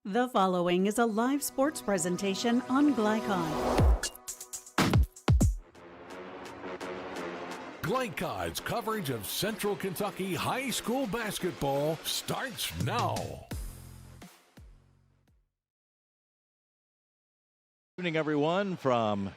The following is a live sports presentation on Glycon. Glycon's coverage of Central Kentucky high school basketball starts now. Good evening, everyone, from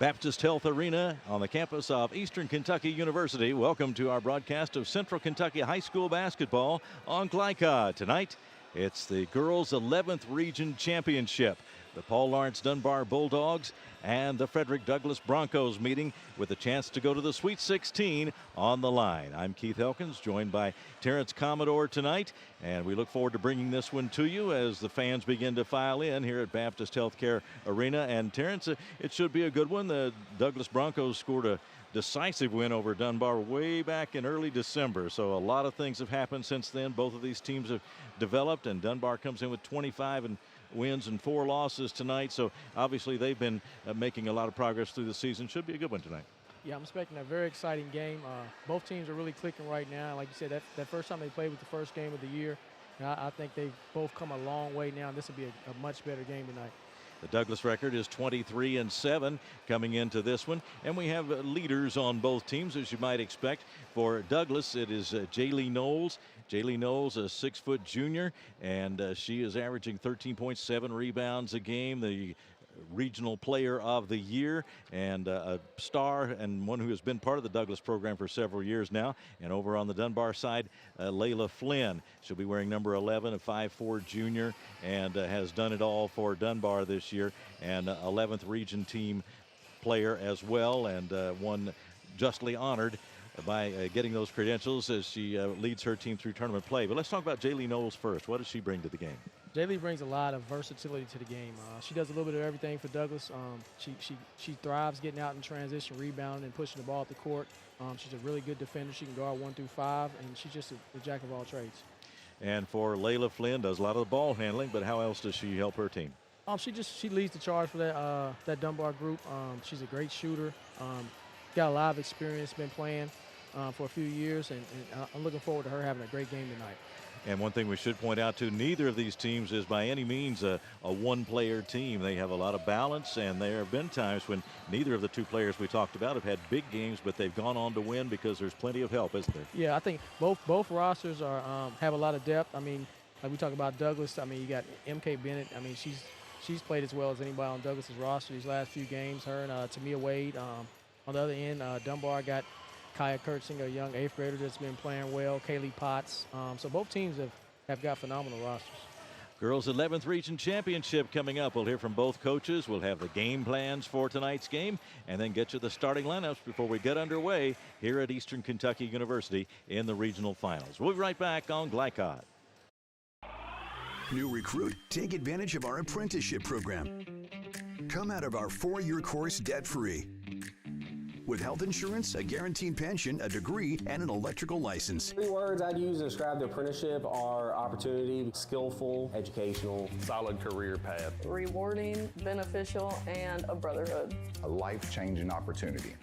Baptist Health Arena on the campus of Eastern Kentucky University. Welcome to our broadcast of Central Kentucky high school basketball on Glycon. Tonight, it's the girls' 11th region championship. The Paul Lawrence Dunbar Bulldogs and the Frederick Douglass Broncos meeting with a chance to go to the Sweet 16 on the line. I'm Keith Elkins, joined by Terrence Commodore tonight, and we look forward to bringing this one to you as the fans begin to file in here at Baptist Healthcare Arena. And Terrence, it should be a good one. The Douglass Broncos scored a decisive win over Dunbar way back in early December, so a lot of things have happened since then. Both of these teams have developed, and Dunbar comes in with 25 wins and 4 losses tonight, so obviously they've been making a lot of progress through the season. Should be a good one tonight. Yeah, I'm expecting a very exciting game. Both teams are really clicking right now. Like you said, that first time they played was the first game of the year, and I think they've both come a long way now. This will be a much better game tonight. The Douglass record is 23-7 coming into this one, and we have leaders on both teams, as you might expect. For Douglass, it is Jaylee Knowles. Jaylee Knowles, a 6-foot junior, and she is averaging 13.7 rebounds a game. The regional player of the year, and a star, and one who has been part of the Douglass program for several years now. And over on the Dunbar side, Layla Flynn. She'll be wearing number 11, a 5'4" junior, and has done it all for Dunbar this year, and 11th region team player as well, and one justly honored by getting those credentials as she leads her team through tournament play. But let's talk about Jaylee Knowles first. What does she bring to the game? Jaylee brings a lot of versatility to the game. She does a little bit of everything for Douglass. She thrives getting out in transition, rebounding, and pushing the ball up the court. She's a really good defender. She can guard 1 through 5, and she's just a jack of all trades. And for Layla Flynn, does a lot of the ball handling, but how else does she help her team? She leads the charge for that Dunbar group. She's a great shooter. Got a lot of experience, been playing for a few years, and I'm looking forward to her having a great game tonight. And one thing we should point out, too, neither of these teams is by any means a one-player team. They have a lot of balance, and there have been times when neither of the two players we talked about have had big games, but they've gone on to win because there's plenty of help, isn't there? Yeah, I think both rosters are have a lot of depth. I mean, like we talk about Douglass, I mean, you got MK Bennett. I mean, she's played as well as anybody on Douglass's roster these last few games. Her and Tamia Wade. On the other end, Dunbar got Kaya Kurtzing, a young 8th grader that's been playing well, Kaylee Potts. So both teams have got phenomenal rosters. Girls 11th Region Championship coming up. We'll hear from both coaches. We'll have the game plans for tonight's game and then get you the starting lineups before we get underway here at Eastern Kentucky University in the regional finals. We'll be right back on Glycon. New recruit, take advantage of our apprenticeship program. Come out of our 4-year course debt-free. With health insurance, a guaranteed pension, a degree, and an electrical license. 3 words I'd use to describe the apprenticeship are opportunity, skillful, educational, solid career path, rewarding, beneficial, and a brotherhood. A life-changing opportunity.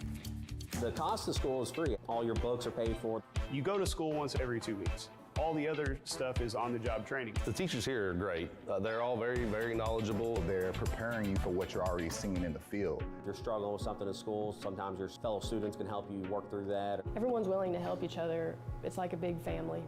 The cost of school is free. All your books are paid for. You go to school once every 2 weeks. All the other stuff is on-the-job training. The teachers here are great. They're all very, very knowledgeable. They're preparing you for what you're already seeing in the field. If you're struggling with something in school, sometimes your fellow students can help you work through that. Everyone's willing to help each other. It's like a big family.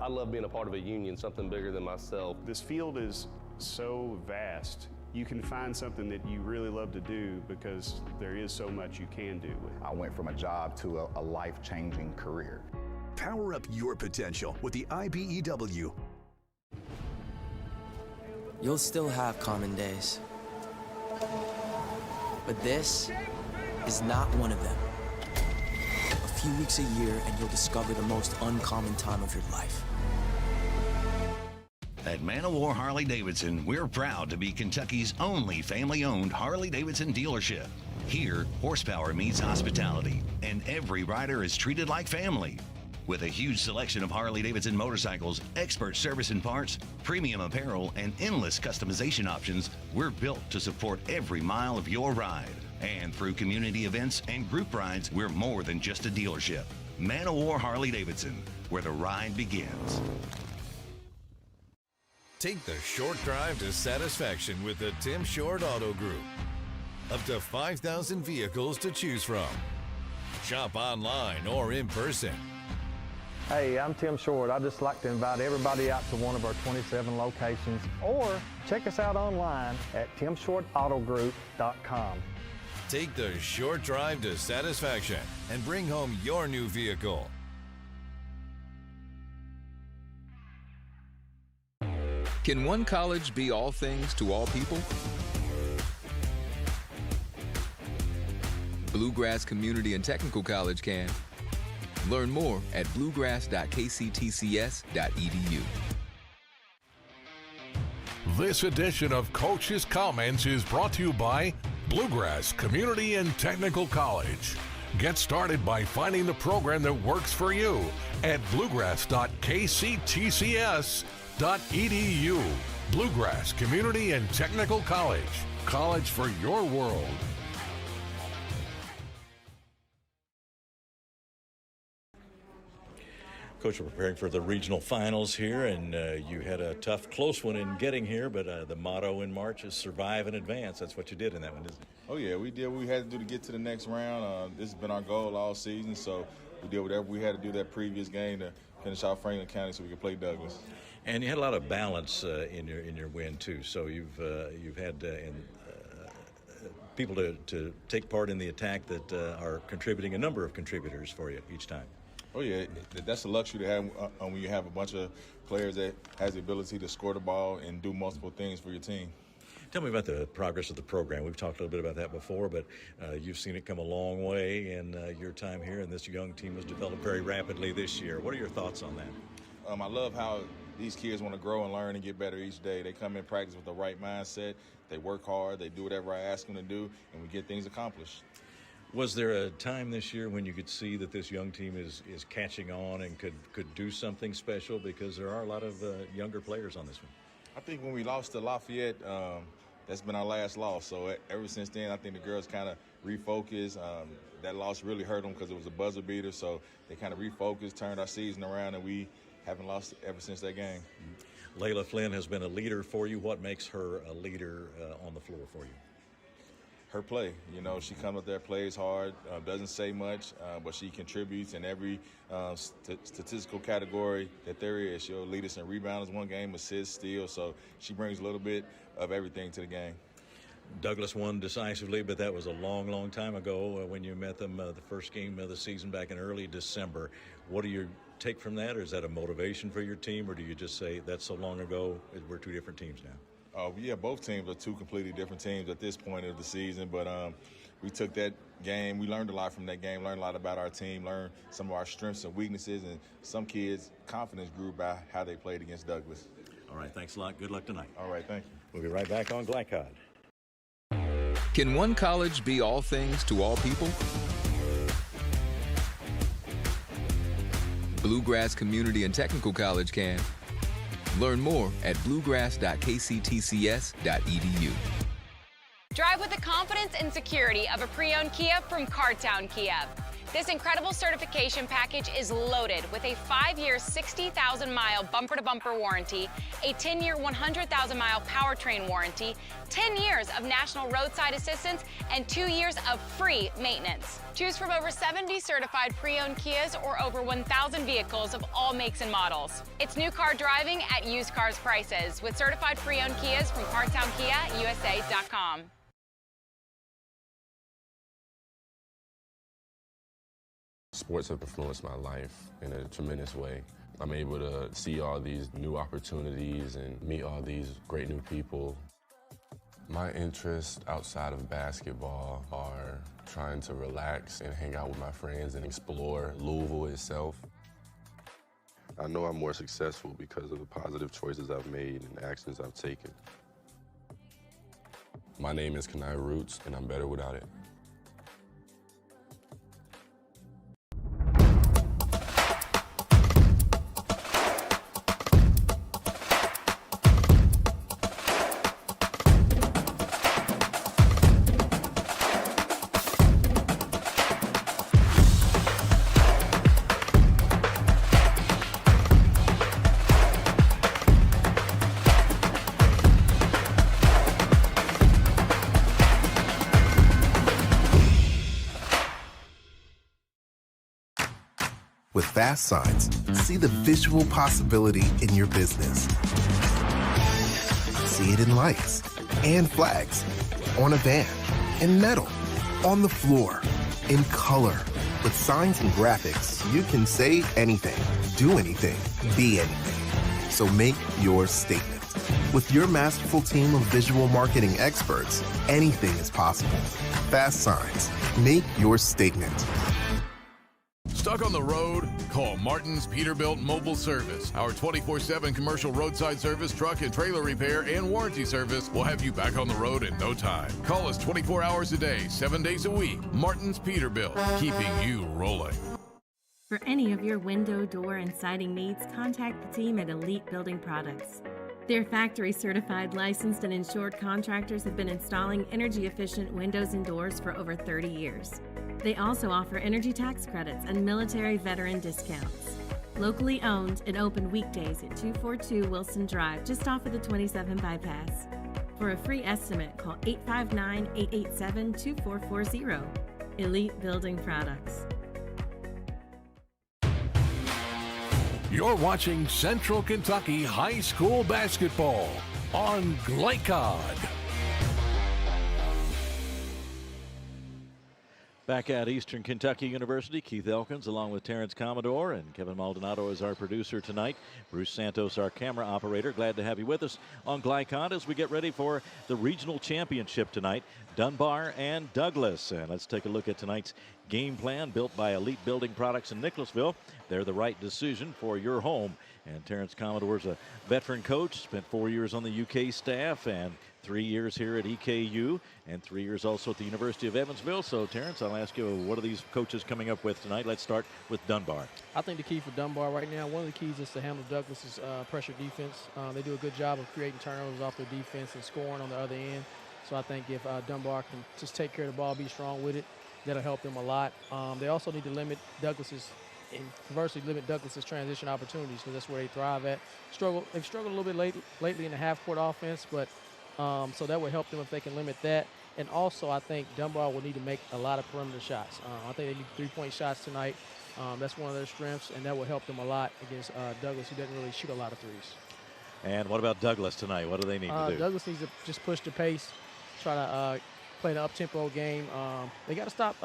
I love being a part of a union, something bigger than myself. This field is so vast. You can find something that you really love to do because there is so much you can do with it. I went from a job to a life-changing career. Power up your potential with the IBEW. You'll still have common days, but this is not one of them. A few weeks a year and you'll discover the most uncommon time of your life. At Man of War Harley-Davidson, we're proud to be Kentucky's only family-owned Harley-Davidson dealership. Here, horsepower meets hospitality, and every rider is treated like family. With a huge selection of Harley-Davidson motorcycles, expert service and parts, premium apparel, and endless customization options, we're built to support every mile of your ride. And through community events and group rides, we're more than just a dealership. Man of War Harley-Davidson, where the ride begins. Take the short drive to satisfaction with the Tim Short Auto Group. Up to 5,000 vehicles to choose from. Shop online or in person. Hey, I'm Tim Short. I'd just like to invite everybody out to one of our 27 locations, or check us out online at timshortautogroup.com. Take the short drive to satisfaction and bring home your new vehicle. Can one college be all things to all people? Bluegrass Community and Technical College can. Learn more at bluegrass.kctcs.edu. This edition of Coach's Comments is brought to you by Bluegrass Community and Technical College. Get started by finding the program that works for you at bluegrass.kctcs.edu. Bluegrass Community and Technical College. College for your world. Coach, we're preparing for the regional finals here, and you had a tough, close one in getting here, but the motto in March is survive and advance. That's what you did in that one, isn't it? Oh, yeah, we did what we had to do to get to the next round. This has been our goal all season, so we did whatever we had to do that previous game to finish out Franklin County so we could play Douglas. And you had a lot of balance in your win, too. So you've had people to take part in the attack that are contributing, a number of contributors for you each time. Oh, yeah, that's a luxury to have when you have a bunch of players that has the ability to score the ball and do multiple things for your team. Tell me about the progress of the program. We've talked a little bit about that before, but you've seen it come a long way in your time here, and this young team has developed very rapidly this year. What are your thoughts on that? I love how these kids want to grow and learn and get better each day. They come in practice with the right mindset. They work hard. They do whatever I ask them to do, and we get things accomplished. Was there a time this year when you could see that this young team is catching on and could do something special? Because there are a lot of younger players on this one. I think when we lost to Lafayette, that's been our last loss. So ever since then, I think the girls kind of refocused. That loss really hurt them because it was a buzzer beater. So they kind of refocused, turned our season around, and we haven't lost ever since that game. Layla Flynn has been a leader for you. What makes her a leader on the floor for you? Her play. You know, she comes up there, plays hard, doesn't say much, but she contributes in every statistical category that there is. She'll lead us in rebounds one game, assists, steals, so she brings a little bit of everything to the game. Douglas won decisively, but that was a long, long time ago when you met them the first game of the season back in early December. What do you take from that, or is that a motivation for your team, or do you just say that's so long ago, we're two different teams now? Yeah, both teams are two completely different teams at this point of the season, but we took that game. We learned a lot from that game, learned a lot about our team, learned some of our strengths and weaknesses, and some kids' confidence grew by how they played against Douglas. All right, thanks a lot. Good luck tonight. All right, thank you. We'll be right back on Glycod. Can one college be all things to all people? Bluegrass Community and Technical College can. Learn more at bluegrass.kctcs.edu. Drive with the confidence and security of a pre-owned Kia from Cartown Kia. This incredible certification package is loaded with a 5-year, 60,000-mile bumper-to-bumper warranty, a 10-year, 100,000-mile powertrain warranty, 10 years of national roadside assistance, and 2 years of free maintenance. Choose from over 70 certified pre-owned Kias or over 1,000 vehicles of all makes and models. It's new car driving at used cars prices with certified pre-owned Kias from CartownKiaUSA.com. Sports have influenced my life in a tremendous way. I'm able to see all these new opportunities and meet all these great new people. My interests outside of basketball are trying to relax and hang out with my friends and explore Louisville itself. I know I'm more successful because of the positive choices I've made and actions I've taken. My name is Kanai Roots, and I'm better without it. With Fast Signs, see the visual possibility in your business. See it in lights and flags, on a van, in metal, on the floor, in color. With signs and graphics, you can say anything, do anything, be anything. So make your statement. With your masterful team of visual marketing experts, anything is possible. Fast Signs. Make your statement. Stuck on the road? Call Martin's Peterbilt Mobile Service. Our 24/7 commercial roadside service, truck and trailer repair, and warranty service will have you back on the road in no time. Call us 24 hours a day, 7 days a week. Martin's Peterbilt, keeping you rolling. For any of your window, door, and siding needs, contact the team at Elite Building Products. Their factory-certified, licensed, and insured contractors have been installing energy-efficient windows and doors for over 30 years. They also offer energy tax credits and military veteran discounts. Locally owned and open weekdays at 242 Wilson Drive, just off of the 27 bypass. For a free estimate, call 859-887-2440. Elite Building Products. You're watching Central Kentucky High School Basketball on Glycod. Back at Eastern Kentucky University, Keith Elkins along with Terrence Commodore, and Kevin Maldonado is our producer tonight. Bruce Santos, our camera operator. Glad to have you with us on Glycod as we get ready for the regional championship tonight, Dunbar and Douglas. And let's take a look at tonight's game plan built by Elite Building Products in Nicholasville. They're the right decision for your home. And Terrence Commodore's a veteran coach, spent 4 years on the UK staff and 3 years here at EKU and 3 years also at the University of Evansville. So, Terrence, I'll ask you, what are these coaches coming up with tonight? Let's start with Dunbar. I think the key for Dunbar right now, one of the keys is to handle Douglas's pressure defense. They do a good job of creating turnovers off their defense and scoring on the other end. So I think if Dunbar can just take care of the ball, be strong with it, that'll help them a lot. They also need to limit Douglas's, and conversely limit Douglas's transition opportunities, because that's where they thrive at. They've struggled a little bit lately in the half-court offense, but so that would help them if they can limit that. And also, I think Dunbar will need to make a lot of perimeter shots. I think they need three-point shots tonight. That's one of their strengths, and that will help them a lot against Douglas, who doesn't really shoot a lot of threes. And what about Douglas tonight? What do they need to do? Douglas needs to just push the pace, try to play an up-tempo game. They got to stop.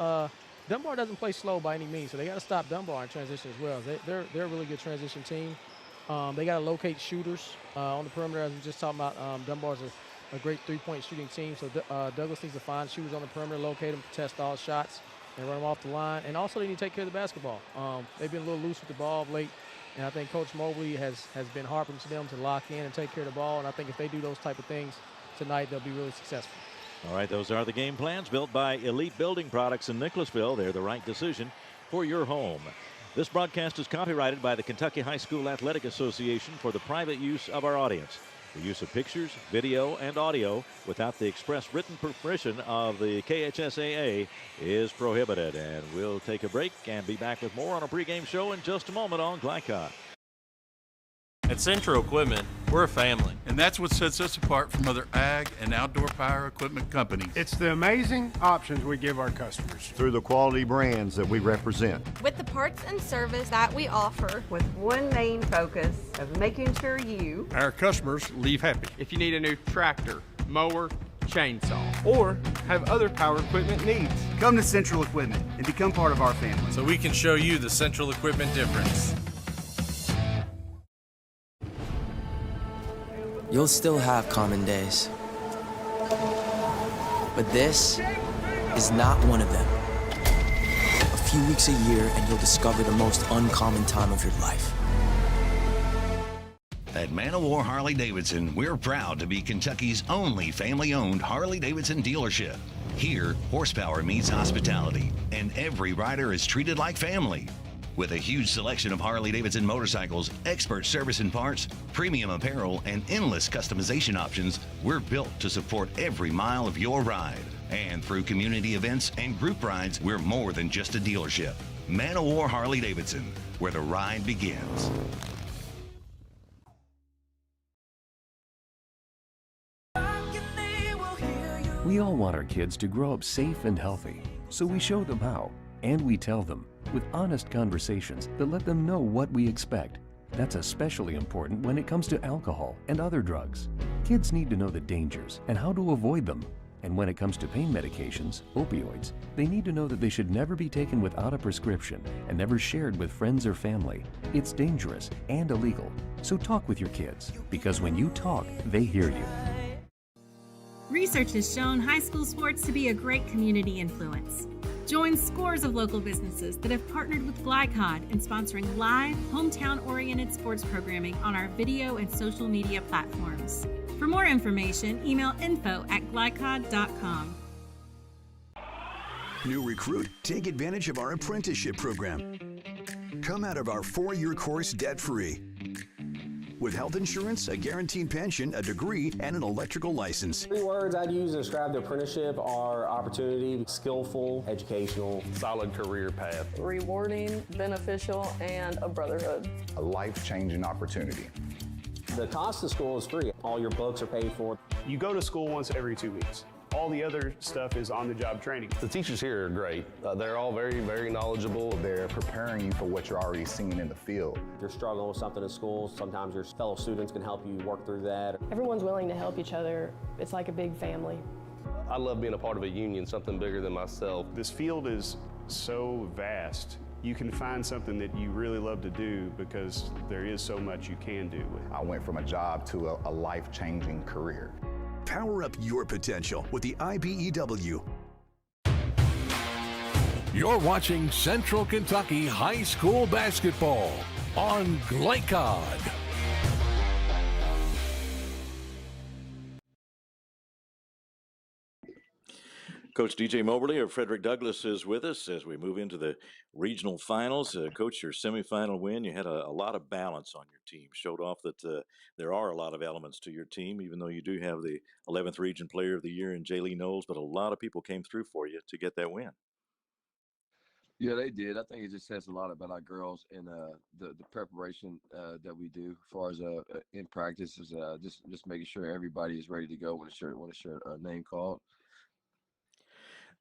Dunbar doesn't play slow by any means, so they got to stop Dunbar in transition as well. They're a really good transition team. They got to locate shooters on the perimeter, as we just talking about. Dunbar's a great three-point shooting team, so Douglas needs to find shooters on the perimeter, locate them, test all shots, and run them off the line. And also, they need to take care of the basketball. They've been a little loose with the ball of late, and I think Coach Mobley has been harping to them to lock in and take care of the ball. And I think if they do those type of things tonight, they'll be really successful. All right, those are the game plans built by Elite Building Products in Nicholasville. They're the right decision for your home. This broadcast is copyrighted by the Kentucky High School Athletic Association for the private use of our audience. The use of pictures, video, and audio without the express written permission of the KHSAA is prohibited. And we'll take a break and be back with more on a pregame show in just a moment on Glycod. At Central Equipment, we're a family. And that's what sets us apart from other ag and outdoor power equipment companies. It's the amazing options we give our customers. Through the quality brands that we represent. With the parts and service that we offer. With one main focus of making sure you, our customers, leave happy. If you need a new tractor, mower, chainsaw, or have other power equipment needs, come to Central Equipment and become part of our family. So we can show you the Central Equipment difference. You'll still have common days. But this is not one of them. A few weeks a year and you'll discover the most uncommon time of your life. At Man O' War Harley-Davidson, we're proud to be Kentucky's only family-owned Harley-Davidson dealership. Here, horsepower meets hospitality, and every rider is treated like family. With a huge selection of Harley-Davidson motorcycles, expert service and parts, premium apparel, and endless customization options, we're built to support every mile of your ride. And through community events and group rides, we're more than just a dealership. Man O' War Harley-Davidson, where the ride begins. We all want our kids to grow up safe and healthy, so we show them how, and we tell them, with honest conversations that let them know what we expect. That's especially important when it comes to alcohol and other drugs. Kids need to know the dangers and how to avoid them. And when it comes to pain medications, opioids, they need to know that they should never be taken without a prescription and never shared with friends or family. It's dangerous and illegal. So talk with your kids, because when you talk, they hear you. Research has shown high school sports to be a great community influence. Join scores of local businesses that have partnered with Glycod in sponsoring live, hometown-oriented sports programming on our video and social media platforms. For more information, email info@glycod.com. New recruit, take advantage of our apprenticeship program. Come out of our 4-year course debt-free. With health insurance, a guaranteed pension, a degree, and an electrical license. 3 words I'd use to describe the apprenticeship are opportunity, skillful, educational, solid career path. Rewarding, beneficial, and a brotherhood. A life-changing opportunity. The cost of school is free. All your books are paid for. You go to school once every 2 weeks. All the other stuff is on-the-job training. The teachers here are great. They're all very, very knowledgeable. They're preparing you for what you're already seeing in the field. If you're struggling with something in school, sometimes your fellow students can help you work through that. Everyone's willing to help each other. It's like a big family. I love being a part of a union, something bigger than myself. This field is so vast. You can find something that you really love to do because there is so much you can do. I went from a job to a life-changing career. Power up your potential with the IBEW. You're watching Central Kentucky High School Basketball on Glycod. Coach DJ Moberly of Frederick Douglass is with us as we move into the regional finals. Coach, your semifinal win, you had a lot of balance on your team. Showed off that there are a lot of elements to your team, even though you do have the 11th Region Player of the Year in Jaylee Knowles, but a lot of people came through for you to get that win. Yeah, they did. I think it just says a lot about our girls and the preparation that we do as far as in practice is just making sure everybody is ready to go when a shirt name called.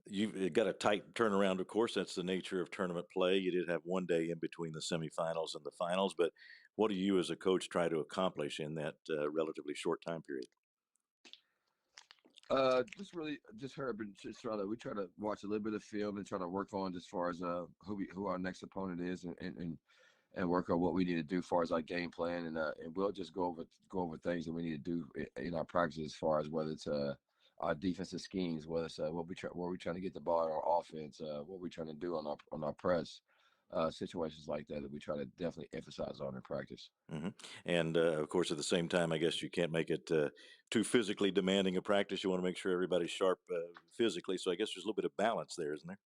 You've got a tight turnaround, of course. That's the nature of tournament play. You did have one day in between the semifinals and the finals, but what do you as a coach try to accomplish in that relatively short time period? We try to watch a little bit of film and try to work on as far as who our next opponent is and work on what we need to do as far as our game plan and we'll just go over things that we need to do in our practice as far as whether it's our defensive schemes, whether it's where we're trying to get the ball in our offense, what we're trying to do on our press, situations like that we try to definitely emphasize on in practice. Mm-hmm. And of course, at the same time, I guess you can't make it too physically demanding a practice. You want to make sure everybody's sharp physically. So I guess there's a little bit of balance there, isn't there?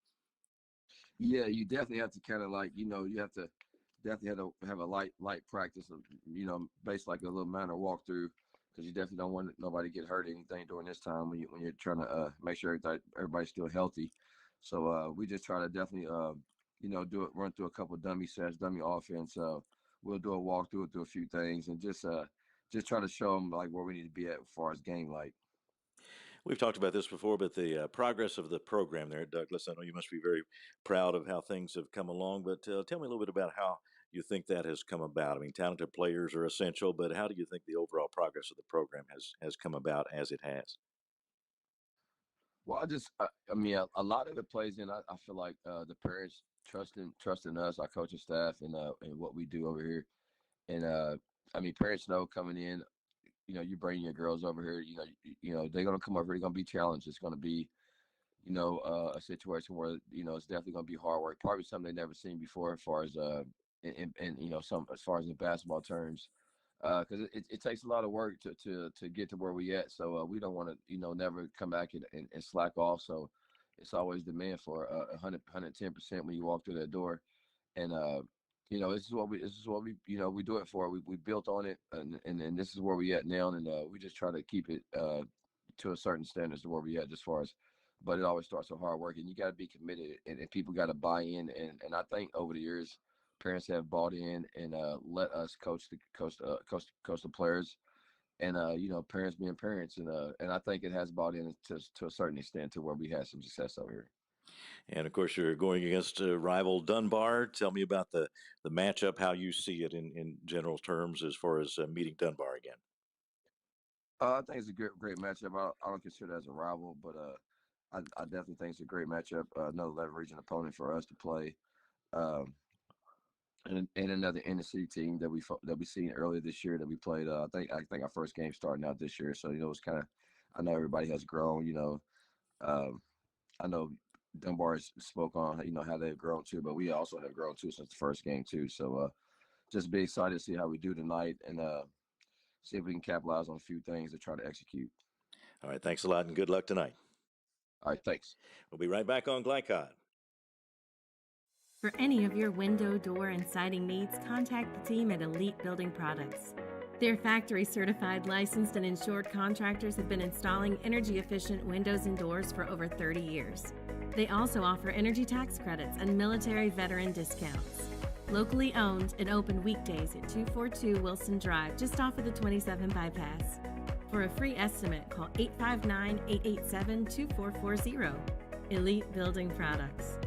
Yeah, you definitely have to kind of you have to definitely have a light practice, based like a little minor walkthrough. Because you definitely don't want nobody to get hurt or anything during this time when you're trying to make sure that everybody's still healthy. So we just try to definitely run through a couple of dummy sets, dummy offense. We'll do a walkthrough, do a few things, and just try to show them like where we need to be at as far as game light. We've talked about this before, but the progress of the program there at Douglass, I know you must be very proud of how things have come along, but tell me a little bit about how you think that has come about. I mean, talented players are essential, but how do you think the overall progress of the program has come about as it has? Well, a lot of it plays in. I feel like the parents trusting us, our coaching staff, and what we do over here. And parents know coming in, you bring your girls over here. They're gonna come over here. They're gonna be challenged. It's gonna be, a situation where it's definitely gonna be hard work. Probably something they've never seen before, as far as as far as in basketball terms. Because it takes a lot of work to get to where we at. So we don't want to, never come back and slack off. So it's always demand for 110% when you walk through that door. And, this is what we we do it for. We built on it and this is where we at now. And we just try to keep it to a certain standard to where we at as far as, but it always starts with hard work and you got to be committed and people got to buy in. And I think over the years, parents have bought in and let us coach the players, and parents being parents, and I think it has bought in to a certain extent to where we had some success over here. And of course, you're going against rival Dunbar. Tell me about the matchup, how you see it in general terms as far as meeting Dunbar again. I think it's a great matchup. I don't consider it as a rival, but I definitely think it's a great matchup. Another leveraging opponent for us to play, and another inner city team that we seen earlier this year that we played. I think our first game starting out this year, so it's kind of. I know everybody has grown. I know Dunbar spoke on how they've grown too, but we also have grown too since the first game too. So just be excited to see how we do tonight and see if we can capitalize on a few things to try to execute. All right, thanks a lot and good luck tonight. All right, thanks. We'll be right back on Glycod. For any of your window, door, and siding needs, contact the team at Elite Building Products. Their factory-certified, licensed, and insured contractors have been installing energy-efficient windows and doors for over 30 years. They also offer energy tax credits and military veteran discounts. Locally owned and open weekdays at 242 Wilson Drive, just off of the 27 bypass. For a free estimate, call 859-887-2440. Elite Building Products.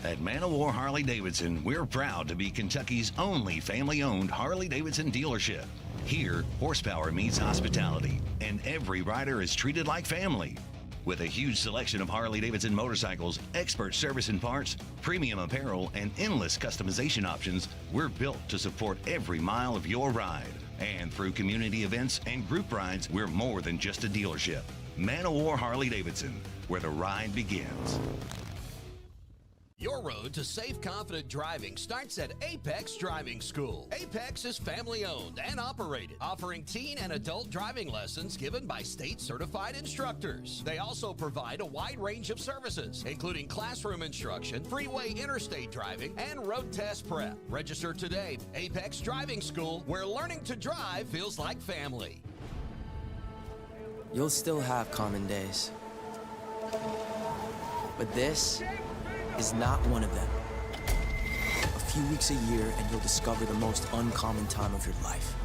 At Man-O-War Harley-Davidson, we're proud to be Kentucky's only family-owned Harley-Davidson dealership. Here, horsepower meets hospitality, and every rider is treated like family. With a huge selection of Harley-Davidson motorcycles, expert service and parts, premium apparel, and endless customization options, we're built to support every mile of your ride. And through community events and group rides, we're more than just a dealership. Man-O-War Harley-Davidson, where the ride begins. Your road to safe, confident driving starts at Apex Driving School. Apex is family-owned and operated, offering teen and adult driving lessons given by state-certified instructors. They also provide a wide range of services, including classroom instruction, freeway interstate driving, and road test prep. Register today. Apex Driving School, where learning to drive feels like family. You'll still have common days, but this is not one of them. A few weeks a year and you'll discover the most uncommon time of your life.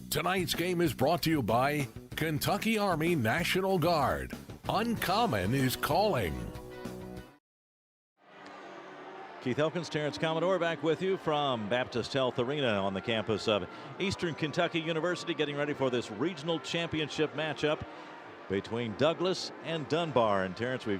Tonight's game is brought to you by Kentucky Army National Guard. Uncommon is calling. Keith Elkins, Terrence Commodore back with you from Baptist Health Arena on the campus of Eastern Kentucky University, getting ready for this regional championship matchup between Douglas and Dunbar. And Terrence, we've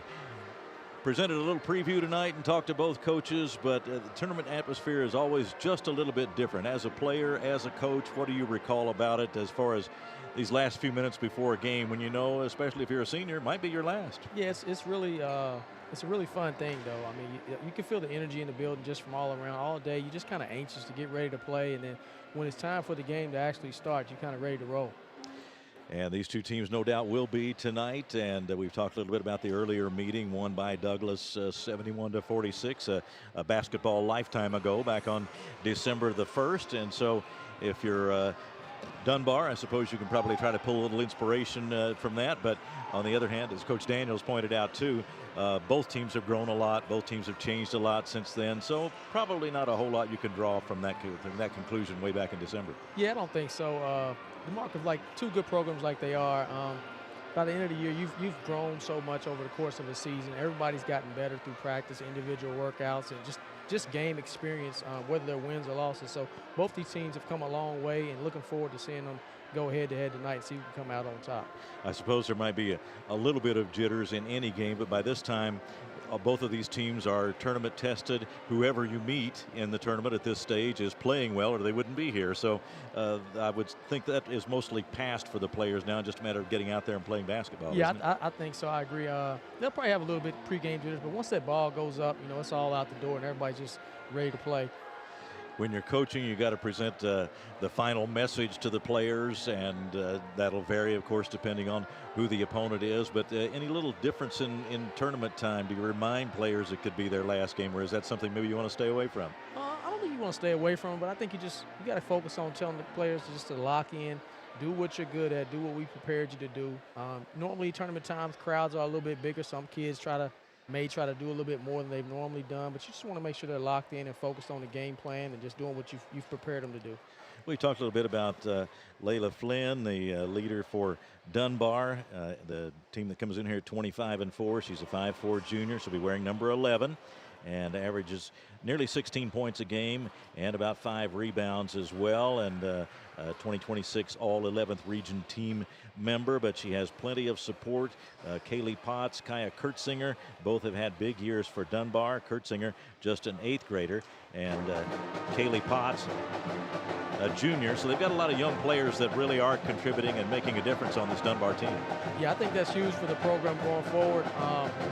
presented a little preview tonight and talked to both coaches, but the tournament atmosphere is always just a little bit different. As a player, as a coach, what do you recall about it as far as these last few minutes before a game when you know, especially if you're a senior, it might be your last? Yeah, it's really it's a really fun thing, though. I mean, you can feel the energy in the building just from all around. All day, you're just kind of anxious to get ready to play, and then when it's time for the game to actually start, you're kind of ready to roll. And these two teams no doubt will be tonight, and we've talked a little bit about the earlier meeting won by Douglas 71-46, a basketball lifetime ago back on December the 1st. And so if you're Dunbar, I suppose you can probably try to pull a little inspiration from that. But on the other hand, as Coach Daniels pointed out too, both teams have grown a lot. Both teams have changed a lot since then. So probably not a whole lot you can draw from that conclusion way back in December. Yeah, I don't think so. The mark of like two good programs like they are, by the end of the year, you've grown so much over the course of a season. Everybody's gotten better through practice, individual workouts, and just game experience, whether they're wins or losses. So both these teams have come a long way, and looking forward to seeing them go head-to-head tonight and see who can come out on top. I suppose there might be a little bit of jitters in any game, but by this time, both of these teams are tournament tested. Whoever you meet in the tournament at this stage is playing well, or they wouldn't be here. So I would think that is mostly past for the players now, just a matter of getting out there and playing basketball. Yeah, I think so. I agree. They'll probably have a little bit pregame jitters, but once that ball goes up, it's all out the door and everybody's just ready to play. when you're coaching, you got to present the final message to the players, and that'll vary, of course, depending on who the opponent is. But any little difference in tournament time? Do you remind players it could be their last game, or is that something maybe you want to stay away from? I don't think you want to stay away from it, but I think you got to focus on telling the players to lock in, do what you're good at, do what we prepared you to do. Normally, tournament times, crowds are a little bit bigger. Some kids may try to do a little bit more than they've normally done, but you just want to make sure they're locked in and focused on the game plan and just doing what you've prepared them to do. We talked a little bit about Layla Flynn, the leader for Dunbar, the team that comes in here at 25-4. She's a 5'4" junior. She'll be wearing number 11 and averages nearly 16 points a game and about 5 rebounds as well, and 2026 All-11th Region team member, but she has plenty of support. Kaylee Potts, Kaya Kurtzinger, both have had big years for Dunbar. Kurtzinger just an 8th grader, and Kaylee Potts a junior, so they've got a lot of young players that really are contributing and making a difference on this Dunbar team. Yeah, I think that's huge for the program going forward.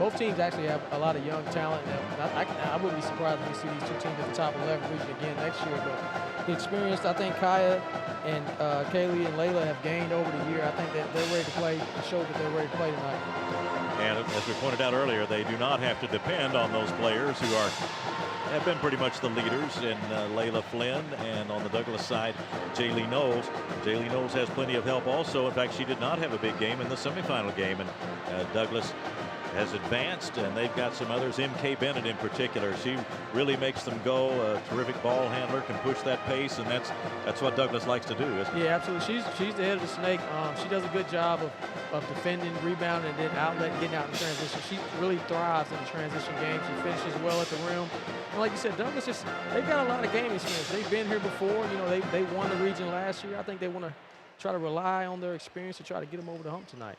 Both teams actually have a lot of young talent. I wouldn't be surprised if we see these two teams at the top 11 region again next year, but the experience I think Kaya and Kaylee and Layla have gained over the year, I think that they're ready to play and show that they're ready to play tonight. And as we pointed out earlier, they do not have to depend on those players who have been pretty much the leaders in Layla Flynn, and on the Douglas side, Jaylee Knowles. Jaylee Knowles has plenty of help also. In fact, she did not have a big game in the semifinal game, and Douglas has advanced, and they've got some others. MK Bennett in particular, she really makes them go. A terrific ball handler, can push that pace, and that's what Douglas likes to do, isn't it? Yeah, absolutely. She's the head of the snake. She does a good job of defending, rebounding, and then outlet, getting out in transition. She really thrives in the transition game. She finishes well at the rim. And like you said, Douglas they've got a lot of game experience. They've been here before. You know, they won the region last year. I think they want to try to rely on their experience to try to get them over the hump tonight.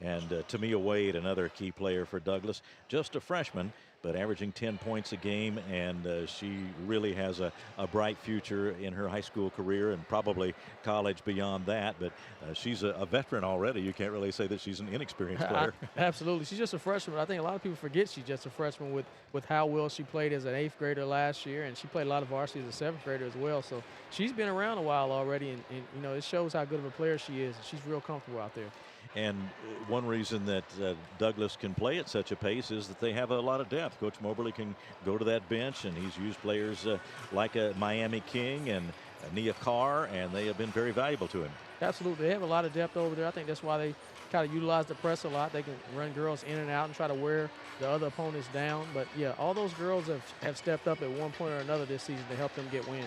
And Tamia Wade, another key player for Douglas, just a freshman, but averaging 10 points a game, and she really has a bright future in her high school career and probably college beyond that. But she's a veteran already. You can't really say that she's an inexperienced player. Absolutely. She's just a freshman. I think a lot of people forget she's just a freshman with how well she played as an 8th grader last year, and she played a lot of varsity as a 7th grader as well. So she's been around a while already, and you know, it shows how good of a player she is. She's real comfortable out there. And one reason that Douglas can play at such a pace is that they have a lot of depth. Coach Moberly can go to that bench, and he's used players like Miami King and Nia Carr, and they have been very valuable to him. Absolutely. They have a lot of depth over there. I think that's why they kind of utilize the press a lot. They can run girls in and out and try to wear the other opponents down. But, yeah, all those girls have stepped up at one point or another this season to help them get wins.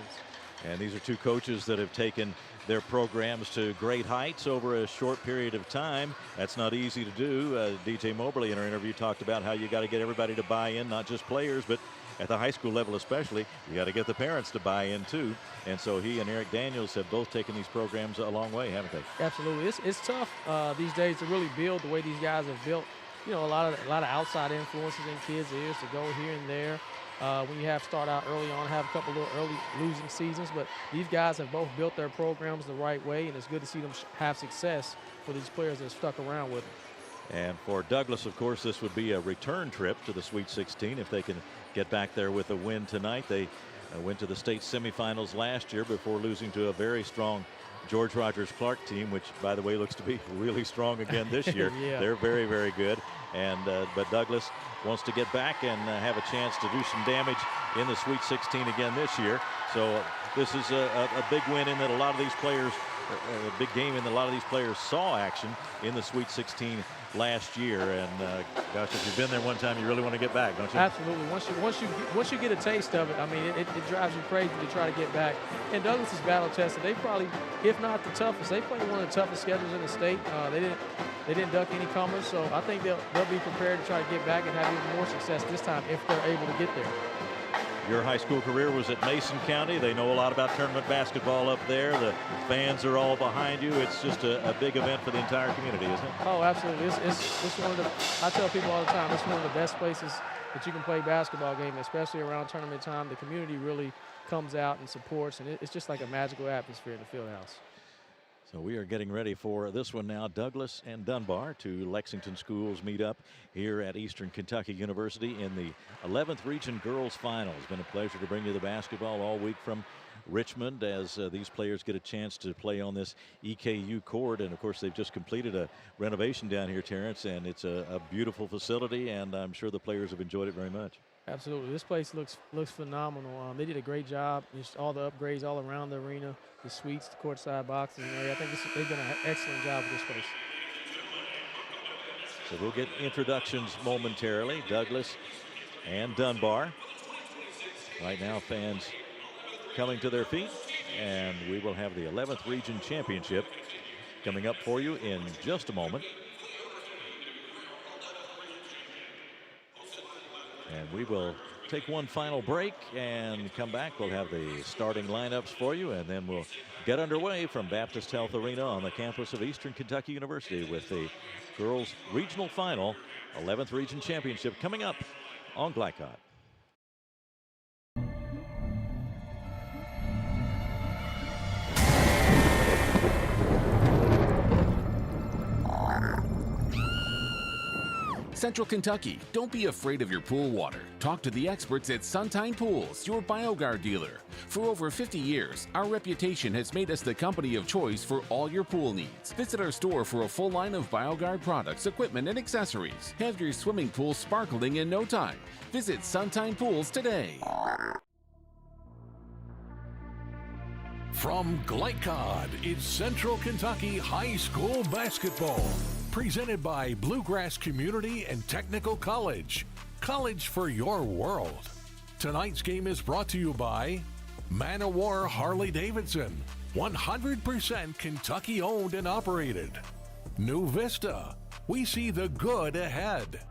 And these are two coaches that have taken their programs to great heights over a short period of time. That's not easy to do. DJ Moberly in her interview talked about how you got to get everybody to buy in, not just players, but at the high school level especially, you got to get the parents to buy in too. And so he and Eric Daniels have both taken these programs a long way, haven't they? Absolutely. It's tough these days to really build the way these guys have built. You know, a lot of outside influences in kids' ears to go here and there. When you start out early on, have a couple of early losing seasons, but these guys have both built their programs the right way, and it's good to see them have success for these players that are stuck around with them. And for Douglas, of course, this would be a return trip to the Sweet 16 if they can get back there with a win tonight. They went to the state semifinals last year before losing to a very strong George Rogers Clark team, which, by the way, looks to be really strong again this year. Yeah. They're very, very good. And but Douglas wants to get back and have a chance to do some damage in the Sweet 16 again this year. So this is a big win in that a lot of these players, a big game in that a lot of these players saw action in the Sweet 16 last year. And gosh, if you've been there one time, you really want to get back, don't you? Absolutely. Once you get a taste of it, I mean, it drives you crazy to try to get back. And Douglas is battle tested. They probably, if not the toughest, they played one of the toughest schedules in the state. They didn't duck any comers, so I think they'll be prepared to try to get back and have even more success this time if they're able to get there. Your high school career was at Mason County. They know a lot about tournament basketball up there. The fans are all behind you. It's just a big event for the entire community, isn't it? Oh, absolutely. It's one of the, I tell people all the time, it's one of the best places that you can play basketball game, especially around tournament time. The community really comes out and supports, and it's just like a magical atmosphere in the field house. So we are getting ready for this one now. Douglas and Dunbar, two Lexington schools, meet up here at Eastern Kentucky University in the 11th Region Girls Final. It's been a pleasure to bring you the basketball all week from Richmond as these players get a chance to play on this EKU court. And of course, they've just completed a renovation down here, Terrence, and it's a beautiful facility, and I'm sure the players have enjoyed it very much. Absolutely. This place looks phenomenal. They did a great job. Just all the upgrades all around the arena, the suites, the courtside boxes and area. I think they've done an excellent job with this place. So we'll get introductions momentarily. Douglas and Dunbar. Right now, fans coming to their feet, and we will have the 11th Region Championship coming up for you in just a moment. And we will take one final break and come back. We'll have the starting lineups for you, and then we'll get underway from Baptist Health Arena on the campus of Eastern Kentucky University with the girls regional final, 11th Region Championship coming up on Glycod. Central Kentucky, don't be afraid of your pool water. Talk to the experts at Suntine Pools, your BioGuard dealer. For over 50 years, our reputation has made us the company of choice for all your pool needs. Visit our store for a full line of BioGuard products, equipment, and accessories. Have your swimming pool sparkling in no time. Visit Suntine Pools today. From Glycod, it's Central Kentucky High School basketball. Presented by Bluegrass Community and Technical College. College for your world. Tonight's game is brought to you by Man O' War Harley-Davidson. 100% Kentucky owned and operated. New Vista. We see the good ahead.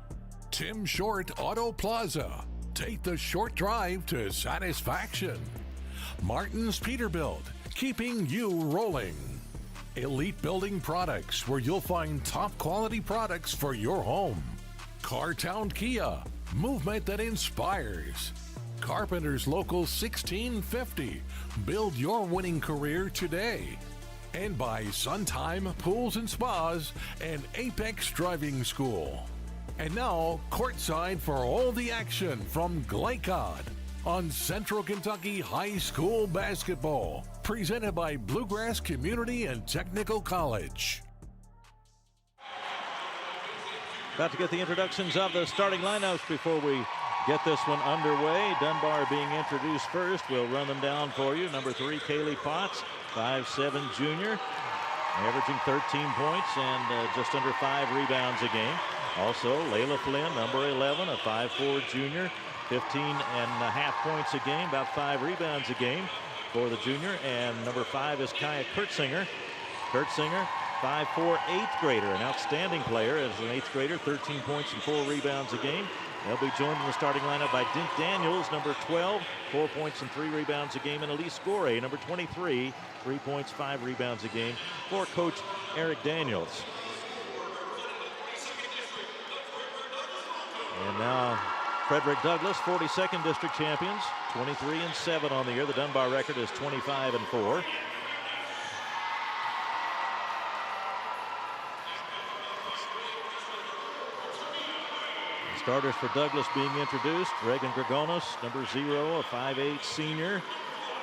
Tim Short Auto Plaza. Take the short drive to satisfaction. Martin's Peterbilt. Keeping you rolling. Elite Building Products, where you'll find top quality products for your home. Cartown Kia, movement that inspires. Carpenter's Local 1650, build your winning career today. And by Suntime Pools and Spas and Apex Driving School. And now, courtside for all the action from Glycod on Central Kentucky High School basketball. Presented by Bluegrass Community and Technical College. About to get the introductions of the starting lineups before we get this one underway. Dunbar being introduced first. We'll run them down for you. Number 3, Kaylee Potts, 5'7" junior, averaging 13 points and just under 5 rebounds a game. Also, Layla Flynn, number 11, a 5'4" junior, 15.5 points a game, about 5 rebounds a game for the junior. And number 5 is Kaya Kurtzinger. Kurtzinger, 5'4", 8th grader, an outstanding player as an 8th grader, 13 points and 4 rebounds a game. They'll be joined in the starting lineup by Dink Daniels, number 12, 4 points and 3 rebounds a game, and Elise Gorey, number 23, 3 points, 5 rebounds a game for Coach Eric Daniels. And now Frederick Douglass, 42nd district champions, 23-7 on the year. The Dunbar record is 25-4. Starters for Douglas being introduced. Reagan Gregonis, number 0, a 5'8" senior,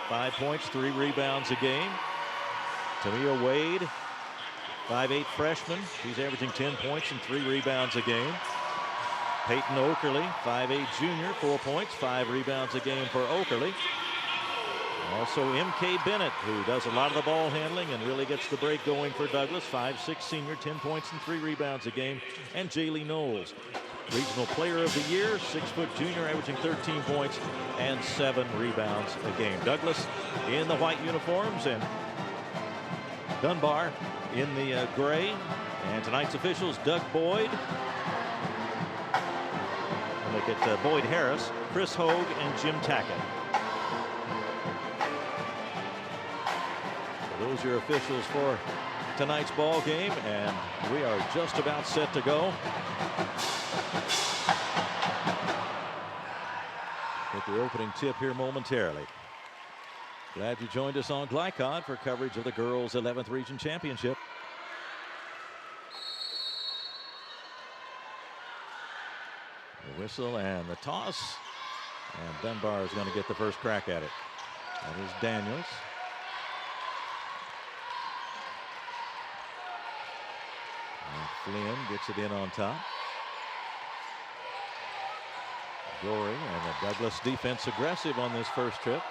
5 points, 3 rebounds a game. Tamia Wade, 5'8" freshman. She's averaging 10 points and 3 rebounds a game. Peyton Okerley, 5'8" junior, 4 points, 5 rebounds a game for Okerley. Also M.K. Bennett, who does a lot of the ball handling and really gets the break going for Douglas, 5'6" senior, 10 points and 3 rebounds a game. And Jaylee Knowles, Regional Player of the Year, 6-foot junior, averaging 13 points and 7 rebounds a game. Douglas in the white uniforms and Dunbar in the gray. And tonight's officials, Doug Boyd. Look at Boyd Harris, Chris Hogue, and Jim Tackett. So those are your officials for tonight's ball game, and we are just about set to go. Get the opening tip here momentarily. Glad you joined us on Glycod for coverage of the girls' 11th Region Championship. The whistle and the toss. And Dunbar is going to get the first crack at it. That is Daniels. And Flynn gets it in on top. Glory and the Douglas defense aggressive on this first trip.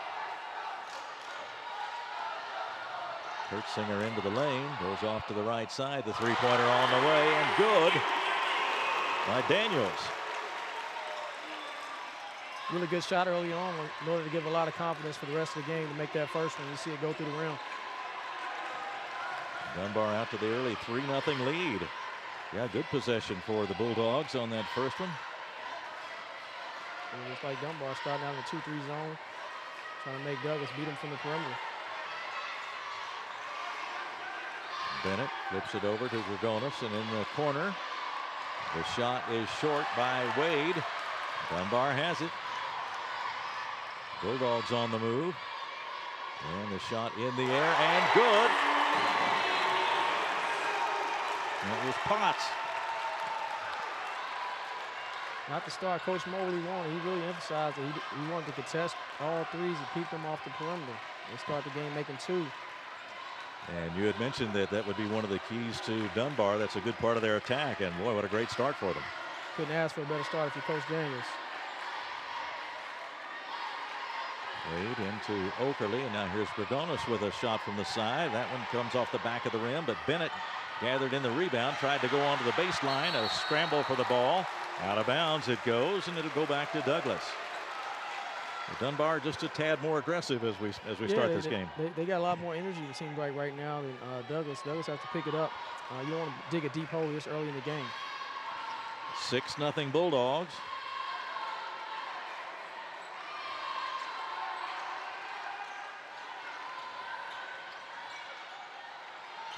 Kurtzinger into the lane, goes off to the right side. The three-pointer on the way, and good by Daniels. Really good shot early on in order to give a lot of confidence for the rest of the game to make that first one. You see it go through the rim. Dunbar out to the early 3-0 lead. Yeah, good possession for the Bulldogs on that first one. It looks like Dunbar starting out in the 2-3 zone, trying to make Douglas beat him from the perimeter. Bennett flips it over to Dragonis, and in the corner, the shot is short by Wade. Dunbar has it. Bulldogs on the move. And the shot in the air, and good. That was Potts. Not the start Coach Mobley wanted. He really emphasized that he wanted to contest all threes and keep them off the perimeter. They start the game making two. And you had mentioned that that would be one of the keys to Dunbar. That's a good part of their attack, and boy, what a great start for them. Couldn't ask for a better start if you're Coach Daniels. Wade into Oakerly, and now here's Dragonis with a shot from the side. That one comes off the back of the rim, but Bennett gathered in the rebound, tried to go onto the baseline, a scramble for the ball. Out of bounds it goes, and it'll go back to Douglas. Dunbar just a tad more aggressive as we start this game. They got a lot more energy, it seems like, right now than Douglas. Douglas has to pick it up. You don't want to dig a deep hole this early in the game. 6-0 Bulldogs.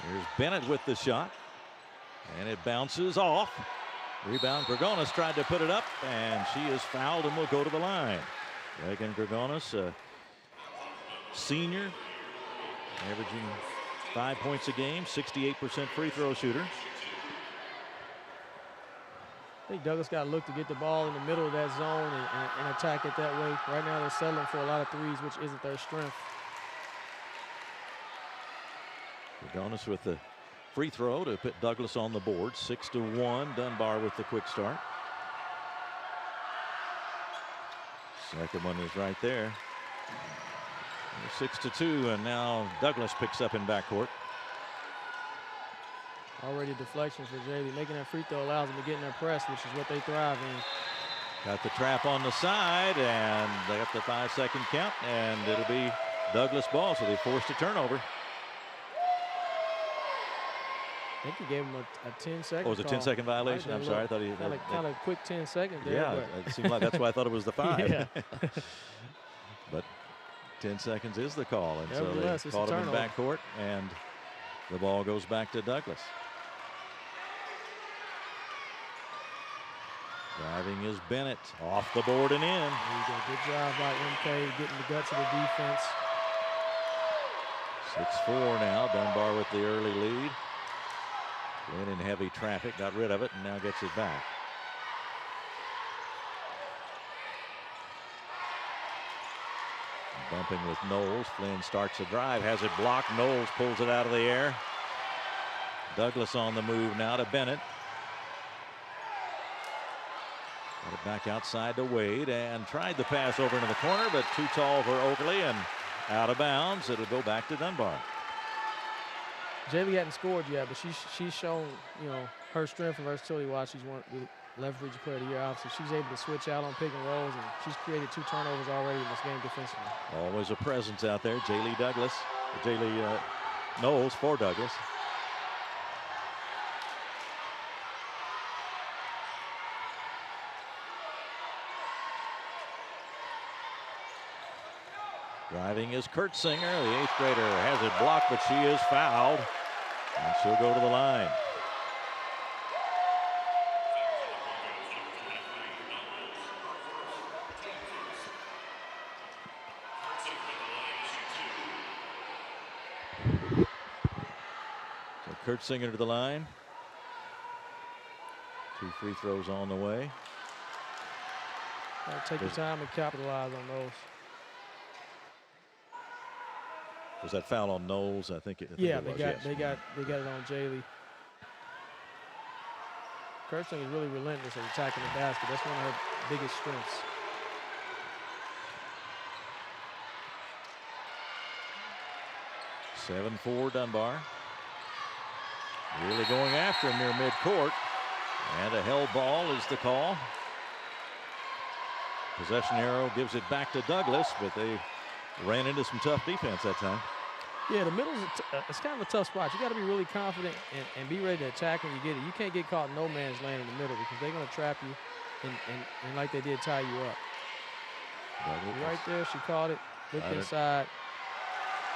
Here's Bennett with the shot, and it bounces off. Rebound, Dragonis tried to put it up, and she is fouled and will go to the line. Megan Dragonis, a senior, averaging 5 points a game, 68% free throw shooter. I think Douglas got to look to get the ball in the middle of that zone and attack it that way. Right now they're settling for a lot of threes, which isn't their strength. Dragonis with the free throw to put Douglas on the board. 6-1. Dunbar with the quick start. Second one is right there. 6-2, and now Douglas picks up in backcourt. Already deflections for JV. Making that free throw allows them to get in their press, which is what they thrive in. Got the trap on the side, and they got the 5-second count, and it'll be Douglas ball, so they forced a turnover. I think he gave him a 10-second Oh, it was a 10-second violation? I'm sorry. I thought he kind of quick 10 seconds there. Yeah, it seemed like that's why I thought it was the 5. Yeah. But 10 seconds is the call, and so they Nevertheless, caught him in backcourt, and the ball goes back to Douglas. Driving is Bennett, off the board and in. There you go. Good job by MK getting the guts of the defense. 6-4 now. Dunbar with the early lead. Flynn in heavy traffic, got rid of it, and now gets it back. Bumping with Knowles. Flynn starts a drive, has it blocked. Knowles pulls it out of the air. Douglas on the move now to Bennett. Got it back outside to Wade, and tried the pass over into the corner, but too tall for Oakley, and out of bounds. It'll go back to Dunbar. JV hadn't scored yet, but she's shown, you know, her strength and versatility while she's one of the leverage player of the year. Obviously, she's able to switch out on pick and rolls, and she's created 2 turnovers already in this game defensively. Always a presence out there. Jaylee Knowles for Douglas. Driving is Kurtzinger. The 8th grader has it blocked, but she is fouled, and she'll go to the line. Kurtzinger to the line. 2 free throws on the way. Take your time and capitalize on those. Was that foul on Knowles? I think it was. They got it on Jaylee. Kurtzinger is really relentless at attacking the basket. That's one of her biggest strengths. (7-4) Dunbar. Really going after him near midcourt. And a held ball is the call. Possession arrow gives it back to Douglas, but they ran into some tough defense that time. Yeah, the middle is it's kind of a tough spot. You got to be really confident and be ready to attack when you get it. You can't get caught in no man's land in the middle because they're going to trap you and like they did, tie you up. Right there, she caught it. Looked inside.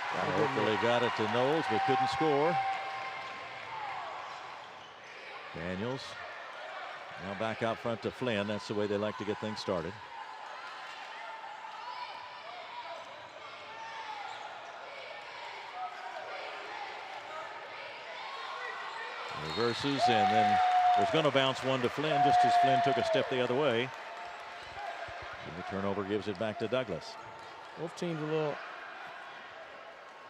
Hopefully got it to Knowles, but couldn't score. Daniels now back out front to Flynn. That's the way they like to get things started. Reverses, and then was going to bounce one to Flynn just as Flynn took a step the other way. And the turnover gives it back to Douglas. Both teams a little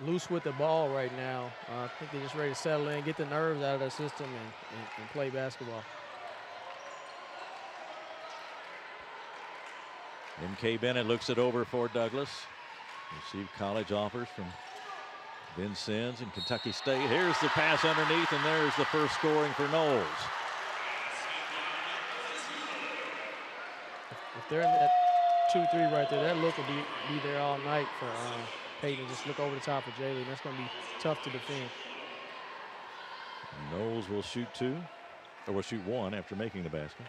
loose with the ball right now. I think they're just ready to settle in, get the nerves out of their system, and play basketball. M.K. Bennett looks it over for Douglas. Received college offers from Vincennes and Kentucky State. Here's the pass underneath, and there's the first scoring for Knowles. If they're in that 2-3 right there, that look will be there all night for Peyton. Just look over the top of Jaylee. That's going to be tough to defend. Knowles will shoot 2, or will shoot 1 after making the basket.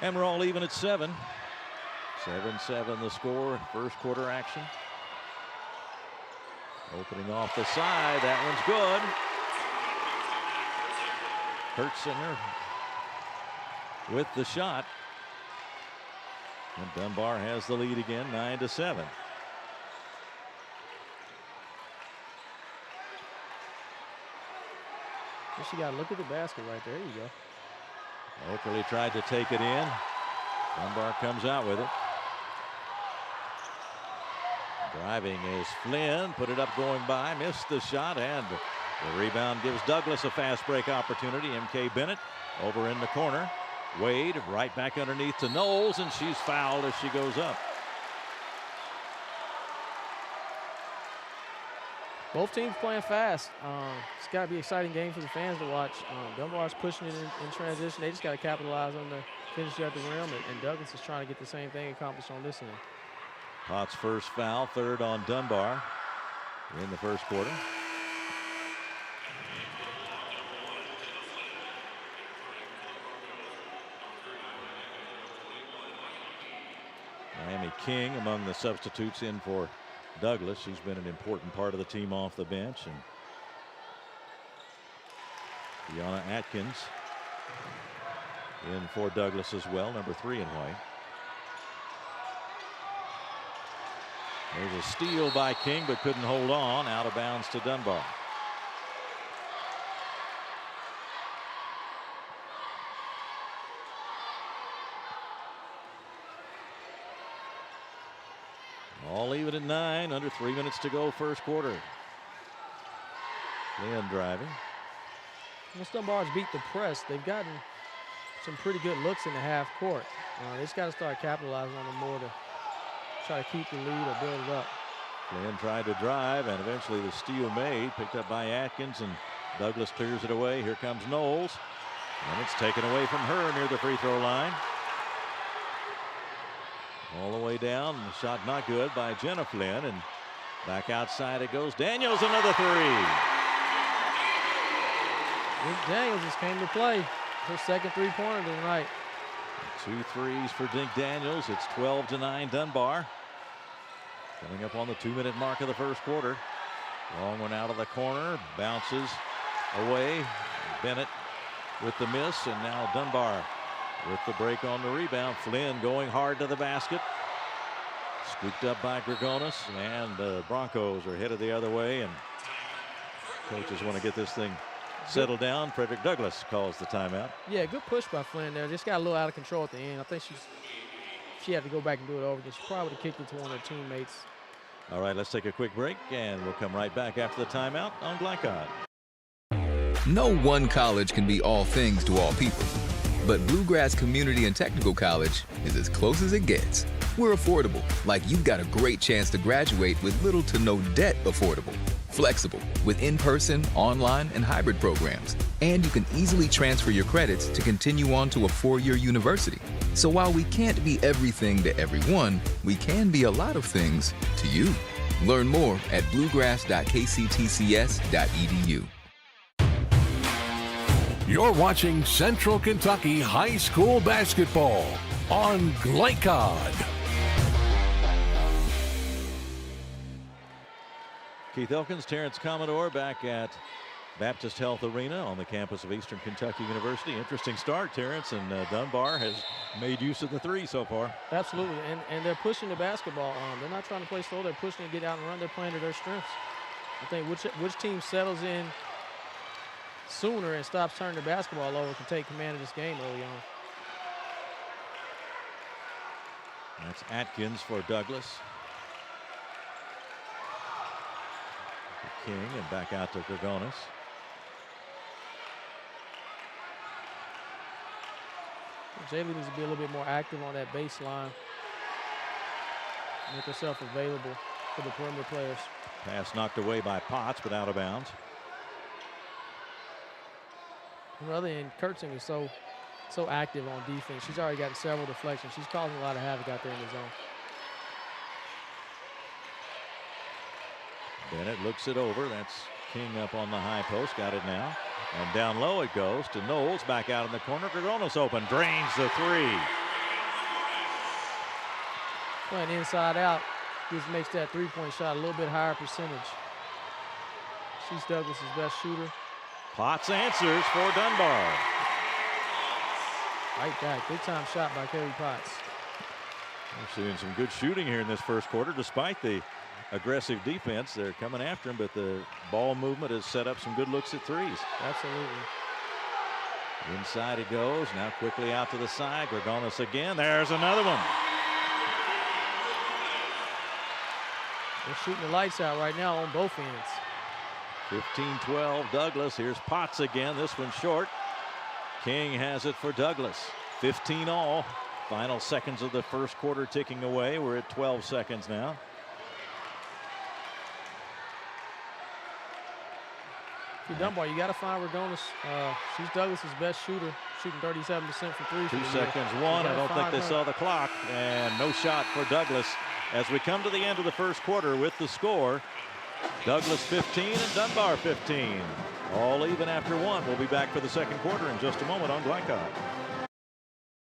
And we're all even at 7. 7-7 the score. First quarter action. Opening off the side. That one's good. Kurtzinger with the shot. And Dunbar has the lead again, 9-7. Just you got to look at the basket right there. There you go. Oakley tried to take it in. Dunbar comes out with it. Driving is Flynn. Put it up going by. Missed the shot, and the rebound gives Douglas a fast break opportunity. M.K. Bennett over in the corner. Wade right back underneath to Knowles, and she's fouled as she goes up. Both teams playing fast. It's got to be an exciting game for the fans to watch. Dunbar's pushing it in transition. They just got to capitalize on the finisher at the rim, and Douglas is trying to get the same thing accomplished on this end. Potts' first foul, 3rd on Dunbar in the first quarter. Miami King among the substitutes in for Douglas. She's been an important part of the team off the bench. And Deanna Atkins in for Douglas as well, number 3 in white. There's a steal by King, but couldn't hold on. Out of bounds to Dunbar. All even at 9, under 3 minutes to go, first quarter. Flynn driving. Once Dunbar's beat the press, they've gotten some pretty good looks in the half court. They just got to start capitalizing on them more to try to keep the lead or build it up. Flynn tried to drive, and eventually the steal made, picked up by Atkins, and Douglas clears it away. Here comes Knowles, and it's taken away from her near the free throw line. All the way down, the shot not good by Jenna Flynn, and back outside it goes. Daniels, another 3. Dink Daniels just came to play. Her second three-pointer tonight. 2 threes for Dink Daniels. It's 12-9 Dunbar. Coming up on the 2-minute mark of the first quarter. Long one out of the corner, bounces away. Bennett with the miss, and now Dunbar with the break on the rebound. Flynn going hard to the basket. Scooped up by Gregonis, and the Broncos are headed the other way, and coaches want to get this thing settled down. Frederick Douglass calls the timeout. Yeah, good push by Flynn there. Just got a little out of control at the end. I think she had to go back and do it over again. She probably would have kicked it to one of her teammates. All right, let's take a quick break, and we'll come right back after the timeout on Glycod. No one college can be all things to all people, but Bluegrass Community and Technical College is as close as it gets. We're affordable, like you've got a great chance to graduate with little to no debt. Affordable, flexible, with in-person, online, and hybrid programs. And you can easily transfer your credits to continue on to a 4-year university. So while we can't be everything to everyone, we can be a lot of things to you. Learn more at bluegrass.kctcs.edu. You're watching Central Kentucky High School Basketball on Glycod. Keith Elkins, Terrence Commodore back at Baptist Health Arena on the campus of Eastern Kentucky University. Interesting start, Terrence, and Dunbar has made use of the three so far. Absolutely, and they're pushing the basketball on. They're not trying to play slow. They're pushing to get out and run. They're playing to their strengths. I think which team settles in sooner and stops turning the basketball over can take command of this game early on. That's Atkins for Douglas. King and back out to Gregonis. Jaylee needs to be a little bit more active on that baseline. Make herself available for the perimeter players. Pass knocked away by Potts, but out of bounds. On the other end, Kurtzing is so active on defense. She's already gotten several deflections. She's causing a lot of havoc out there in the zone. Bennett looks it over. That's King up on the high post. Got it now. And down low it goes to Knowles. Back out in the corner. Gregonis open. Drains the three. Playing inside out just makes that three-point shot a little bit higher percentage. She's Douglas's best shooter. Potts answers for Dunbar. Right back. Big time shot by Kerry Potts. We're seeing some good shooting here in this first quarter despite the aggressive defense. They're coming after him, but the ball movement has set up some good looks at threes. Absolutely. Inside it goes. Now quickly out to the side. Gregonis again. There's another one. They're shooting the lights out right now on both ends. 15-12 Douglas. Here's Potts again. This one short. King has it for Douglas. 15 all. Final seconds of the first quarter ticking away. We're at 12 seconds now. Dunbar, you got to find Gregonis. She's Douglas's best shooter, shooting 37% from three. 2 seconds, one. I don't think they saw the clock, and no shot for Douglas. As we come to the end of the first quarter with the score, Douglas 15 and Dunbar 15. All even after one. We'll be back for the second quarter in just a moment on Glycod.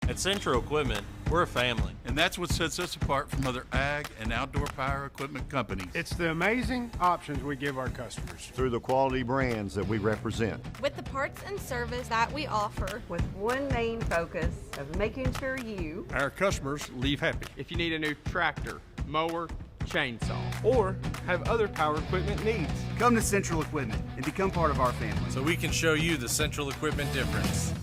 At Central Equipment, we're a family, and that's what sets us apart from other ag and outdoor power equipment companies. It's the amazing options we give our customers through the quality brands that we represent, with the parts and service that we offer, with one main focus of making sure you, our customers, leave happy. If you need a new tractor, mower, chainsaw, or have other power equipment needs, come to Central Equipment and become part of our family, so we can show you the Central Equipment difference.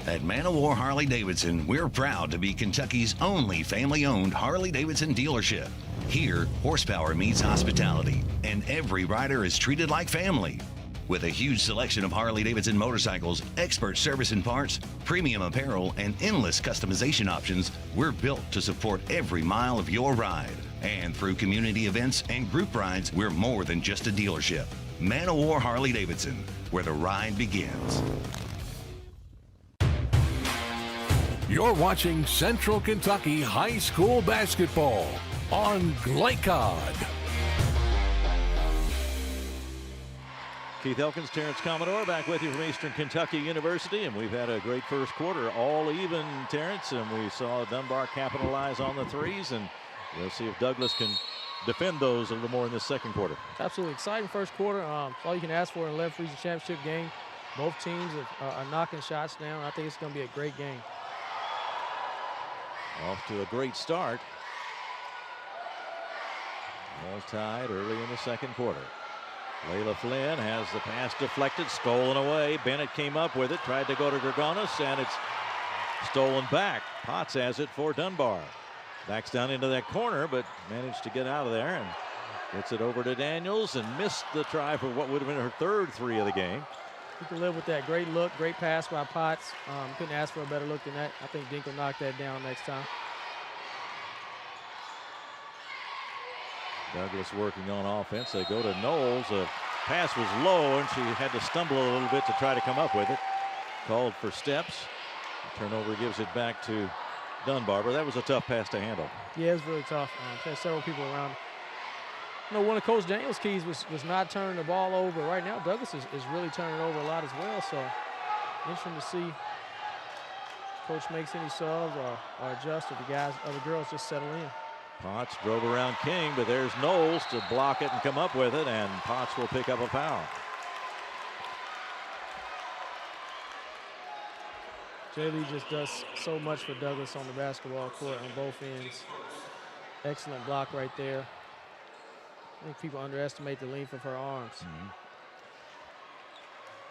At Man of War Harley-Davidson, we're proud to be Kentucky's only family-owned Harley-Davidson dealership. Here, horsepower meets hospitality, and every rider is treated like family. With a huge selection of Harley-Davidson motorcycles, expert service and parts, premium apparel, and endless customization options, we're built to support every mile of your ride. And through community events and group rides, we're more than just a dealership. Man of War Harley-Davidson, where the ride begins. You're watching Central Kentucky High School Basketball on Glycod. Keith Elkins, Terrence Commodore back with you from Eastern Kentucky University, and we've had a great first quarter, all even, Terrence, and we saw Dunbar capitalize on the threes, and we'll see if Douglas can defend those a little more in this second quarter. Absolutely exciting first quarter. All you can ask for in a 11 Freezing Championship game. Both teams are knocking shots down. I think it's going to be a great game. Off to a great start. All tied early in the second quarter. Layla Flynn has the pass deflected, stolen away. Bennett came up with it, tried to go to Gregonis, and it's stolen back. Potts has it for Dunbar. Backs down into that corner, but managed to get out of there and gets it over to Daniels and missed the try for what would have been her third three of the game. You can live with that. Great look, great pass by Potts. Couldn't ask for a better look than that. I think Dink will knock that down next time. Douglas working on offense. They go to Knowles. The pass was low, and she had to stumble a little bit to try to come up with it. Called for steps. The turnover gives it back to Dunbar, but that was a tough pass to handle. Yeah, it was really tough. There's several people around. You know, one of Coach Daniels' keys was not turning the ball over. Right now, Douglas is really turning it over a lot as well. So interesting to see Coach makes any subs or adjust, or the girls just settle in. Potts drove around King, but there's Knowles to block it and come up with it, and Potts will pick up a foul. Jaylee just does so much for Douglas on the basketball court on both ends. Excellent block right there. I think people underestimate the length of her arms.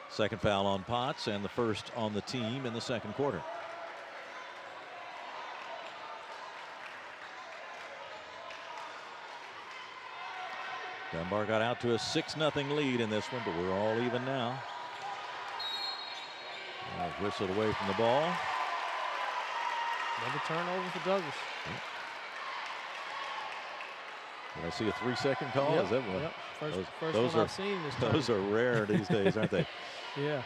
Second foul on Potts, and the first on the team in the second quarter. Dunbar got out to a 6-0 lead in this one, but we're all even now. Whistled away from the ball. Another turnover for Douglas. Did I see a 3-second call? Yep, Is that what? Yep. First those one are, I've seen this those are rare these days, aren't they? Yeah.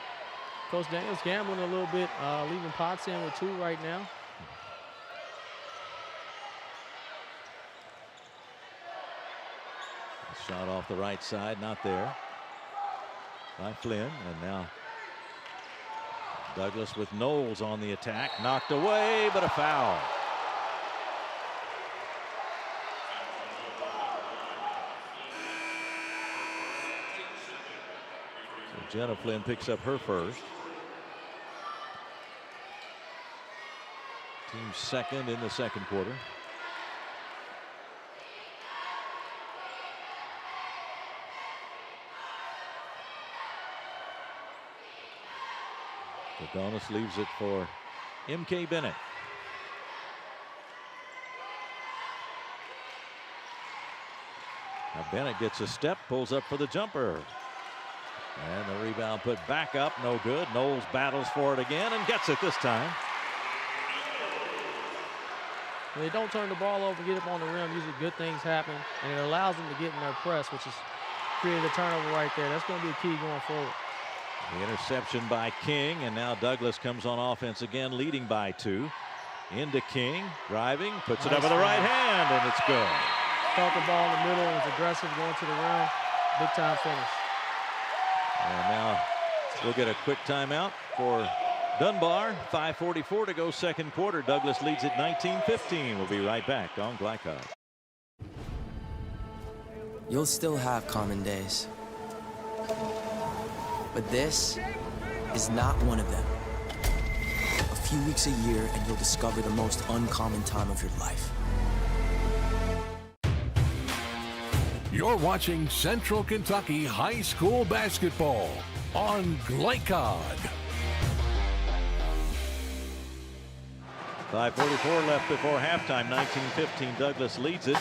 Coach Daniels gambling a little bit, leaving Potts in with 2 right now. Shot off the right side, not there by Flynn, and now Douglas with Knowles on the attack, knocked away, but a foul. So Jenna Flynn picks up her first. Team second in the second quarter. Adonis leaves it for MK Bennett. Now Bennett gets a step, pulls up for the jumper. And the rebound put back up, no good. Knowles battles for it again and gets it this time. When they don't turn the ball over, get up on the rim, usually good things happen, and it allows them to get in their press, which is created a turnover right there. That's going to be a key going forward. The interception by King, and now Douglas comes on offense again, leading by 2. Into King, driving, puts it up with the right hand, and it's good. Caught the ball in the middle, was aggressive going to the rim. Big time finish. And now we'll get a quick timeout for Dunbar. 5:44 to go second quarter. Douglas leads at 19-15. We'll be right back on Glycod. You'll still have common days. But this is not one of them. A few weeks a year and you'll discover the most uncommon time of your life. You're watching Central Kentucky High School Basketball on Glycod. 5:44 left before halftime. 19-15. Douglas leads it.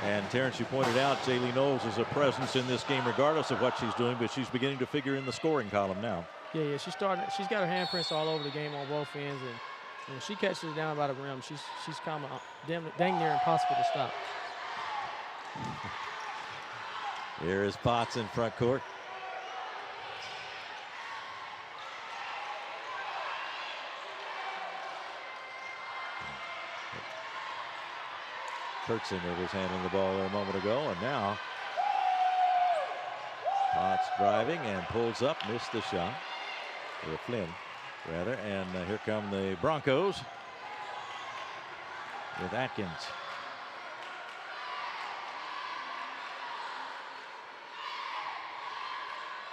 And Terrence, you pointed out Jaylee Knowles is a presence in this game regardless of what she's doing, but she's beginning to figure in the scoring column now. Yeah, she's got her handprints all over the game on both ends, and when she catches it down by the rim, she's kind of dang near impossible to stop. Here is Potts in front court. Kurtzinger was handling the ball there a moment ago, and now Potts driving and pulls up, missed the shot. Or Flynn, rather, and here come the Broncos with Atkins.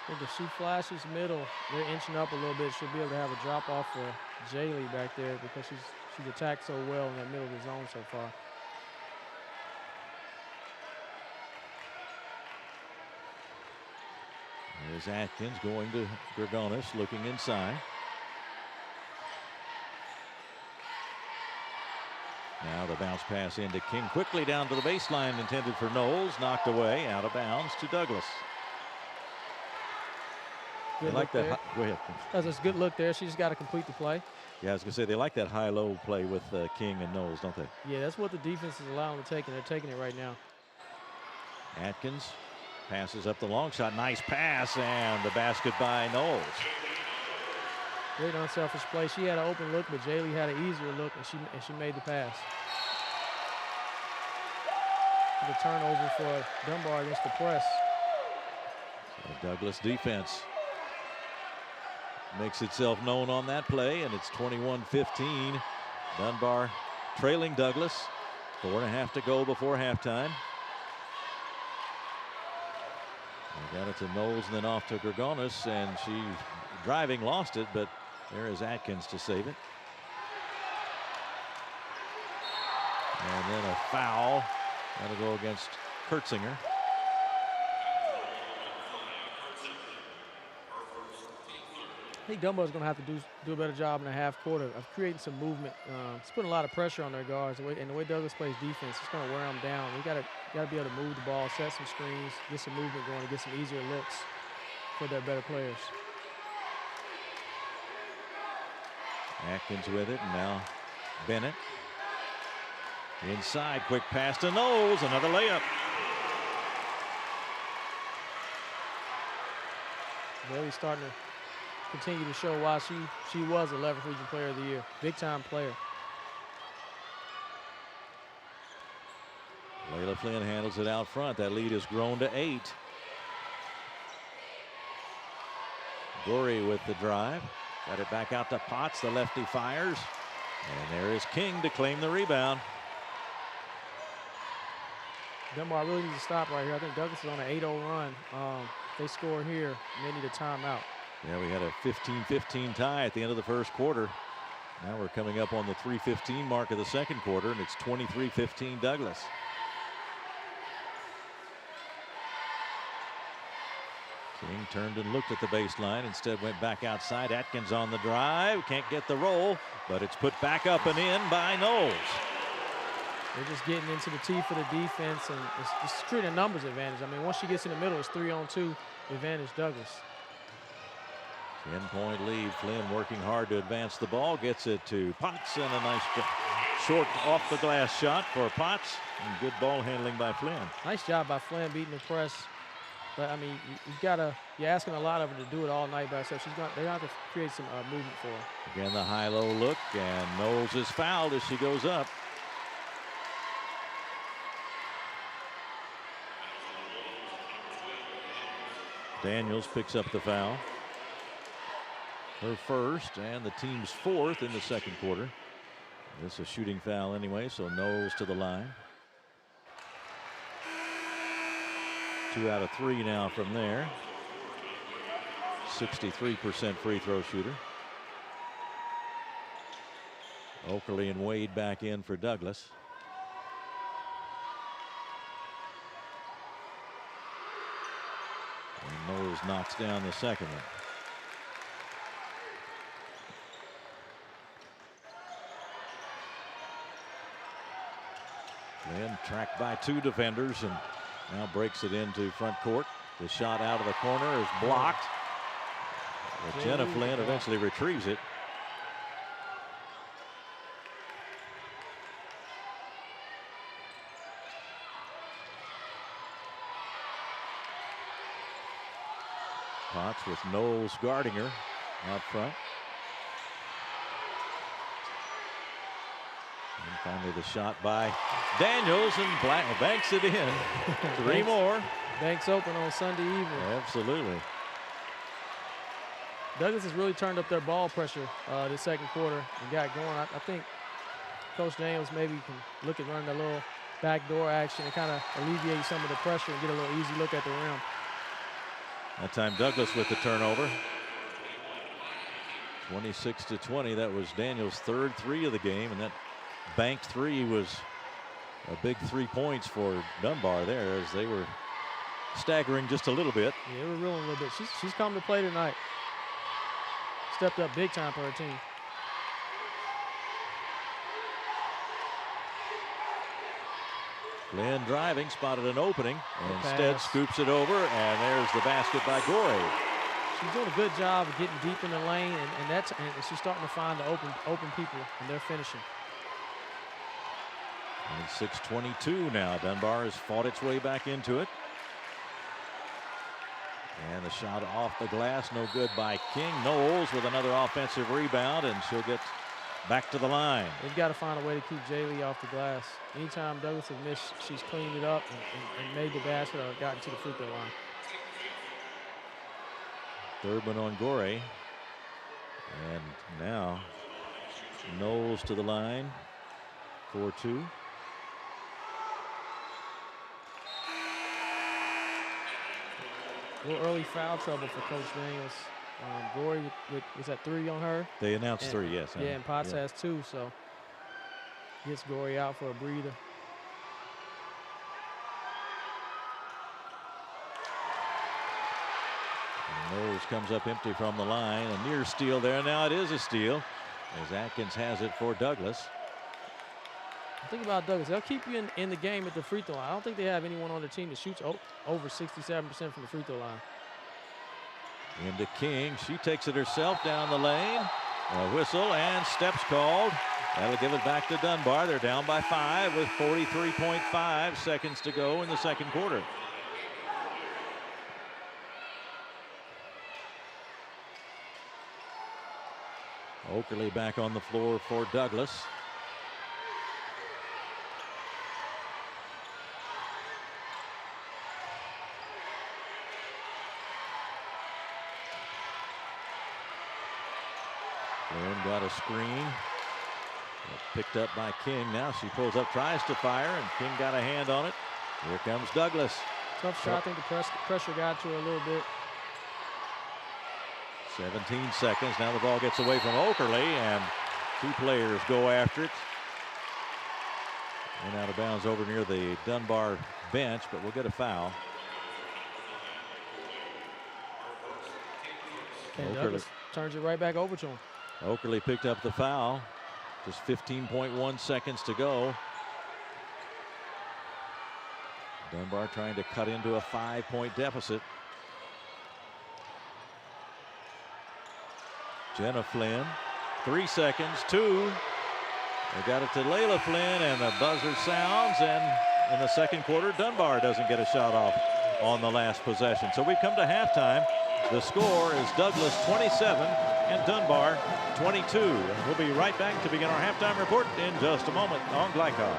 I think if she flashes middle, they're inching up a little bit. She'll be able to have a drop off for Jaylee back there because she's attacked so well in that middle of the zone so far. There's Atkins going to Gregonis, looking inside. Now the bounce pass into King, quickly down to the baseline, intended for Knowles, knocked away, out of bounds to Douglas. Good like that. there. Go ahead. That's a good look there. She just got to complete the play. Yeah, I was going to say, they like that high-low play with King and Knowles, don't they? Yeah, that's what the defense is allowing to take, and they're taking it right now. Atkins passes up the long shot. Nice pass, and the basket by Knowles. Great unselfish play. She had an open look, but Jaylee had an easier look, and she made the pass. The turnover for Dunbar against the press. So Douglas defense makes itself known on that play, and it's 21-15. Dunbar trailing Douglas. 4.5 to go before halftime. They got it to Knowles and then off to Gregonis, and she's driving, lost it, but there is Atkins to save it. And then a foul. That'll go against Kurtzinger. I think Dunbar's going to have to do a better job in the half quarter of creating some movement. It's putting a lot of pressure on their guards, and the way Douglas plays defense, it's going to wear them down. We got to be able to move the ball, set some screens, get some movement going, and get some easier looks for their better players. Atkins with it, and now Bennett. Inside, quick pass to Knowles, another layup. Really starting to continue to show why she was 11th Region Player of the Year. Big time player. Layla Flynn handles it out front. That lead has grown to 8. Gorey with the drive. Got it back out to Potts. The lefty fires. And there is King to claim the rebound. Dunbar really needs to stop right here. I think Douglas is on an 8-0 run. They score here, and they need a timeout. Yeah, we had a 15-15 tie at the end of the first quarter. Now we're coming up on the 3:15 mark of the second quarter, and it's 23-15 Douglas. King turned and looked at the baseline, instead went back outside. Atkins on the drive, can't get the roll, but it's put back up and in by Knowles. They're just getting into the teeth of the defense, and it's treating a numbers advantage. I mean, once she gets in the middle, it's 3-on-2 advantage Douglas. 10-point lead. Flynn working hard to advance the ball. Gets it to Potts, and a nice short off the glass shot for Potts. And good ball handling by Flynn. Nice job by Flynn beating the press. But I mean, you're asking a lot of her to do it all night by herself. They have to create some movement for her. Again, the high-low look, and Knowles is fouled as she goes up. Daniels picks up the foul. Her first and the team's 4th in the second quarter. This is a shooting foul anyway, so Knowles to the line. 2 out of 3 now from there. 63% free throw shooter. Oakley and Wade back in for Douglas. And Knowles knocks down the second one. Flynn tracked by 2 defenders and now breaks it into front court. The shot out of the corner is blocked. But Jenna Flynn eventually retrieves it. Potts with Knowles guarding her out front. And finally the shot by Daniels, and banks it in. 3 more. Banks open on Sunday evening. Absolutely. Douglas has really turned up their ball pressure this second quarter and got going. I think Coach Daniels maybe can look at running a little backdoor action and kind of alleviate some of the pressure and get a little easy look at the rim. That time Douglas with the turnover. 26-20. That was Daniels' third three of the game, and that banked three was a big 3 points for Dunbar there as they were staggering just a little bit. Yeah, they were reeling a little bit. She's come to play tonight. Stepped up big time for her team. Glenn driving, spotted an opening, and instead pass. scoops it over, and there's the basket by Gorey. She's doing a good job of getting deep in the lane, and she's starting to find the open people, and they're finishing. 26-22 now. Dunbar has fought its way back into it. And the shot off the glass, no good by King. Knowles with another offensive rebound, and she'll get back to the line. They've got to find a way to keep Jaylee off the glass. Anytime Douglas has missed, she's cleaned it up and made the basket or gotten to the free throw line. Third one on Gorey. And now Knowles to the line. 4-2. A little early foul trouble for Coach Daniels. Gorey was that 3 on her? They announced 3, yes. Yeah, and Potts has 2, so gets Gorey out for a breather. And Knowles comes up empty from the line. A near steal there. Now it is a steal as Atkins has it for Douglas. Think about Douglas. They'll keep you in the game at the free throw line. I don't think they have anyone on their team that shoots over 67% from the free throw line. Into King. She takes it herself down the lane. A whistle and steps called. That'll give it back to Dunbar. They're down by 5 with 43.5 seconds to go in the second quarter. Oakerly back on the floor for Douglas. Lynn got a screen. Picked up by King. Now she pulls up, tries to fire, and King got a hand on it. Here comes Douglas. Tough shot. I think the pressure got to her a little bit. 17 seconds. Now the ball gets away from Oakerly, and 2 players go after it. And out of bounds over near the Dunbar bench, but we'll get a foul. And Douglas turns it right back over to him. Oakerly picked up the foul. Just 15.1 seconds to go. Dunbar trying to cut into a 5-point deficit. Jenna Flynn, 3 seconds, 2. They got it to Layla Flynn, and the buzzer sounds, and in the second quarter, Dunbar doesn't get a shot off on the last possession. So we come to halftime. The score is Douglas 27 and Dunbar 22. And we'll be right back to begin our halftime report in just a moment on Glycod.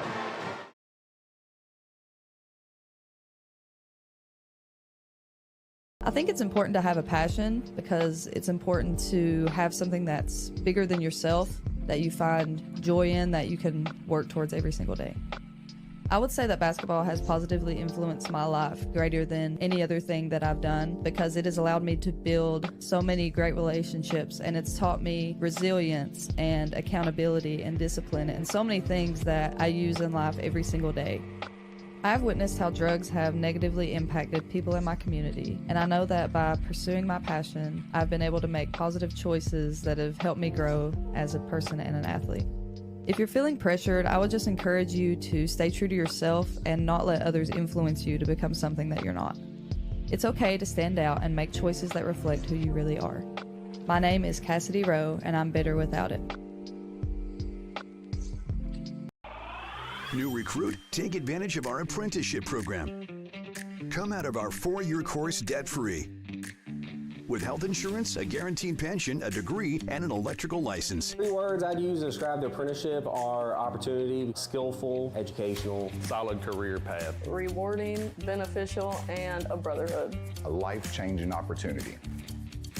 I think it's important to have a passion because it's important to have something that's bigger than yourself, that you find joy in, that you can work towards every single day. I would say that basketball has positively influenced my life greater than any other thing that I've done because it has allowed me to build so many great relationships, and it's taught me resilience and accountability and discipline and so many things that I use in life every single day. I've witnessed how drugs have negatively impacted people in my community, and I know that by pursuing my passion, I've been able to make positive choices that have helped me grow as a person and an athlete. If you're feeling pressured, I would just encourage you to stay true to yourself and not let others influence you to become something that you're not. It's okay to stand out and make choices that reflect who you really are. My name is Cassidy Rowe, and I'm better without it. New recruit? Take advantage of our apprenticeship program. Come out of our 4-year course debt-free. With health insurance, a guaranteed pension, a degree, and an electrical license. 3 words I'd use to describe the apprenticeship are opportunity, skillful, educational, solid career path, rewarding, beneficial, and a brotherhood. A life-changing opportunity.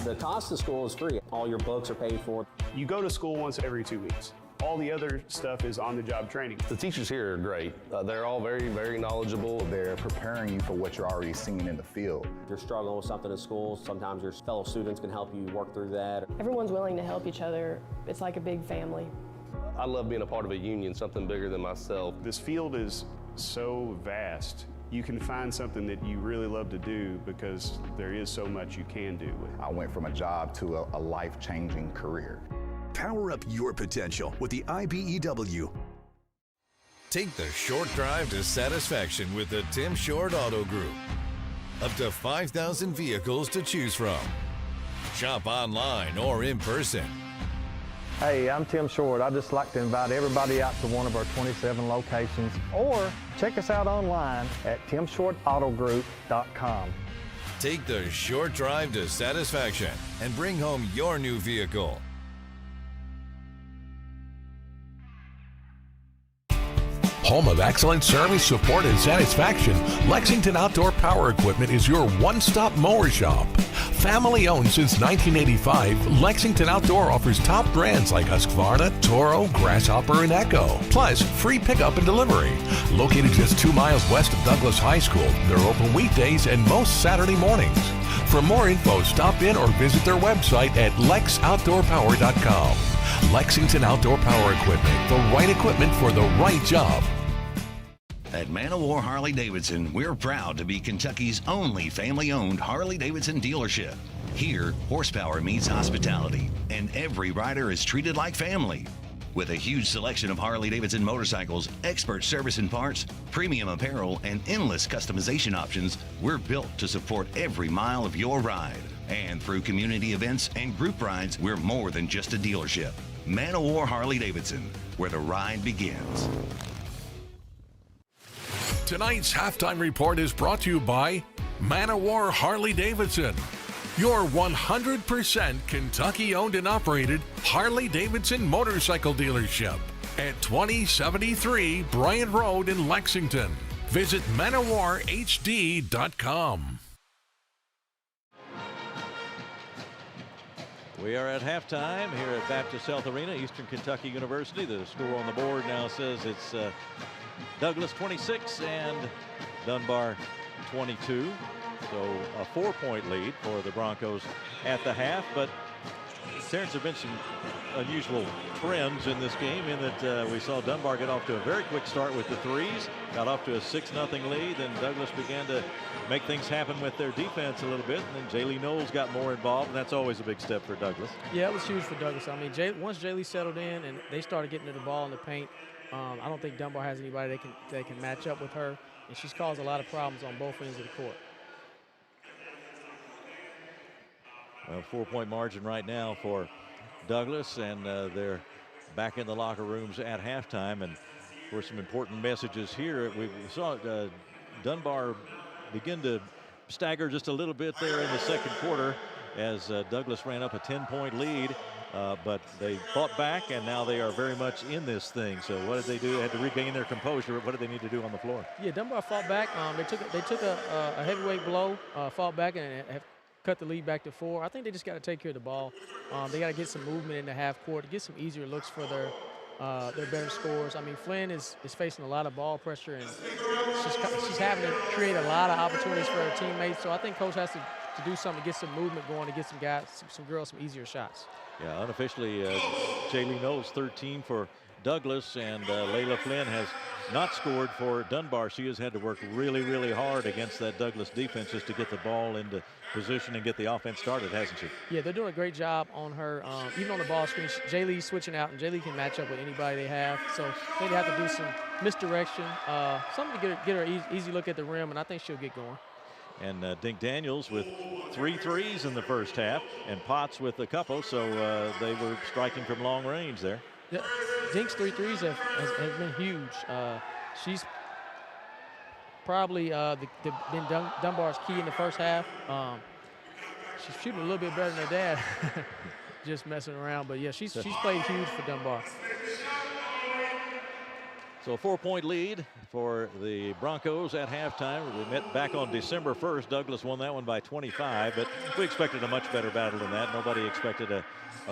The cost of school is free. All your books are paid for. You go to school once every 2 weeks. All the other stuff is on-the-job training. The teachers here are great. They're all very, very knowledgeable. They're preparing you for what you're already seeing in the field. If you're struggling with something in school, sometimes your fellow students can help you work through that. Everyone's willing to help each other. It's like a big family. I love being a part of a union, something bigger than myself. This field is so vast. You can find something that you really love to do because there is so much you can do. I went from a job to a life-changing career. Power up your potential with the IBEW. Take the short drive to satisfaction with the Tim Short Auto Group. Up to 5,000 vehicles to choose from. Shop online or in person. Hey, I'm Tim Short. I'd just like to invite everybody out to one of our 27 locations, or check us out online at timshortautogroup.com. Take the short drive to satisfaction and bring home your new vehicle. Home of excellent service, support, and satisfaction, Lexington Outdoor Power Equipment is your one-stop mower shop. Family owned since 1985, Lexington Outdoor offers top brands like Husqvarna, Toro, Grasshopper, and Echo. Plus, free pickup and delivery. Located just 2 miles west of Douglas High School, they're open weekdays and most Saturday mornings. For more info, stop in or visit their website at lexoutdoorpower.com. Lexington Outdoor Power Equipment, the right equipment for the right job. At Man O' War Harley-Davidson, we're proud to be Kentucky's only family-owned Harley-Davidson dealership. Here, horsepower meets hospitality, and every rider is treated like family. With a huge selection of Harley-Davidson motorcycles, expert service and parts, premium apparel, and endless customization options, we're built to support every mile of your ride. And through community events and group rides, we're more than just a dealership. Man O' War Harley-Davidson, where the ride begins. Tonight's halftime report is brought to you by Man O' War Harley-Davidson, your 100% Kentucky-owned and operated Harley-Davidson motorcycle dealership at 2073 Bryant Road in Lexington. Visit manowarhd.com. We are at halftime here at Baptist Health Arena, Eastern Kentucky University. The score on the board now says it's Douglas 26 and Dunbar 22. So a 4-point lead for the Broncos at the half. But Terrence, there have been some unusual trends in this game in that we saw Dunbar get off to a very quick start with the threes, got off to a 6-0 lead. Then Douglas began to make things happen with their defense a little bit. And then Jaylee Knowles got more involved, and that's always a big step for Douglas. Yeah, it was huge for Douglas. I mean, once Jaylee settled in and they started getting to the ball in the paint, I don't think Dunbar has anybody that can match up with her, and she's caused a lot of problems on both ends of the court. Well, 4-point margin right now for Douglas, and they're back in the locker rooms at halftime. And for some important messages here, we saw Dunbar begin to stagger just a little bit there in the second quarter as Douglas ran up a 10-point lead. But they fought back, and now they are very much in this thing. So what did they do? They had to regain their composure. What did they need to do on the floor? Yeah, Dunbar fought back. They took a heavyweight blow, fought back, and have cut the lead back to 4. I think they just got to take care of the ball. They got to get some movement in the half court to get some easier looks for their better scores. I mean, Flynn is facing a lot of ball pressure, and she's having to create a lot of opportunities for her teammates. So I think Coach has to do something to get some movement going, to get some guys, some girls, some easier shots. Yeah, unofficially, Jaylee Knowles 13 for Douglas, and Layla Flynn has not scored for Dunbar. She has had to work really, really hard against that Douglas defense just to get the ball into position and get the offense started, hasn't she? Yeah, they're doing a great job on her. Even on the ball screen, Jaylee's switching out, and Jaylee can match up with anybody they have. So I think they have to do some misdirection, something to get her easy look at the rim, and I think she'll get going. And Dink Daniels with 3 threes in the first half, and Potts with a couple, so they were striking from long range there. Yeah, Dink's 3 threes have been huge. She's probably been Dunbar's key in the first half. She's shooting a little bit better than her dad, just messing around. But yeah, she's played huge for Dunbar. So a 4-point lead for the Broncos at halftime. We met back on December 1st. Douglas won that one by 25, but we expected a much better battle than that. Nobody expected a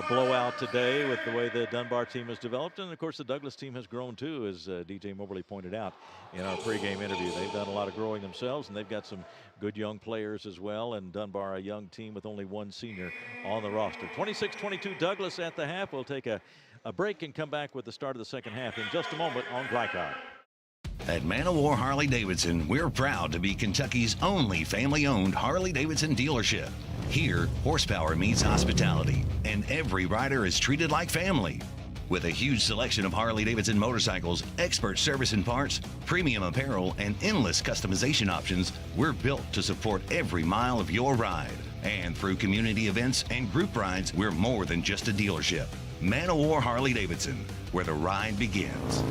blowout today with the way the Dunbar team has developed. And of course the Douglas team has grown too, as DJ Moberly pointed out in our pregame interview. They've done a lot of growing themselves, and they've got some good young players as well. And Dunbar, a young team with only one senior on the roster. 26-22 Douglas at the half. We'll take a break and come back with the start of the second half in just a moment on Glycod. At Man of War Harley-Davidson, we're proud to be Kentucky's only family-owned Harley-Davidson dealership. Here, horsepower meets hospitality, and every rider is treated like family. With a huge selection of Harley-Davidson motorcycles, expert service and parts, premium apparel, and endless customization options, we're built to support every mile of your ride. And through community events and group rides, we're more than just a dealership. Man of War Harley-Davidson, where the ride begins.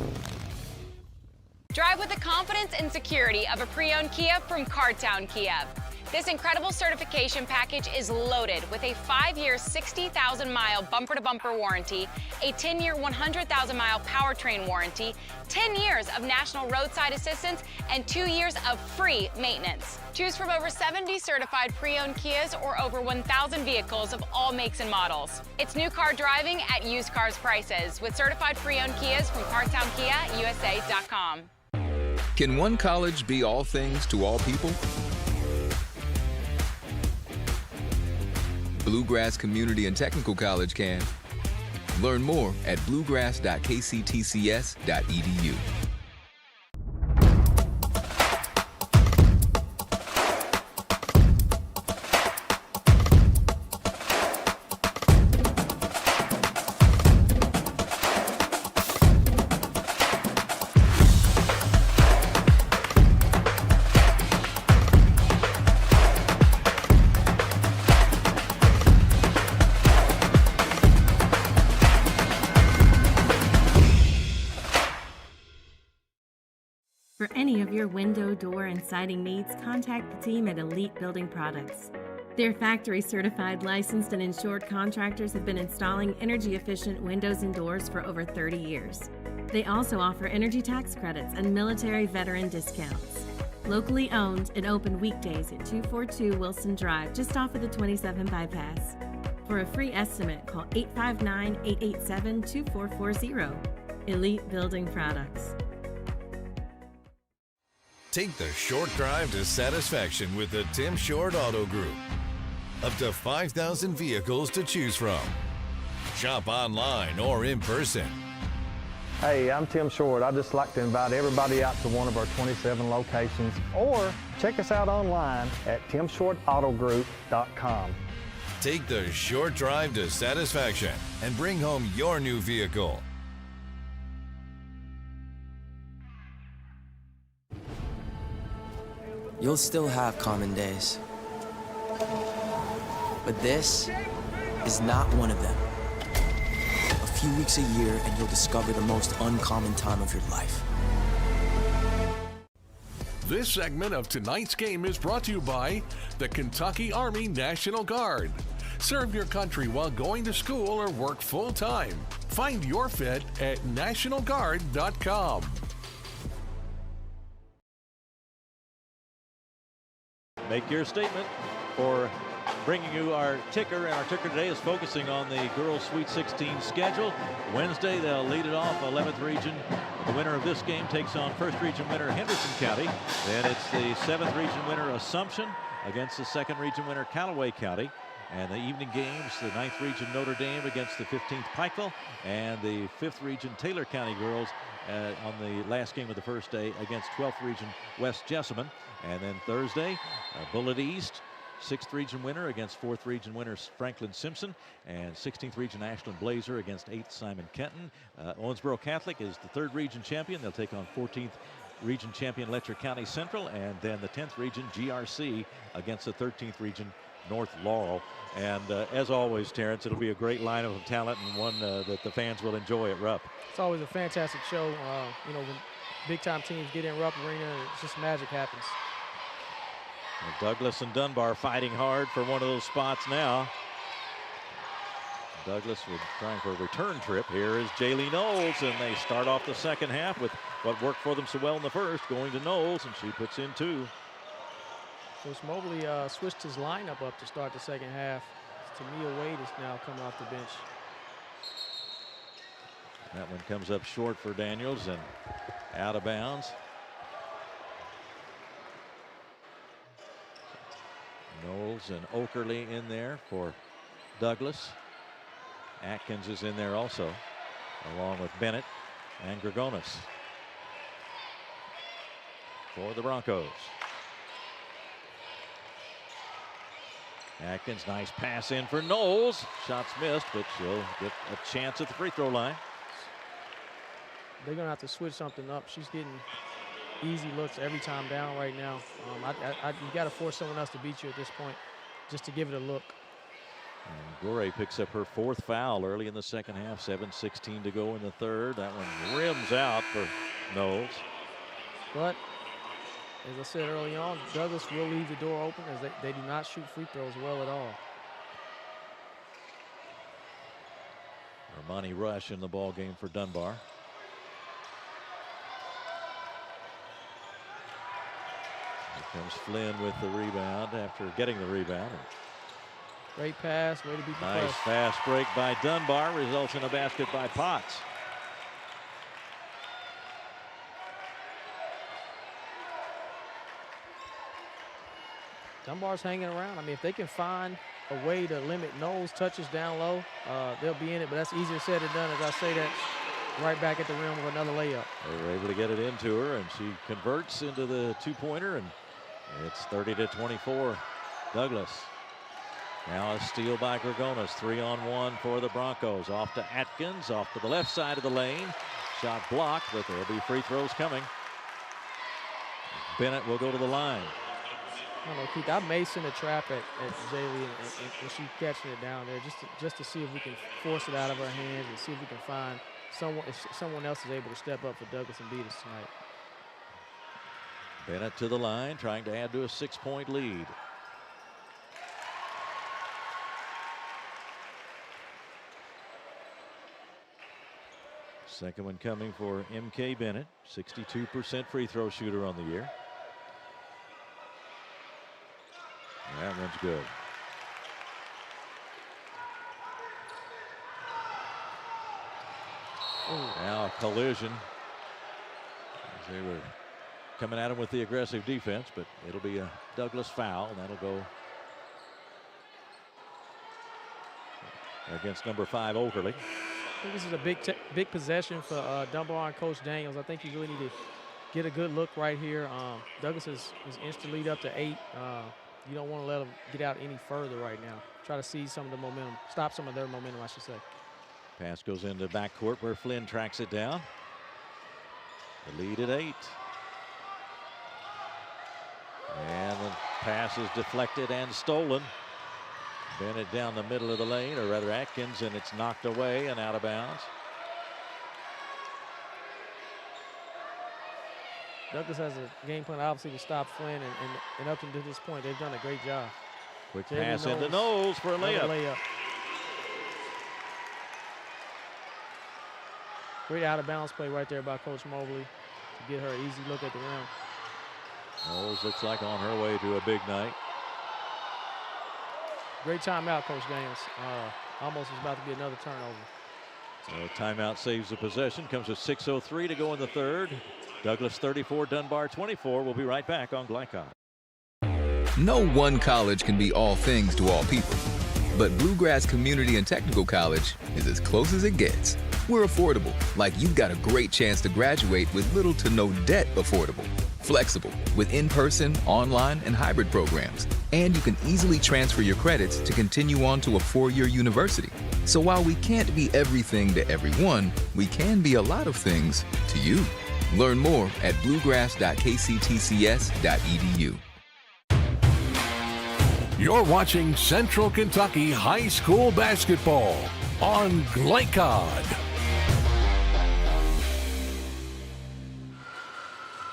Drive with the confidence and security of a pre-owned Kia from Cartown Kia. This incredible certification package is loaded with a 5-year, 60,000-mile bumper-to-bumper warranty, a 10-year, 100,000-mile powertrain warranty, 10 years of national roadside assistance, and 2 years of free maintenance. Choose from over 70 certified pre-owned Kias or over 1,000 vehicles of all makes and models. It's new car driving at used cars prices with certified pre-owned Kias from CartownKiaUSA.com. Can one college be all things to all people? Bluegrass Community and Technical College can. Learn more at bluegrass.kctcs.edu. For any of your window, door, and siding needs, contact the team at Elite Building Products. Their factory-certified, licensed, and insured contractors have been installing energy-efficient windows and doors for over 30 years. They also offer energy tax credits and military veteran discounts. Locally owned and open weekdays at 242 Wilson Drive, just off of the 27 bypass. For a free estimate, call 859-887-2440. Elite Building Products. Take the short drive to satisfaction with the Tim Short Auto Group. Up to 5,000 vehicles to choose from. Shop online or in person. Hey, I'm Tim Short. I'd just like to invite everybody out to one of our 27 locations, or check us out online at timshortautogroup.com. Take the short drive to satisfaction and bring home your new vehicle. You'll still have common days. But this is not one of them. A few weeks a year and you'll discover the most uncommon time of your life. This segment of tonight's game is brought to you by the Kentucky Army National Guard. Serve your country while going to school or work full-time. Find your fit at nationalguard.com. Make your statement for bringing you our ticker, and our ticker today is focusing on the girls Sweet 16 schedule. Wednesday they'll lead it off 11th region. The winner of this game takes on 1st region winner Henderson County. Then it's the 7th region winner Assumption against the 2nd region winner Callaway County. And the evening games, the 9th region Notre Dame against the 15th Pikeville, and the 5th region Taylor County girls on the last game of the first day against 12th region West Jessamine. And then Thursday, Bullitt East, 6th region winner against 4th region winner Franklin Simpson, and 16th region Ashland Blazer against 8th Simon Kenton. Owensboro Catholic is the 3rd region champion. They'll take on 14th region champion Letcher County Central, and then the 10th region GRC against the 13th region North Laurel. And as always, Terrence, it'll be a great lineup of talent, and one that the fans will enjoy at Rupp. It's always a fantastic show. You know, when big-time teams get in Rupp Arena, it's just magic happens. Douglas and Dunbar fighting hard for one of those spots now. Douglas was trying for a return trip. Here is Jaylee Knowles, and they start off the second half with what worked for them so well in the first, going to Knowles, and she puts in 2. Coach Mobley switched his lineup up to start the second half. Tamia Wade is now coming off the bench. That one comes up short for Daniels and out of bounds. Knowles and Okerley in there for Douglas. Atkins is in there also, along with Bennett and Gregonis for the Broncos. Atkins, nice pass in for Knowles. Shots missed, but she'll get a chance at the free throw line. They're going to have to switch something up. She's getting easy looks every time down right now. You got to force someone else to beat you at this point, just to give it a look. And Gore picks up her 4th foul early in the second half. 7:16 to go in the third. That one rims out for Knowles. But as I said early on, Douglas will leave the door open, as they do not shoot free throws well at all. Armani Rush in the ball game for Dunbar. Here comes Flynn with the rebound after getting the rebound. Great pass, way to beat the nice press. fast break by Dunbar results in a basket by Potts. Dunbar's hanging around. I mean, if they can find a way to limit Knowles' touches down low, they'll be in it. But that's easier said than done, as I say that right back at the rim with another layup. They were able to get it into her, and she converts into the 2-pointer, and it's 30-24. Douglas. Now a steal by Gregonis. 3-on-1 for the Broncos. Off to Atkins, off to the left side of the lane. Shot blocked, but there'll be free throws coming. Bennett will go to the line. I don't know, Keith, I may send a trap at Jaylee and she catching it down there just to see if we can force it out of her hands and see if we can find someone else is able to step up for Douglas and beat us tonight. Bennett to the line, trying to add to a 6-point lead. Second one coming for MK Bennett, 62% free throw shooter on the year. That one's good. Ooh. Now a collision. They were coming at him with the aggressive defense, but it'll be a Douglas foul, and that'll go against number 5, Okerley. I think this is a big possession for Dunbar and Coach Daniels. I think you really need to get a good look right here. Douglas is inched the lead up to 8. You don't want to let them get out any further right now. Try to seize some of the momentum, stop some of their momentum, I should say. Pass goes into backcourt where Flynn tracks it down. The lead at 8. And the pass is deflected and stolen. Bennett down the middle of the lane, or rather Atkins, and it's knocked away and out of bounds. Douglas has a game plan, obviously, to stop Flynn, and up to this point, they've done a great job. Quick pass into Knowles for a layup. Great out-of-bounds play right there by Coach Mobley to get her an easy look at the rim. Knowles looks like on her way to a big night. Great timeout, Coach Daniels. Almost is about to be another turnover. So timeout saves the possession. Comes with 6:03 to go in the third. Douglas 34, Dunbar 24. We'll be right back on Glycod. No one college can be all things to all people, but Bluegrass Community and Technical College is as close as it gets. We're affordable, like you've got a great chance to graduate with little to no debt. Affordable, flexible, with in-person, online, and hybrid programs. And you can easily transfer your credits to continue on to a 4-year university. So while we can't be everything to everyone, we can be a lot of things to you. Learn more at bluegrass.kctcs.edu. You're watching Central Kentucky High School Basketball on Glycod.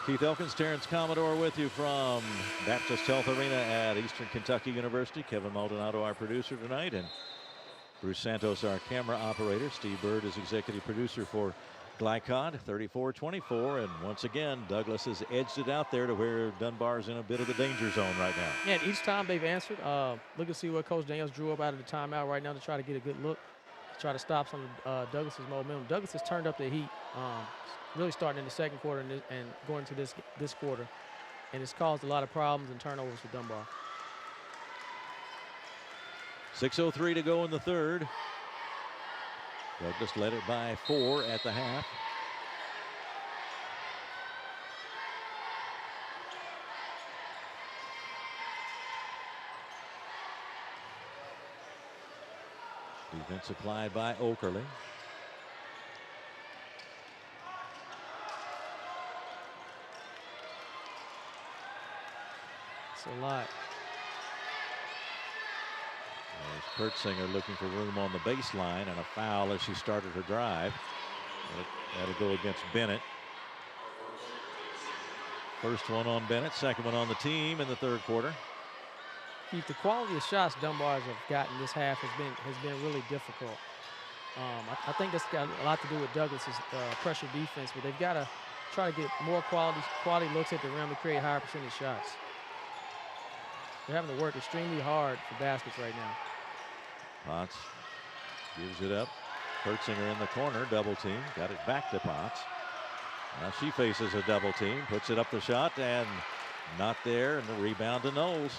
Keith Elkins, Terrence Commodore with you from Baptist Health Arena at Eastern Kentucky University. Kevin Maldonado, our producer tonight. And Bruce Santos, our camera operator. Steve Bird is executive producer for Glycod. 34-24, and once again Douglas has edged it out there to where Dunbar's in a bit of the danger zone right now. Yeah, and each time they've answered, look and see what Coach Daniels drew up out of the timeout right now to try to get a good look, to try to stop some of Douglas's momentum. Douglas has turned up the heat, really starting in the second quarter and going into this quarter, and it's caused a lot of problems and turnovers for Dunbar. 6:03 to go in the third. Douglas led it by 4 at the half. Defense applied by Okerley. It's a lot. There's Kurtzinger looking for room on the baseline, and a foul as she started her drive. That'll go against Bennett. First one on Bennett, second one on the team in the third quarter. Keith, the quality of shots Dunbar's have gotten this half has been really difficult. I think that's got a lot to do with Douglas's pressure defense, but they've got to try to get more quality looks at the rim to create higher percentage shots. They're having to work extremely hard for baskets right now. Potts gives it up. Kurtzinger in the corner, double team. Got it back to Potts. Now she faces a double team, puts it up the shot, and not there, and the rebound to Knowles.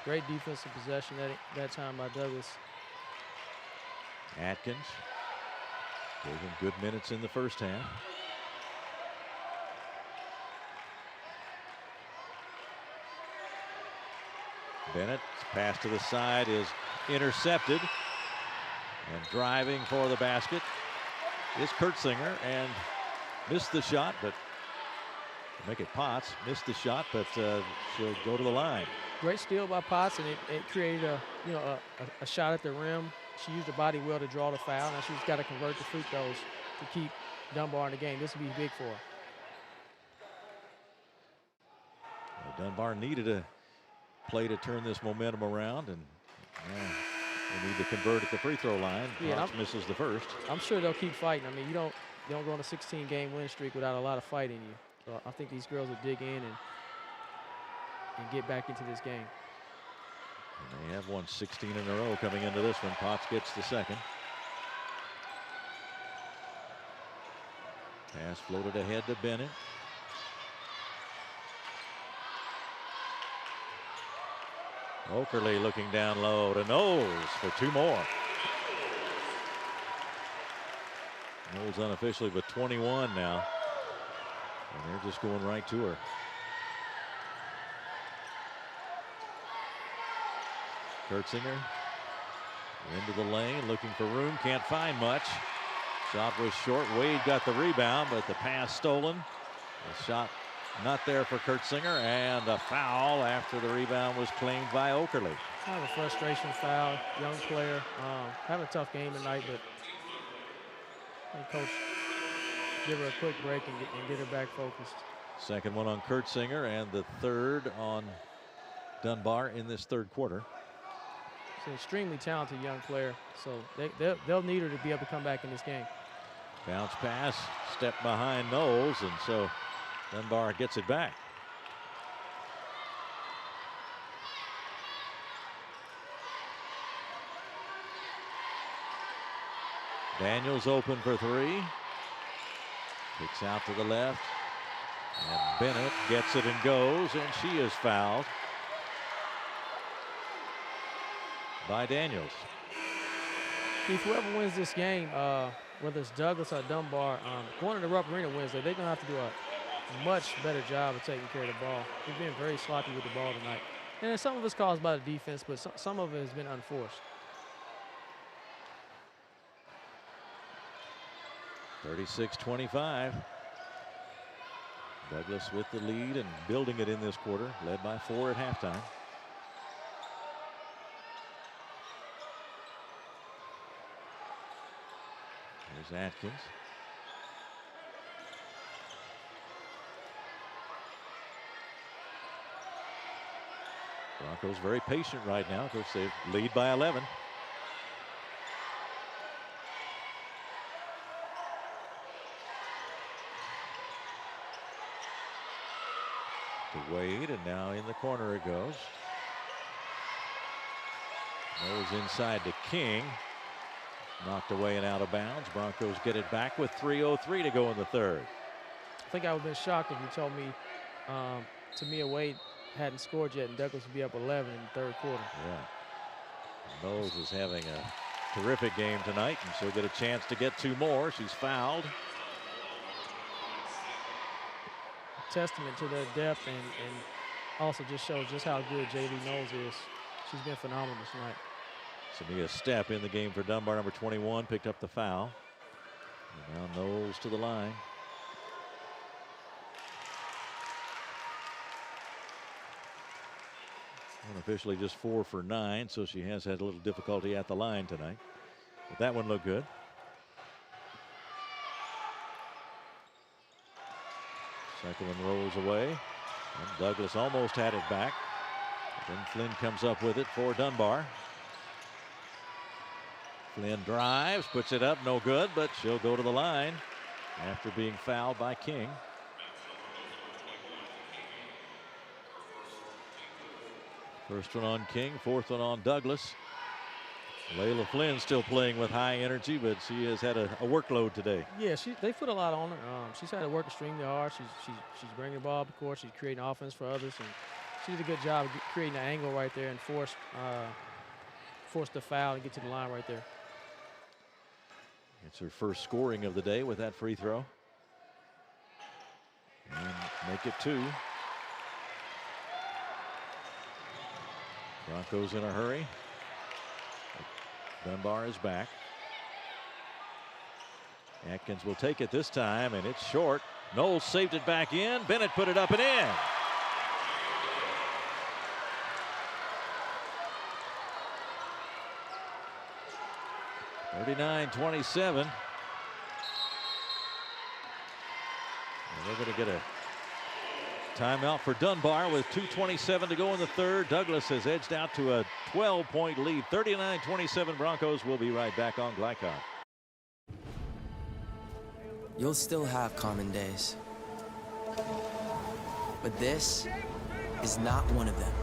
Great defensive possession that time by Douglas. Atkins gave him good minutes in the first half. Bennett's pass to the side is intercepted, and driving for the basket is Kurtzinger, and missed the shot, but to make it Potts. Missed the shot, but she'll go to the line. Great steal by Potts, and it created a shot at the rim. She used her body well to draw the foul. Now she's got to convert the free throws to keep Dunbar in the game. This would be big for her. Well, Dunbar needed a play to turn this momentum around, and they need to convert at the free throw line. Yeah, Potts misses the first. I'm sure they'll keep fighting. I mean, you don't go on a 16-game win streak without a lot of fight in you. So I think these girls will dig in and get back into this game. And they have won 16 in a row coming into this one. Potts gets the second. Pass floated ahead to Bennett. Okerley looking down low to Knowles for 2 more. Knowles unofficially with 21 now. And they're just going right to her. Kurtzinger into the lane, looking for room, can't find much. Shot was short. Wade got the rebound, but the pass stolen. The shot not there for Kurtzinger, and a foul after the rebound was claimed by Okerley. Kind of a frustration foul. Young player, having a tough game tonight, but coach give her a quick break and get her back focused. Second one on Kurtzinger, and the third on Dunbar in this third quarter. She's an extremely talented young player, so they'll need her to be able to come back in this game. Bounce pass, step behind Knowles, and so Dunbar gets it back. Daniels open for 3. Kicks out to the left, and Bennett gets it and goes, and she is fouled by Daniels. Keith, whoever wins this game, whether it's Douglas or Dunbar, going to the Rupp Arena Wednesday, they're going to have to do a much better job of taking care of the ball. They've been very sloppy with the ball tonight. And some of it's caused by the defense, but some of it has been unforced. 36-25. Douglas with the lead and building it in this quarter, led by 4 at halftime. Here's Atkins. Broncos very patient right now. Of course, they lead by 11. To Wade, and now in the corner it goes. Goes inside to King. Knocked away and out of bounds. Broncos get it back with 3:03 to go in the third. I think I would have been shocked if you told me Tamia Wade hadn't scored yet and Douglas would be up 11 in the third quarter. Yeah. Knowles is having a terrific game tonight, and she'll get a chance to get 2 more. She's fouled. Testament to their depth and also just shows just how good JD Knowles is. She's been phenomenal tonight. Samia Stepp in the game for Dunbar, number 21, picked up the foul. And now Knowles to the line. Unofficially just 4 for 9, so she has had a little difficulty at the line tonight. But that one looked good. Second one rolls away. And Douglas almost had it back. But then Flynn comes up with it for Dunbar. Flynn drives, puts it up, no good, but she'll go to the line after being fouled by King. First one on King, fourth one on Douglas. Layla Flynn still playing with high energy, but she has had a workload today. Yeah, they put a lot on her. She's had to work extremely hard. She's bringing the ball up the court. She's creating offense for others, and she did a good job of creating an angle right there and forced the foul and get to the line right there. It's her first scoring of the day with that free throw. And make it 2. Broncos in a hurry. Dunbar is back. Atkins will take it this time, and it's short. Knowles saved it back in. Bennett put it up and in. (39-27). They're going to get a timeout for Dunbar with 2:27 to go in the third. Douglas has edged out to a 12-point lead. 39-27 Broncos. Will be right back on Glycod. You'll still have common days, but this is not one of them.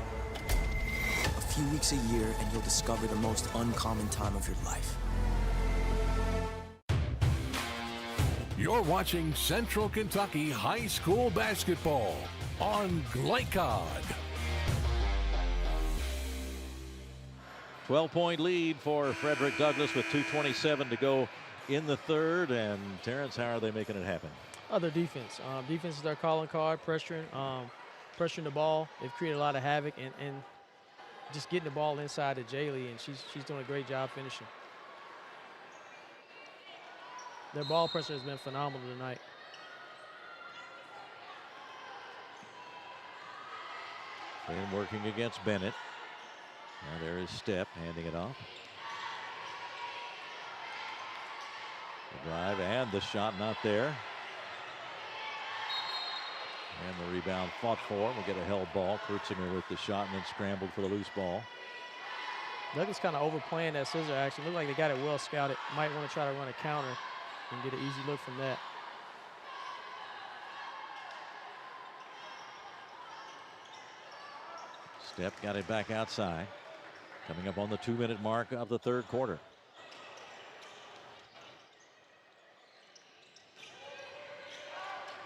A few weeks a year and you'll discover the most uncommon time of your life. You're watching Central Kentucky High School Basketball on Glycod. 12-point lead for Frederick Douglass with 2:27 to go in the third. And Terrence, how are they making it happen? Other defense. Defense is their calling card, pressuring the ball. They've created a lot of havoc and just getting the ball inside to Jaylee, and she's doing a great job finishing. Their ball pressure has been phenomenal tonight. Flynn working against Bennett. Now there is Stepp handing it off. The drive and the shot not there. And the rebound fought for. We'll get a held ball. Kurtzinger with the shot and then scrambled for the loose ball. Douglas kind of overplaying that scissor action. Looked like they got it well scouted. Might want to try to run a counter and get an easy look from that. Stepp got it back outside. Coming up on the 2-minute mark of the third quarter.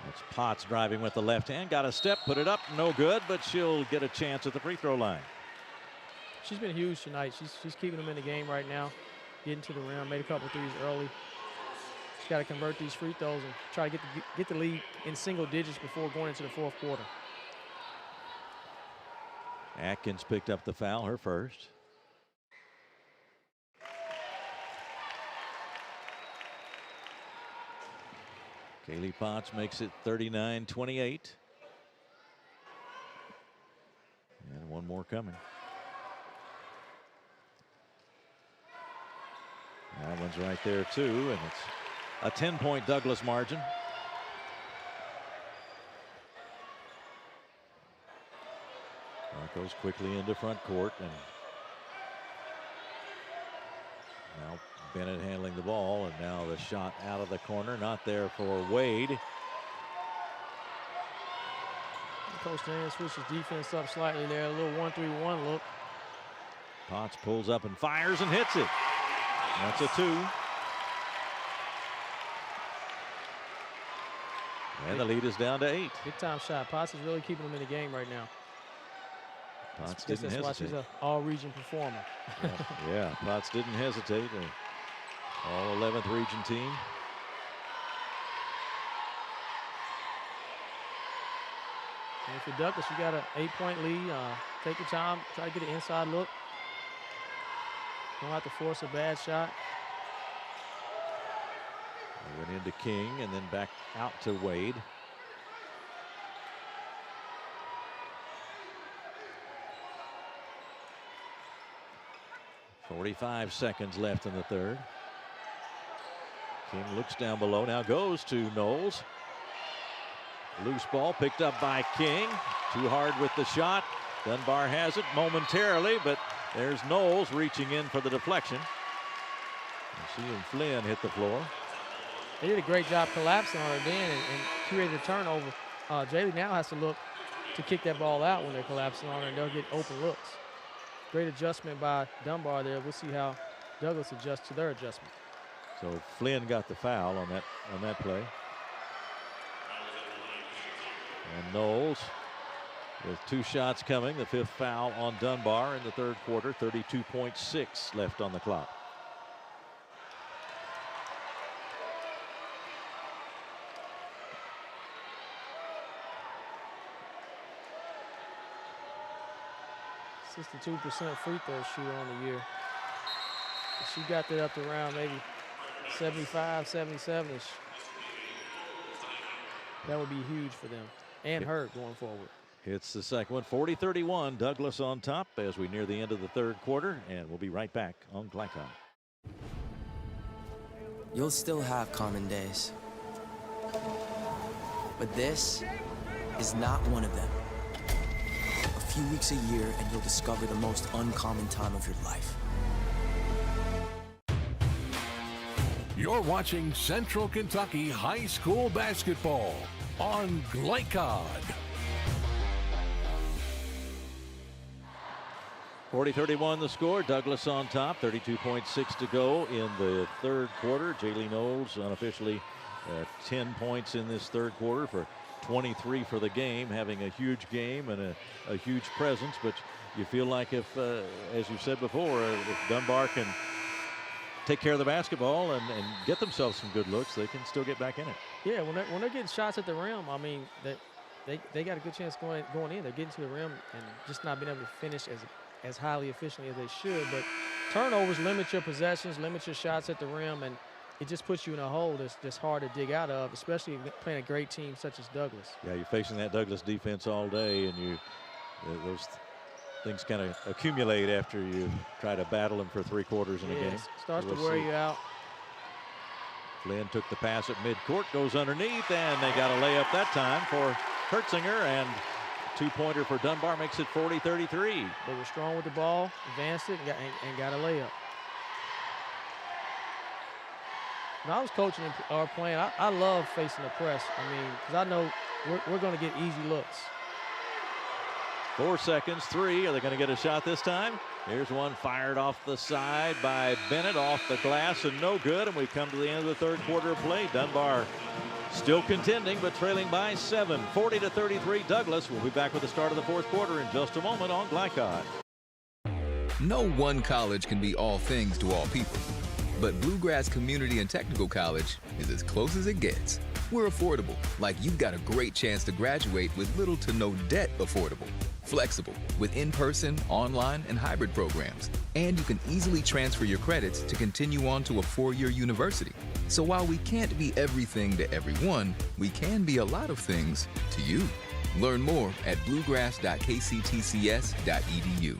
It's Potts driving with the left hand. Got a step, put it up, no good, but she'll get a chance at the free throw line. She's been huge tonight. She's keeping them in the game right now. Getting to the rim, made a couple threes early. She's got to convert these free throws and try to get the lead in single digits before going into the fourth quarter. Atkins picked up the foul, her first. Kaylee Potts makes it 39-28. And one more coming. That one's right there too, and it's a 10-point Douglas margin. That goes quickly into front court, and now Bennett handling the ball, and now the shot out of the corner, not there for Wade. Coach Dan switches defense up slightly there, a little 1-3-1 look. Potts pulls up and fires and hits it. That's a 2. And the lead is down to 8. Big time shot. Potts is really keeping them in the game right now. Potts That's didn't why hesitate. she's an all-region performer. Yeah, Potts didn't hesitate. All 11th region team. And if you're Douglas, you got an 8-point lead. Take your time, try to get an inside look. Don't have to force a bad shot. Went into King and then back out to Wade. .45 seconds left in the third. King looks down below, now goes to Knowles. Loose ball picked up by King. Too hard with the shot. Dunbar has it momentarily, but there's Knowles reaching in for the deflection. And she and Flynn hit the floor. They did a great job collapsing on her then and created a turnover. Jaylee now has to look to kick that ball out when they're collapsing on her, and they'll get open looks. Great adjustment by Dunbar there. We'll see how Douglas adjusts to their adjustment. So Flynn got the foul on that play. And Knowles with 2 shots coming. The 5th foul on Dunbar in the third quarter. 32.6 left on the clock. .62% free throw shooter on the year. She got that up to around maybe 75, 77-ish. That would be huge for them and her going forward. It's the second one. 40-31. Douglas on top as we near the end of the third quarter, and we'll be right back on Glycon. You'll still have common days, but this is not one of them. A few weeks a year and you'll discover the most uncommon time of your life. You're watching Central Kentucky High School Basketball on Glycod. 40-31 the score. Douglas on top. 32.6 to go in the third quarter. Jaylee Knowles unofficially 10 points in this third quarter for 23 for the game, having a huge game and a huge presence. But you feel like if, as you said before, if Dunbar can take care of the basketball and get themselves some good looks, they can still get back in it. Yeah, when they're getting shots at the rim, I mean, they got a good chance going in. They're getting to the rim and just not being able to finish as highly efficiently as they should. But turnovers limit your possessions, limit your shots at the rim, and it just puts you in a hole that's just hard to dig out of, especially playing a great team such as Douglas. Yeah, you're facing that Douglas defense all day, and those things kind of accumulate after you try to battle them for 3 quarters in a game. Starts to wear you out. Flynn took the pass at midcourt, goes underneath, and they got a layup that time for Hertzinger, and 2-pointer for Dunbar makes it 40-33. They were strong with the ball, advanced it, and got a layup. When I was coaching or playing, I love facing the press. I mean, because I know we're going to get easy looks. 4 seconds, 3. Are they going to get a shot this time? Here's one fired off the side by Bennett, off the glass, and no good. And we've come to the end of the third quarter of play. Dunbar still contending, but trailing by 7. 40-33 Douglas. We'll be back with the start of the fourth quarter in just a moment on Glycod. No one college can be all things to all people. But Bluegrass Community and Technical College is as close as it gets. We're affordable, like you've got a great chance to graduate with little to no debt. Affordable, flexible, with in-person, online, and hybrid programs. And you can easily transfer your credits to continue on to a 4-year university. So while we can't be everything to everyone, we can be a lot of things to you. Learn more at bluegrass.kctcs.edu.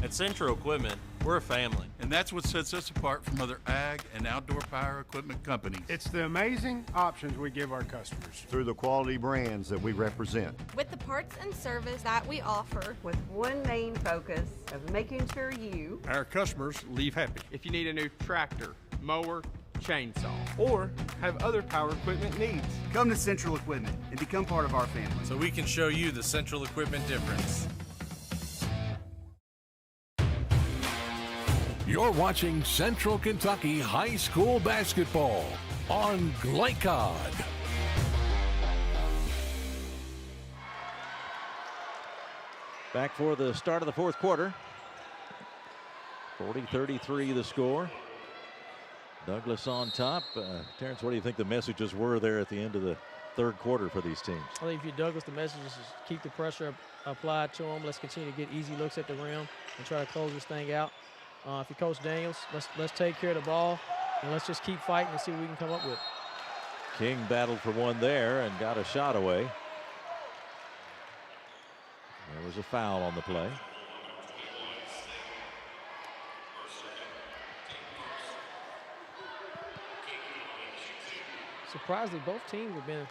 At Central Equipment, we're a family. And that's what sets us apart from other ag and outdoor power equipment companies. It's the amazing options we give our customers. Through the quality brands that we represent. With the parts and service that we offer. With one main focus of making sure you, our customers, leave happy. If you need a new tractor, mower, chainsaw, or have other power equipment needs, come to Central Equipment and become part of our family. So we can show you the Central Equipment difference. You're watching Central Kentucky High School Basketball on Glycod. Back for the start of the fourth quarter. 40-33 the score. Douglas on top. Terrence, what do you think the messages were there at the end of the third quarter for these teams? I think if you're Douglas, the message is keep the pressure applied to them. Let's continue to get easy looks at the rim and try to close this thing out. If you're Coach Daniels, let's take care of the ball and let's just keep fighting and see what we can come up with. King battled for one there and got a shot away. There was a foul on the play. Surprisingly, both teams have been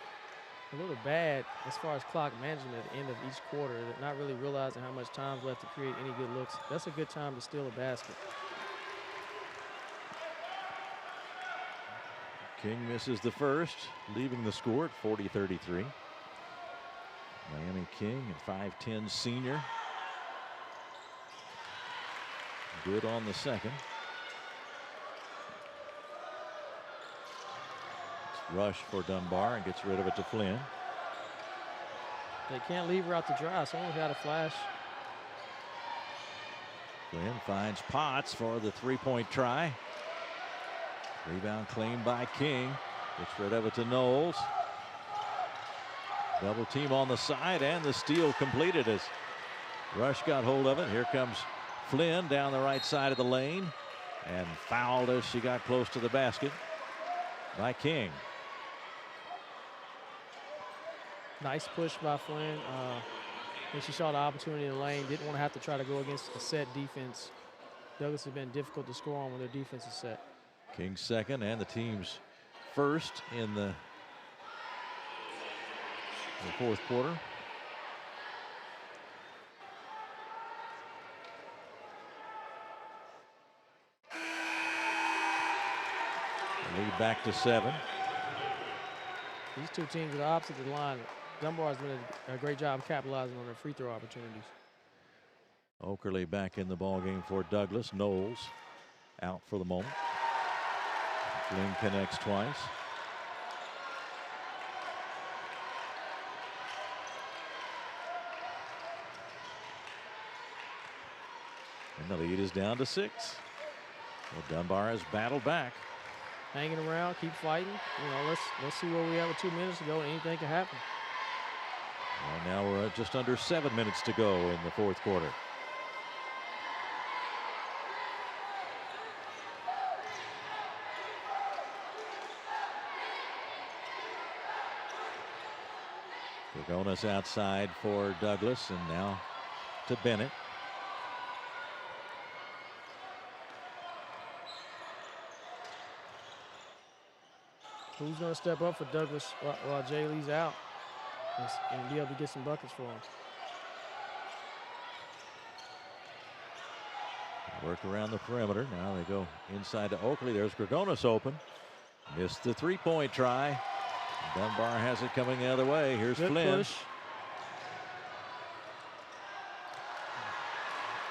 a little bad as far as clock management at the end of each quarter, not really realizing how much time's left to create any good looks. That's a good time to steal a basket. King misses the first, leaving the score at 40-33. Miami King, a 5'10" senior. Good on the second. Rush for Dunbar and gets rid of it to Flynn. They can't leave her out to dry. Someone's got to flash. Flynn finds Potts for the three-point try. Rebound claimed by King. Gets rid of it to Knowles. Double team on the side and the steal completed as Rush got hold of it. Here comes Flynn down the right side of the lane and fouled as she got close to the basket by King. Nice push by Flynn. When she saw the opportunity in the lane, didn't want to have to try to go against a set defense. Douglas has been difficult to score on when their defense is set. King second and the team's first in the fourth quarter. Lead back to 7. These two teams are the opposite of the line. Dunbar has done a great job capitalizing on their free throw opportunities. Oakerley back in the ball game for Douglas. Knowles out for the moment. Flynn connects twice. And the lead is down to 6. Well, Dunbar has battled back. Hanging around, keep fighting. You know, let's see where we are with 2 minutes to go. Anything can happen. And now we're at just under 7 minutes to go in the fourth quarter. Dragonis outside for Douglas, and now to Bennett. Who's going to step up for Douglas while Jay Lee's out and be able to get some buckets for him? Work around the perimeter. Now they go inside to Oakley. There's Dragonis open. Missed the three-point try. Dunbar has it coming the other way. Here's Good Flynn. Push.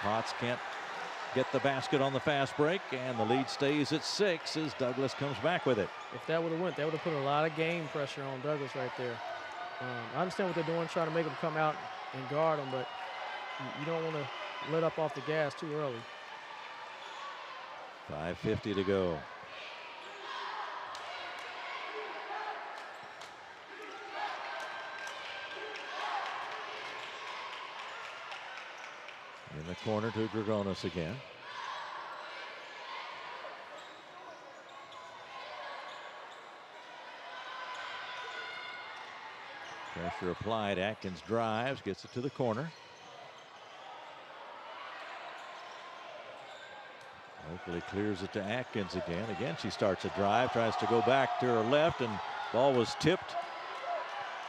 Potts can't get the basket on the fast break, and the lead stays at 6 as Douglas comes back with it. If that would have went, that would have put a lot of game pressure on Douglas right there. I understand what they're doing, trying to make them come out and guard them, but you don't want to let up off the gas too early. 5:50 to go. In the corner to Dragonis again. Pressure applied. Atkins drives, gets it to the corner. Oakley clears it to Atkins again. Again, she starts a drive, tries to go back to her left, and ball was tipped.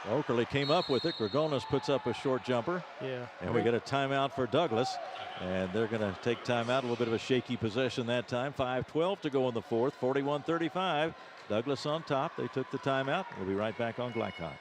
Oakley came up with it. Gregonis puts up a short jumper. Yeah. And we get a timeout for Douglas. And they're going to take timeout. A little bit of a shaky possession that time. 5:12 to go in the fourth. 41-35. Douglas on top. They took the timeout. We'll be right back on Glycod.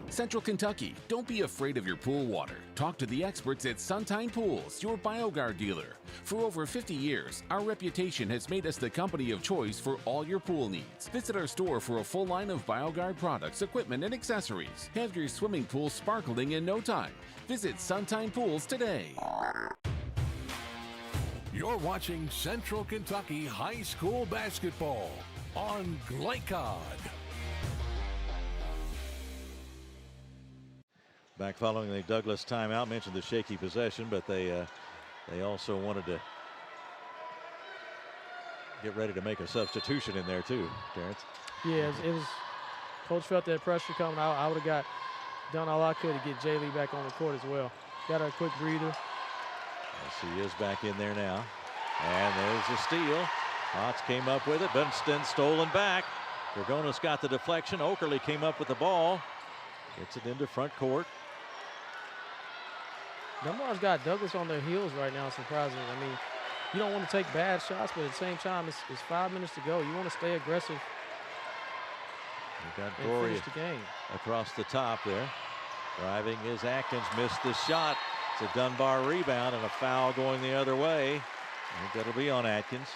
Central Kentucky, don't be afraid of your pool water. Talk to the experts at Suntine Pools, your BioGuard dealer. For over 50 years, our reputation has made us the company of choice for all your pool needs. Visit our store for a full line of BioGuard products, equipment, and accessories. Have your swimming pool sparkling in no time. Visit Suntine Pools today. You're watching Central Kentucky High School Basketball on Glycod. Back following the Douglas timeout. Mentioned the shaky possession, but they also wanted to get ready to make a substitution in there too, Terrence. Yeah, it was coach felt that pressure coming out. I would have done all I could to get Jaylee back on the court as well. Got her a quick breather. She is back in there now. And there's a steal. Potts came up with it, but instead stolen back. Gregonis got the deflection. Oakley came up with the ball. Gets it into front court. Dunbar's got Douglas on their heels right now, surprisingly. I mean, you don't want to take bad shots, but at the same time, it's 5 minutes to go. You want to stay aggressive We got and Gloria finish the game. across the top there. Driving is Atkins, missed the shot. It's a Dunbar rebound and a foul going the other way. I think that'll be on Atkins.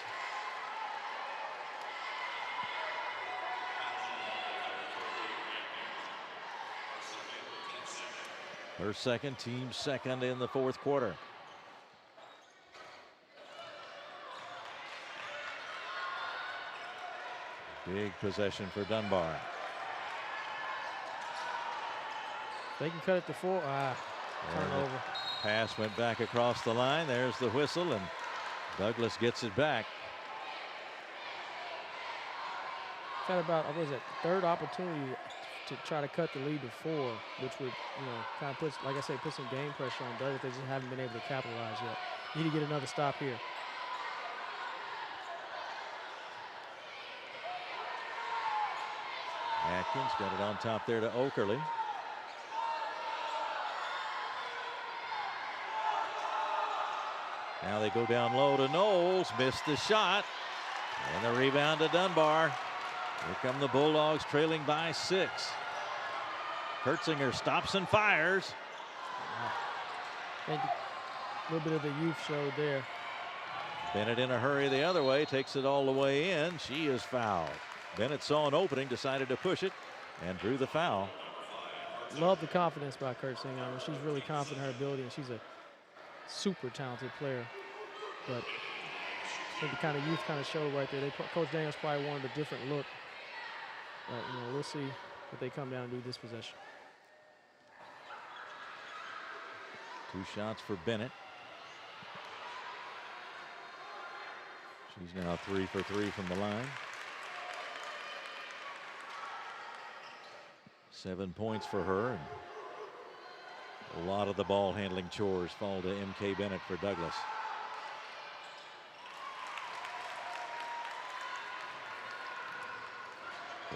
Her second, team second in the fourth quarter. Big possession for Dunbar. They can cut it to 4. Turnover. Pass went back across the line. There's the whistle, and Douglas gets it back. Had about, what was it, third opportunity to try to cut the lead to 4, which would, kind of put, like I said, put some game pressure on Douglas. They just haven't been able to capitalize yet. Need to get another stop here. Atkins got it on top there to Oakley. Now they go down low to Knowles, missed the shot, and the rebound to Dunbar. Here come the Bulldogs trailing by 6. Kurtzinger stops and fires. A little bit of the youth showed there. Bennett in a hurry the other way, takes it all the way in. She is fouled. Bennett saw an opening, decided to push it, and drew the foul. Love the confidence by Kurtzinger. I mean, she's really confident in her ability, and she's a super talented player. But I think the kind of youth kind of showed right there. Coach Daniels probably wanted a different look. But, we'll see what they come down and do this possession. 2 shots for Bennett. She's now 3 for 3 from the line. 7 points for her. And a lot of the ball handling chores fall to MK Bennett for Douglas.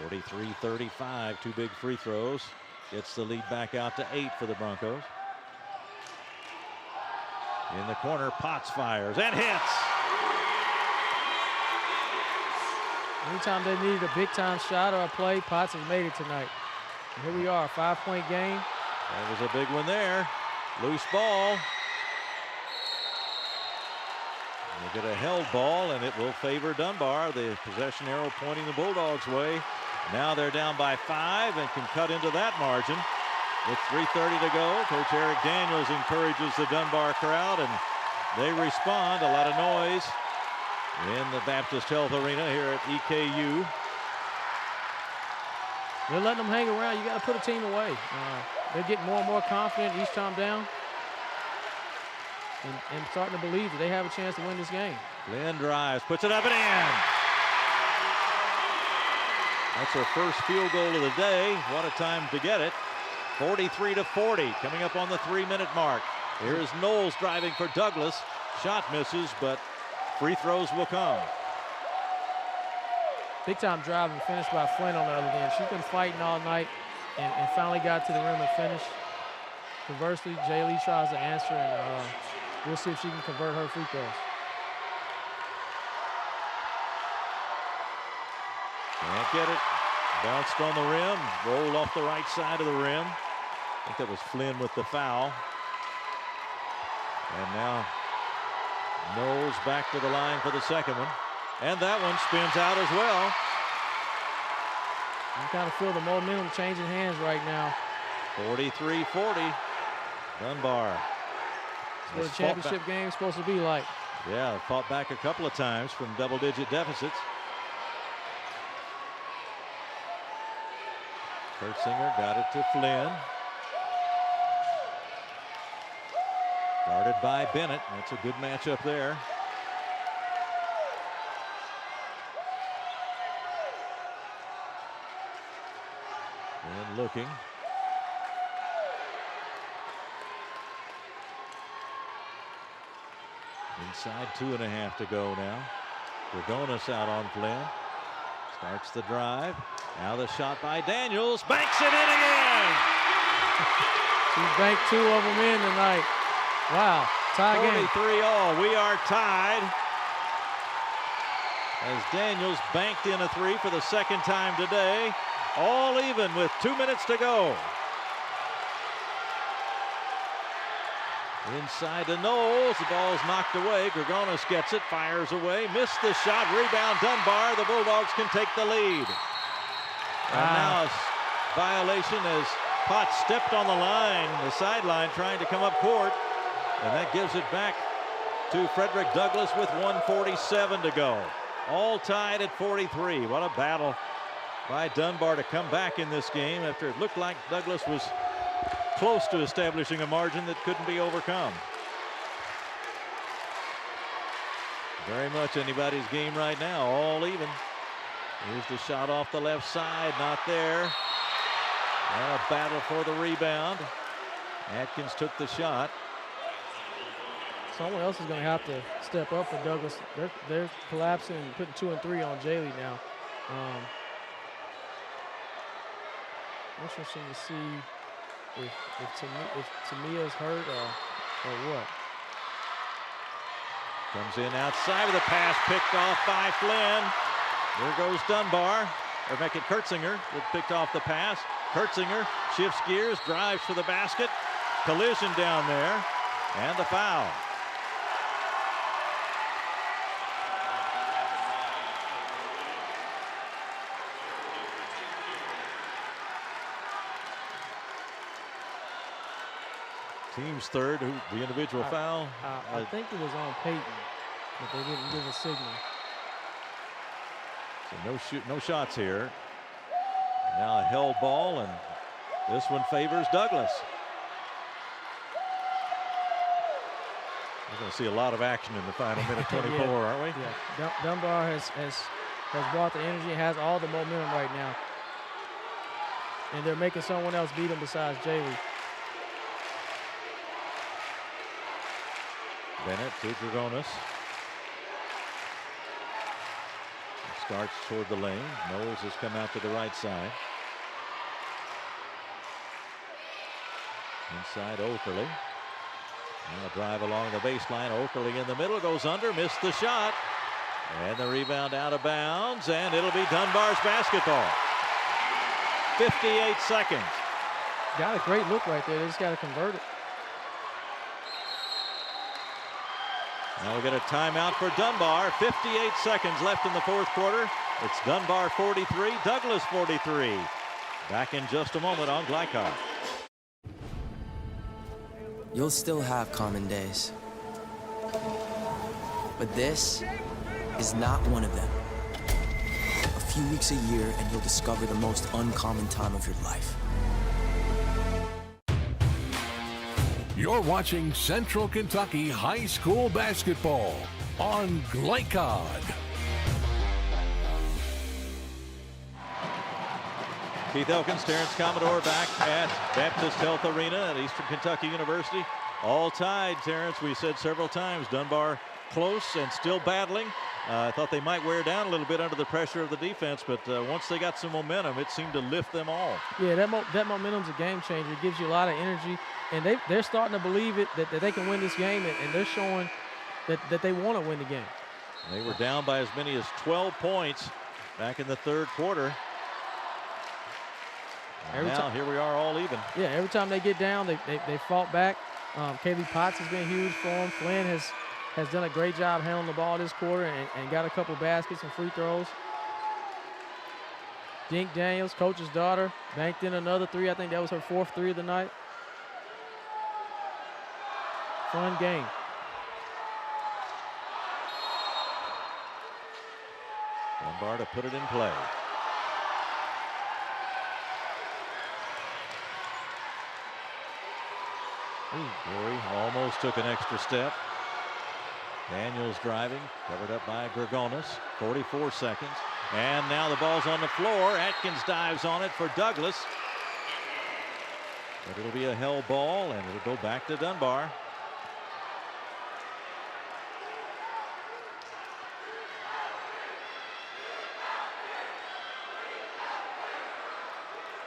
(43-35), 2 big free throws. Gets the lead back out to 8 for the Broncos. In the corner, Potts fires and hits. Anytime they needed a big-time shot or a play, Potts has made it tonight. And here we are, 5-point game. That was a big one there. Loose ball. They get a held ball, and it will favor Dunbar. The possession arrow pointing the Bulldogs' way. Now they're down by 5 and can cut into that margin. With 3:30 to go, Coach Eric Daniels encourages the Dunbar crowd, and they respond. A lot of noise in the Baptist Health Arena here at EKU. They're letting them hang around. You got to put a team away. They're getting more and more confident each time down, and starting to believe that they have a chance to win this game. Lynn drives, puts it up and in. That's her first field goal of the day. What a time to get it. 43-40, coming up on the 3-minute mark. Here's Knowles driving for Douglas. Shot misses, but free throws will come. Big time drive and finish by Flynn on the other end. She's been fighting all night and finally got to the rim and finished. Conversely, Jay Lee tries to answer, and we'll see if she can convert her free throws. Can't get it. Bounced on the rim, rolled off the right side of the rim. I think that was Flynn with the foul. And now Knowles back to the line for the second one. And that one spins out as well. You kind of feel the momentum changing hands right now. 43-40. Dunbar. That's what a championship game is supposed to be like. Yeah, fought back a couple of times from double-digit deficits. Kurtzinger got it to Flynn. Guarded by Bennett. That's a good matchup there. And looking. Inside 2.5 to go now. Dragonis out on Flynn. Starts the drive. Now the shot by Daniels. Banks it in again. She's banked 2 of them in tonight. Wow. Tie game. 43 all. We are tied. As Daniels banked in a 3 for the second time today. All even with 2 minutes to go. Inside to Knowles. The ball is knocked away. Dragonis gets it. Fires away. Missed the shot. Rebound Dunbar. The Bulldogs can take the lead. And now a violation as Potts stepped on the line, the sideline, trying to come up court. And that gives it back to Frederick Douglass with 1:47 to go. All tied at 43. What a battle by Dunbar to come back in this game after it looked like Douglass was close to establishing a margin that couldn't be overcome. Very much anybody's game right now, all even. Here's the shot off the left side, not there. And a battle for the rebound. Atkins took the shot. Someone else is going to have to step up for Douglas. They're collapsing and putting 2 and 3 on Jaylee now. Interesting to see if Tamia's hurt or what. Comes in outside with a pass picked off by Flynn. There goes Dunbar, or make it Kurtzinger, that picked off the pass. Kurtzinger shifts gears, drives for the basket. Collision down there, and the foul. Team's third, the individual foul. I think it was on Peyton, but they didn't give a signal. So no shots here. Now a held ball, and this one favors Douglas. We're going to see a lot of action in the final minute 24, yeah, aren't we? Yeah. Dunbar has brought the energy, has all the momentum right now. And they're making someone else beat them besides Jaylee. Bennett to Dragonis. Starts toward the lane. Knowles has come out to the right side. Inside Oakley. Now a drive along the baseline. Oakley in the middle, goes under, missed the shot. And the rebound out of bounds, and it'll be Dunbar's basketball. 58 seconds. Got a great look right there. They just got to convert it. Now we'll get a timeout for Dunbar. 58 seconds left in the fourth quarter. It's Dunbar 43, Douglas 43. Back in just a moment on Glycod. You'll still have common days. But this is not one of them. A few weeks a year and you'll discover the most uncommon time of your life. You're watching Central Kentucky High School Basketball on Glycod. Keith Elkins, Terrence Commodore back at Baptist Health Arena at Eastern Kentucky University. All tied, Terrence. We said several times Dunbar close and still battling. I thought they might wear down a little bit under the pressure of the defense, but once they got some momentum, it seemed to lift them all. Yeah, that momentum's a game changer. It gives you a lot of energy, and they're starting to believe it that they can win this game, and they're showing that they want to win the game. They were down by as many as 12 points back in the third quarter. Now here we are all even. Yeah, every time they get down, they fought back. Kaylee Potts has been huge for them. Flynn has done a great job handling the ball this quarter and got a couple baskets and free throws. Dink Daniels, coach's daughter, banked in another three. I think that was her fourth three of the night. Fun game. Dunbar to put it in play. Glory almost took an extra step. Daniels driving, covered up by Gregonis. 44 seconds. And now the ball's on the floor. Atkins dives on it for Douglas. But it'll be a held ball, and it'll go back to Dunbar.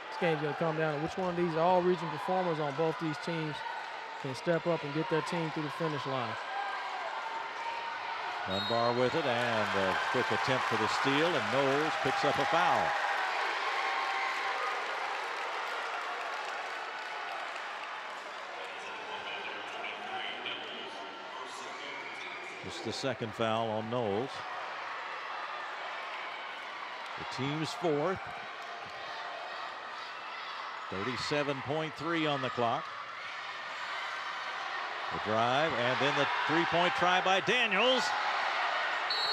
This game's going to come down to which one of these all-region performers on both these teams can step up and get their team through the finish line. Dunbar with it, and a quick attempt for the steal, and Knowles picks up a foul. Just the second foul on Knowles. The team's fourth. 37.3 on the clock. The drive, and then the three-point try by Daniels.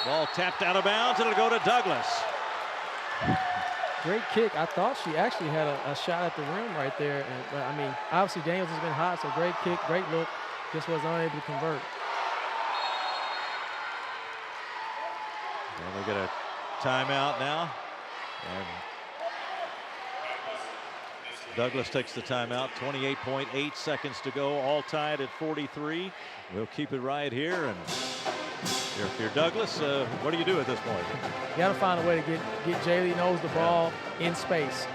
Ball tapped out of bounds. It'll go to Douglas. Great kick. I thought she actually had a shot at the rim right there. But I mean, obviously Daniels has been hot, so great kick, great look. Just was unable to convert. And we get a timeout now. And Douglas takes the timeout. 28.8 seconds to go. All tied at 43. We'll keep it right here. And if you're Douglas, what do you do at this point? You got to find a way to get Jaylee Knowles the ball in space.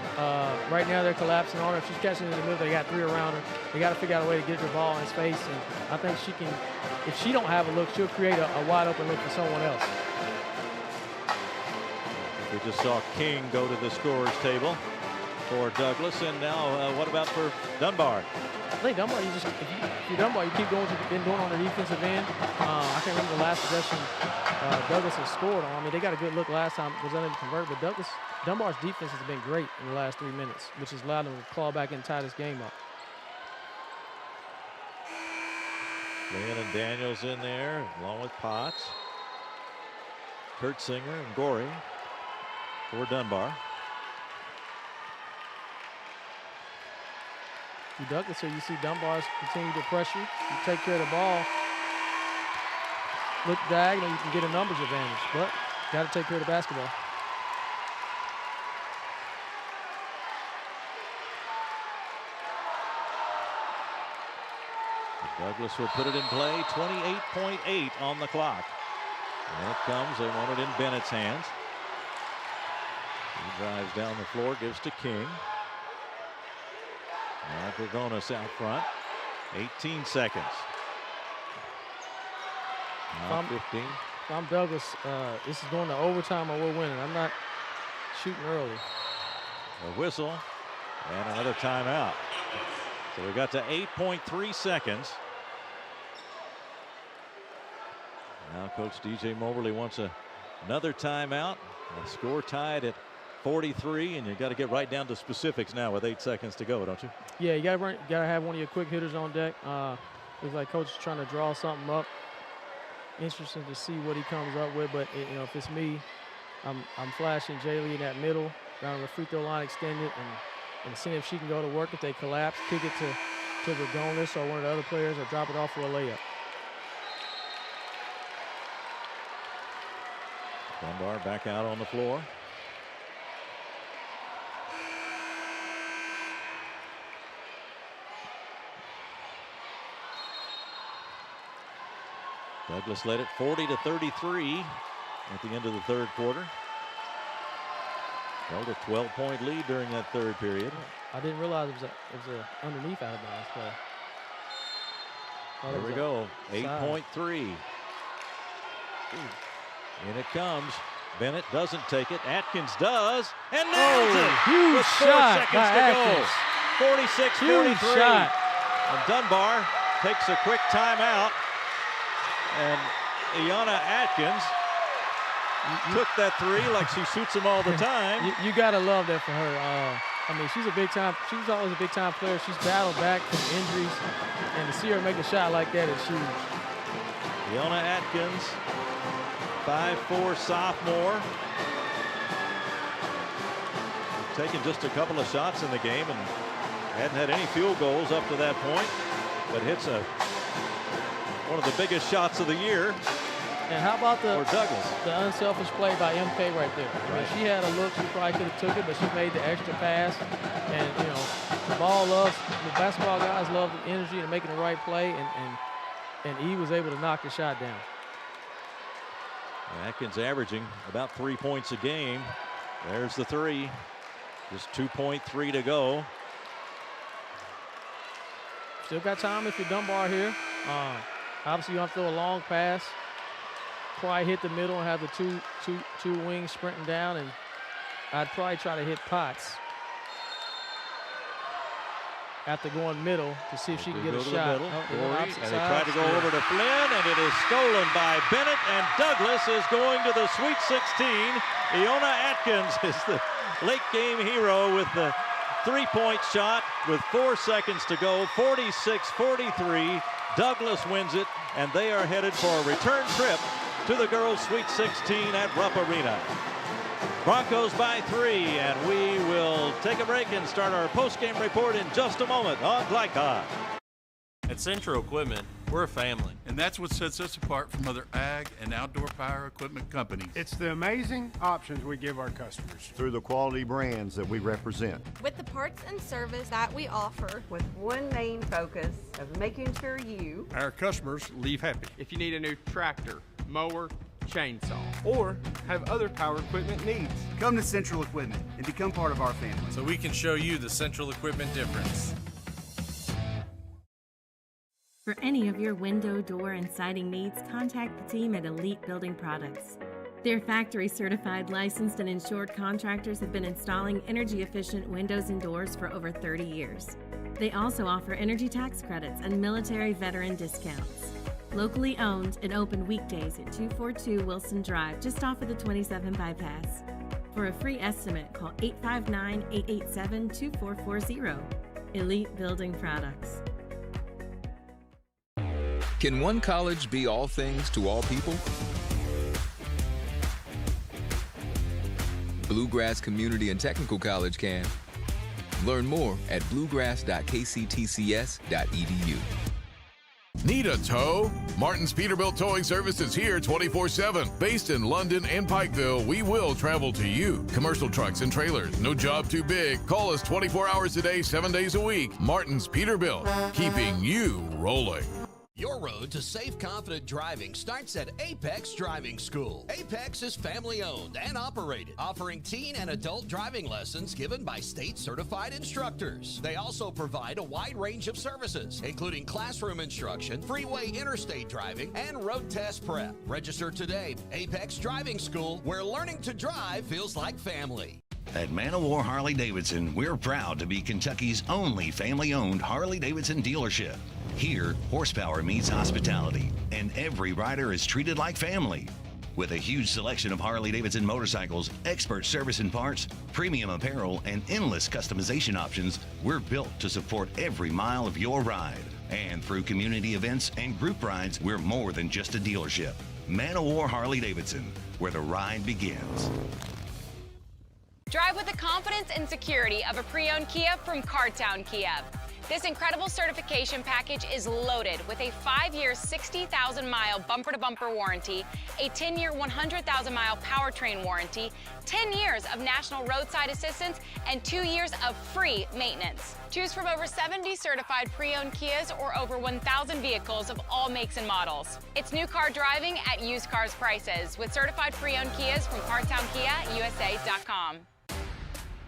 Right now they're collapsing on her. If she's catching in the middle, they got three around her. They got to figure out a way to get the ball in space. And I think she can, if she don't have a look, she'll create a wide open look for someone else. We just saw King go to the scorer's table for Douglas, and now what about for Dunbar? I think Dunbar, if you're Dunbar, you keep going what you've been doing on the defensive end. I can't remember the last possession Douglas has scored on. I mean, they got a good look last time, was unable to convert, but Dunbar's defense has been great in the last 3 minutes, which has allowed them to claw back and tie this game up. Flynn and Daniels in there, along with Potts, Kurtzinger and Gorey for Dunbar. Douglas here, you see Dunbar's continue to pressure. You take care of the ball. Look diagonal, you can get a numbers advantage, but got to take care of the basketball. Douglas will put it in play. 28.8 on the clock. And it comes. They want it in Bennett's hands. He drives down the floor, gives to King. Now Gregonis out front. 18 seconds. Now 15. If I'm Douglas, this is going to overtime or we're winning. I'm not shooting early. A whistle and another timeout. So we got to 8.3 seconds. Now Coach DJ Moberly wants another timeout. The score tied at 43, and you got to get right down to specifics now with 8 seconds to go, don't you? Yeah, you got to have one of your quick hitters on deck. Looks like Coach is trying to draw something up. Interesting to see what he comes up with, but if it's me, I'm flashing Jaylee in that middle, down the free throw line extended, and seeing if she can go to work. If they collapse, kick it to Gregonis or one of the other players, or drop it off for a layup. Dunbar back out on the floor. Douglas led it 40-33 at the end of the third quarter. Held a 12-point lead during that third period. I didn't realize it was a underneath out of bounds play. There we go. 8.3. In it comes. Bennett doesn't take it. Atkins does. And nails it. Huge with 4 shot seconds by to go. Atkins. 46-43. Shot. And Dunbar takes a quick timeout. And Iana Atkins took that three like she shoots them all the time. You got to love that for her. I mean, she's always a big time player. She's battled back from injuries, and to see her make a shot like that is huge. Iona Atkins, 5'4" sophomore. Taken just a couple of shots in the game and hadn't had any field goals up to that point, but hits one of the biggest shots of the year. And how about the unselfish play by MK right there? I mean, she had a look, she probably could have took it, but she made the extra pass. And you know, the basketball guys love the energy and making the right play, and E was able to knock the shot down. Atkins averaging about 3 points a game. There's the three. Just 2.3 to go. Still got time if you're Dunbar here. Obviously, you have to throw a long pass. Probably hit the middle and have the two wings sprinting down, and I'd probably try to hit Potts after going middle to see if she can get a shot. And they try to go over to Flynn, and it is stolen by Bennett, and Douglas is going to the Sweet 16. Iona Atkins is the late game hero with the 3-point shot with 4 seconds to go. 46-43. Douglas wins it, and they are headed for a return trip to the girls' Sweet 16 at Rupp Arena. Broncos by 3, and we will take a break and start our post-game report in just a moment on Glycod. At Central Equipment, we're a family, and that's what sets us apart from other ag and outdoor power equipment companies. It's the amazing options we give our customers. Through the quality brands that we represent. With the parts and service that we offer. With one main focus of making sure you, our customers, leave happy. If you need a new tractor, mower, chainsaw, or have other power equipment needs, come to Central Equipment and become part of our family. So we can show you the Central Equipment difference. For any of your window, door, and siding needs, contact the team at Elite Building Products. Their factory-certified, licensed, and insured contractors have been installing energy-efficient windows and doors for over 30 years. They also offer energy tax credits and military veteran discounts. Locally owned and open weekdays at 242 Wilson Drive, just off of the 27 bypass. For a free estimate, call 859-887-2440. Elite Building Products. Can one college be all things to all people? Bluegrass Community and Technical College can. Learn more at bluegrass.kctcs.edu. Need a tow? Martin's Peterbilt Towing Service is here 24/7. Based in London and Pikeville, we will travel to you. Commercial trucks and trailers, no job too big. Call us 24 hours a day, 7 days a week. Martin's Peterbilt, keeping you rolling. Your road to safe, confident driving starts at Apex Driving School. Apex is family-owned and operated, offering teen and adult driving lessons given by state-certified instructors. They also provide a wide range of services, including classroom instruction, freeway interstate driving, and road test prep. Register today. Apex Driving School, where learning to drive feels like family. At Man of War Harley-Davidson, we're proud to be Kentucky's only family-owned Harley-Davidson dealership. Here, horsepower meets hospitality, and every rider is treated like family. With a huge selection of Harley-Davidson motorcycles, expert service and parts, premium apparel, and endless customization options, we're built to support every mile of your ride. And through community events and group rides, we're more than just a dealership. Man of War Harley-Davidson, where the ride begins. Drive with the confidence and security of a pre-owned Kia from Cartown Kia. This incredible certification package is loaded with a 5-year, 60,000-mile bumper-to-bumper warranty, a 10-year, 100,000-mile powertrain warranty, 10 years of national roadside assistance, and 2 years of free maintenance. Choose from over 70 certified pre-owned Kias or over 1,000 vehicles of all makes and models. It's new car driving at used cars prices with certified pre-owned Kias from CartownKiaUSA.com.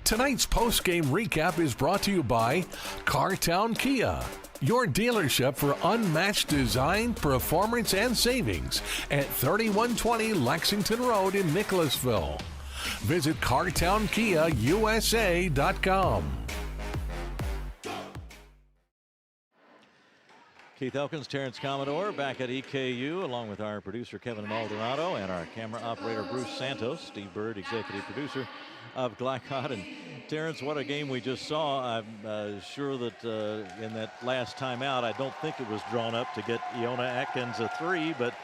Tonight's post-game recap is brought to you by Cartown Kia, your dealership for unmatched design, performance, and savings at 3120 Lexington Road in Nicholasville. Visit CartownKiaUSA.com. Keith Elkins, Terrence Commodore back at EKU, along with our producer Kevin Maldonado and our camera operator Bruce Santos. Steve Bird, executive producer of Glycod. And Terrence, what a game we just saw. I'm sure that in that last timeout, I don't think it was drawn up to get Iona Atkins a three, but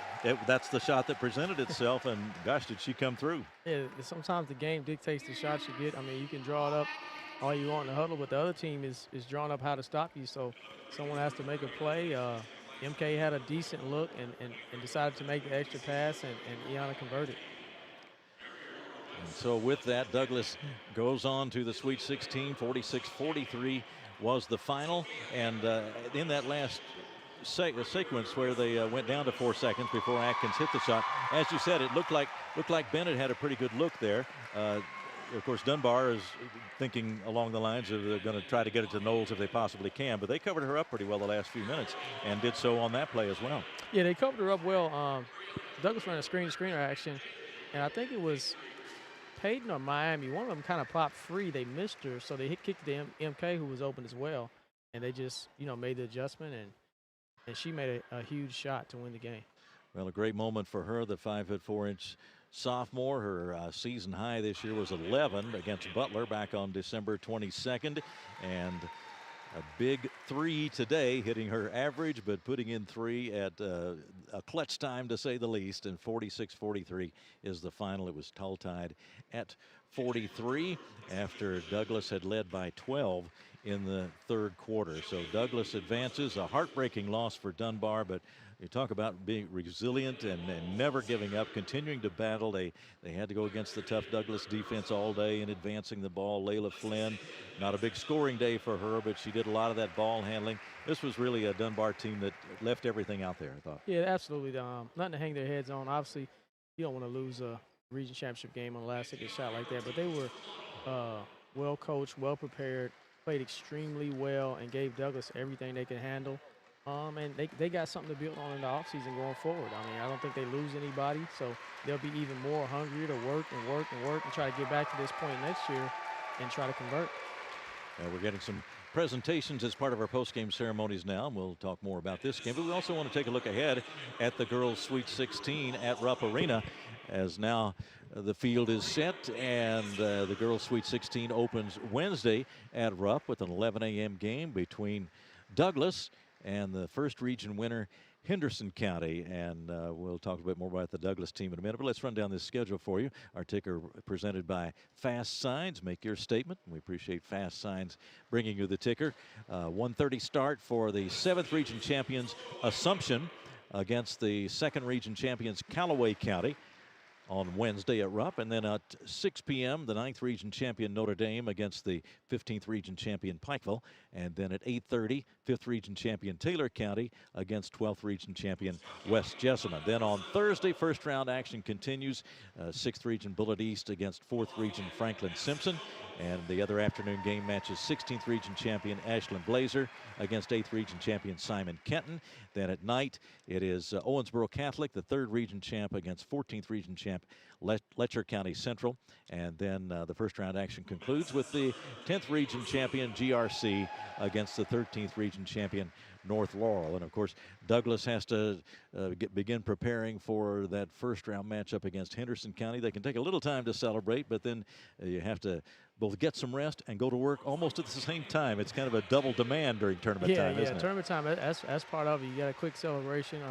that's the shot that presented itself, and gosh, did she come through. Yeah, sometimes the game dictates the shots you get. I mean, you can draw it up all you want in the huddle, but the other team is drawing up how to stop you, so someone has to make a play. MK had a decent look and decided to make the extra pass, and Iona converted. And so with that, Douglas goes on to the Sweet 16. 46-43 was the final, and in that last sequence where they went down to 4 seconds before Atkins hit the shot, as you said, it looked like Bennett had a pretty good look there. Of course, Dunbar is thinking along the lines of they're going to try to get it to Knowles if they possibly can, but they covered her up pretty well the last few minutes and did so on that play as well. Yeah, they covered her up well. Douglas ran a screen-to-screener action, and I think it was Peyton or Miami. One of them kind of popped free. They missed her, so they kicked the MK, who was open as well, and they just, made the adjustment, and she made a huge shot to win the game. Well, a great moment for her, the 5'4" sophomore. Her season high this year was 11 against Butler back on December 22nd, and a big three today, hitting her average, but putting in three at a clutch time to say the least. And 46-43 is the final. It was tied at 43 after Douglas had led by 12 in the third quarter. So Douglas advances. A heartbreaking loss for Dunbar, but you talk about being resilient and never giving up, continuing to battle. They had to go against the tough Douglas defense all day in advancing the ball. Layla Flynn, not a big scoring day for her, but she did a lot of that ball handling. This was really a Dunbar team that left everything out there, I thought. Yeah, absolutely. Nothing to hang their heads on. Obviously, you don't want to lose a region championship game on the last second shot like that, but they were well coached, well prepared, played extremely well, and gave Douglas everything they could handle. And they got something to build on in the offseason going forward. I mean, I don't think they lose anybody, so they'll be even more hungry to work and try to get back to this point next year and try to convert. We're getting some presentations as part of our post-game ceremonies now, and we'll talk more about this game. But we also want to take a look ahead at the girls' Sweet 16 at Rupp Arena, as now the field is set, and the girls' Sweet 16 opens Wednesday at Rupp with an 11 a.m. game between Douglas and the first region winner, Henderson County. And we'll talk a bit more about the Douglas team in a minute, but let's run down this schedule for you. Our ticker presented by Fast Signs. Make your statement. We appreciate Fast Signs bringing you the ticker. 1:30 start for the 7th region champions, Assumption, against the 2nd region champions, Callaway County, on Wednesday at Rupp. And then at 6 p.m., the 9th region champion Notre Dame against the 15th region champion Pikeville. And then at 8:30, 5th region champion Taylor County against 12th region champion West Jessamine. Then on Thursday, first round action continues. 6th region Bullitt East against 4th region Franklin Simpson. And the other afternoon game matches 16th region champion Ashland Blazer against 8th region champion Simon Kenton. Then at night, it is Owensboro Catholic, the 3rd region champ, against 14th region champ Letcher County Central. And then the first round action concludes with the 10th region champion GRC against the 13th region champion North Laurel. And of course, Douglas has to begin preparing for that first round matchup against Henderson County. They can take a little time to celebrate, but then you have to both get some rest and go to work almost at the same time. It's kind of a double demand during tournament time, isn't it? Yeah, tournament time, that's part of it. You got a quick celebration.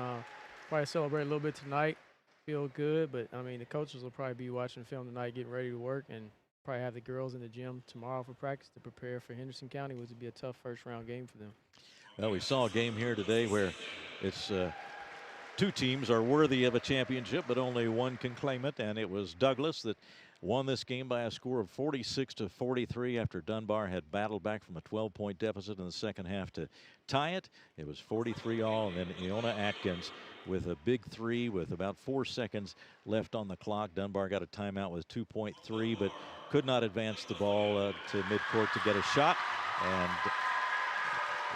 Probably celebrate a little bit tonight. Feel good, but I mean, the coaches will probably be watching film tonight, getting ready to work, and probably have the girls in the gym tomorrow for practice to prepare for Henderson County, which would be a tough first-round game for them. Well, we saw a game here today where it's two teams are worthy of a championship, but only one can claim it, and it was Douglas that won this game by a score of 46-43 after Dunbar had battled back from a 12-point deficit in the second half to tie it. It was 43-all, and then Iona Atkins with a big three with about 4 seconds left on the clock. Dunbar got a timeout with 2.3, but could not advance the ball to midcourt to get a shot, and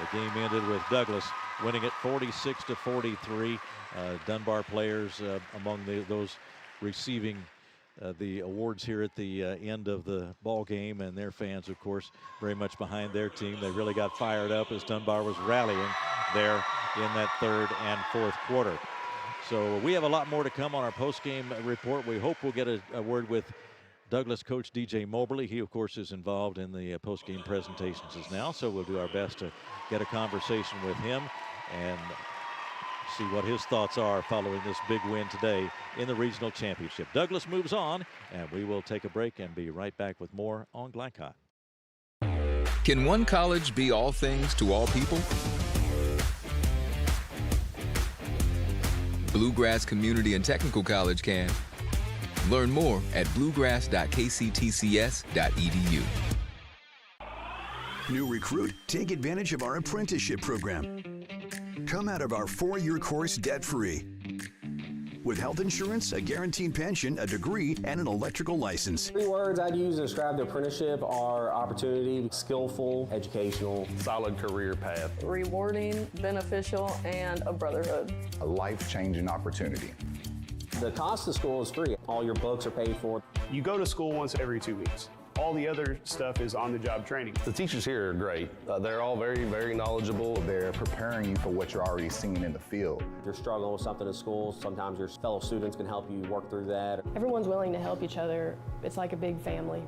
the game ended with Douglas winning it 46-43. Dunbar players among those receiving the awards here at the end of the ball game, and their fans, of course, very much behind their team. They really got fired up as Dunbar was rallying there in that third and fourth quarter. So we have a lot more to come on our post-game report. We hope we'll get a word with Douglas coach DJ Moberly. He, of course, is involved in the post-game presentations as now, so we'll do our best to get a conversation with him and see what his thoughts are following this big win today in the regional championship. Douglas moves on, and we will take a break and be right back with more on Glycod. Can one college be all things to all people? Bluegrass Community and Technical College can. Learn more at bluegrass.kctcs.edu. New recruit, take advantage of our apprenticeship program. Come out of our 4-year course debt-free. With health insurance, a guaranteed pension, a degree, and an electrical license. 3 words I'd use to describe the apprenticeship are opportunity, skillful, educational, solid career path, rewarding, beneficial, and a brotherhood. A life-changing opportunity. The cost of school is free. All your books are paid for. You go to school once every 2 weeks. All the other stuff is on-the-job training. The teachers here are great. They're all very, very knowledgeable. They're preparing you for what you're already seeing in the field. If you're struggling with something in school, sometimes your fellow students can help you work through that. Everyone's willing to help each other. It's like a big family.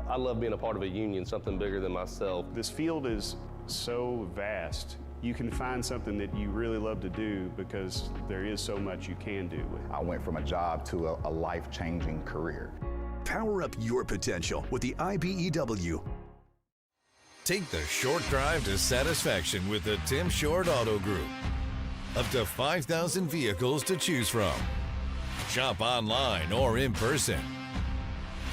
I love being a part of a union, something bigger than myself. This field is so vast. You can find something that you really love to do because there is so much you can do. I went from a job to a life-changing career. Power up your potential with the IBEW. Take the short drive to satisfaction with the Tim Short Auto Group. Up to 5,000 vehicles to choose from. Shop online or in person.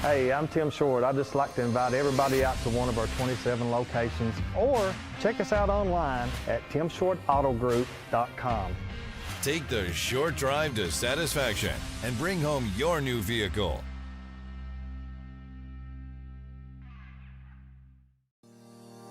Hey, I'm Tim Short. I'd just like to invite everybody out to one of our 27 locations, or check us out online at timshortautogroup.com. Take the short drive to satisfaction and bring home your new vehicle.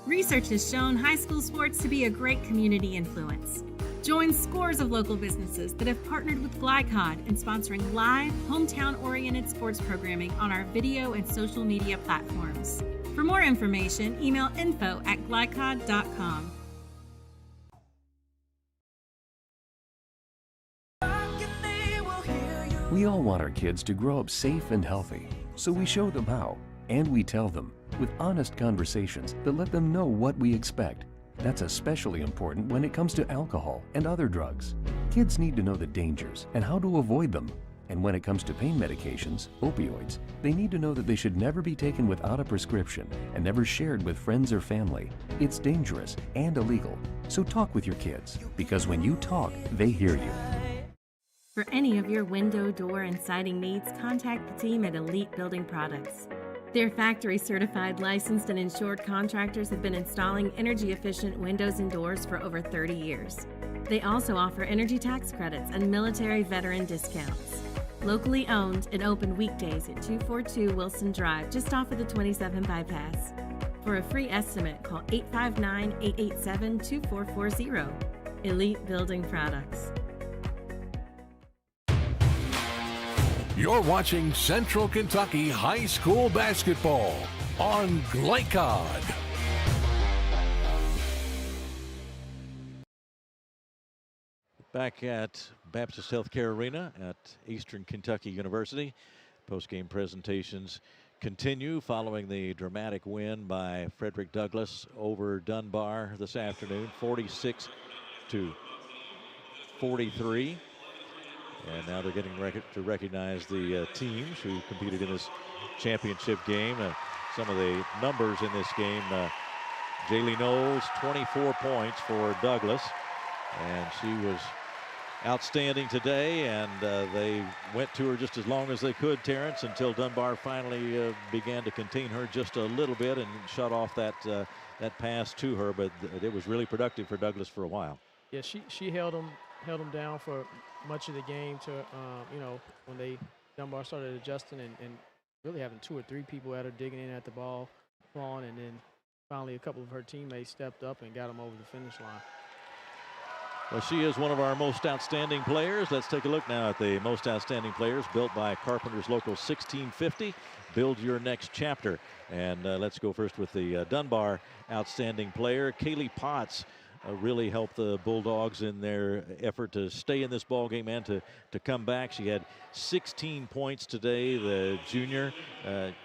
Research has shown high school sports to be a great community influence. Join scores of local businesses that have partnered with Glycod in sponsoring live, hometown-oriented sports programming on our video and social media platforms. For more information, email info@glycod.com. We all want our kids to grow up safe and healthy, so we show them how, and we tell them with honest conversations that let them know what we expect. That's especially important when it comes to alcohol and other drugs. Kids need to know the dangers and how to avoid them. And when it comes to pain medications, opioids, they need to know that they should never be taken without a prescription and never shared with friends or family. It's dangerous and illegal. So talk with your kids, because when you talk, they hear you. For any of your window, door, and siding needs, contact the team at Elite Building Products. Their factory-certified, licensed, and insured contractors have been installing energy-efficient windows and doors for over 30 years. They also offer energy tax credits and military veteran discounts. Locally owned and open weekdays at 242 Wilson Drive, just off of the 27 bypass. For a free estimate, call 859-887-2440. Elite Building Products. You're watching Central Kentucky High School Basketball on Glycod. Back at Baptist Healthcare Arena at Eastern Kentucky University. Post-game presentations continue following the dramatic win by Frederick Douglass over Dunbar this afternoon, 46-43. And now they're getting to recognize the teams who competed in this championship game. Some of the numbers in this game. Jaylee Knowles, 24 points for Douglas, and she was outstanding today, and they went to her just as long as they could, Terrence, until Dunbar finally began to contain her just a little bit and shut off that pass to her, but it was really productive for Douglas for a while. Yeah, she held them down for much of the game to, when Dunbar started adjusting and really having 2 or 3 people at her digging in at the ball, and then finally a couple of her teammates stepped up and got them over the finish line. Well, she is one of our most outstanding players. Let's take a look now at the most outstanding players built by Carpenter's Local 1650. Build your next chapter. And let's go first with the Dunbar outstanding player. Kaylee Potts really helped the Bulldogs in their effort to stay in this ball game and to come back. She had 16 points today. The junior had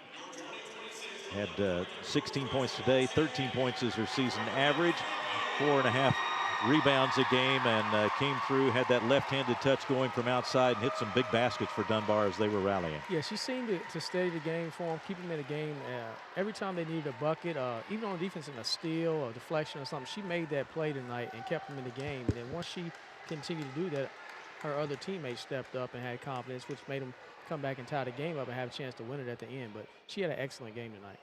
16 points today. 13 points is her season average. 4.5 rebounds a game, and came through, had that left-handed touch going from outside and hit some big baskets for Dunbar as they were rallying. Yeah, she seemed to steady the game for them, keep them in the game. Every time they needed a bucket, even on defense in a steal or deflection or something, she made that play tonight and kept them in the game. And then once she continued to do that, her other teammates stepped up and had confidence, which made them come back and tie the game up and have a chance to win it at the end. But she had an excellent game tonight.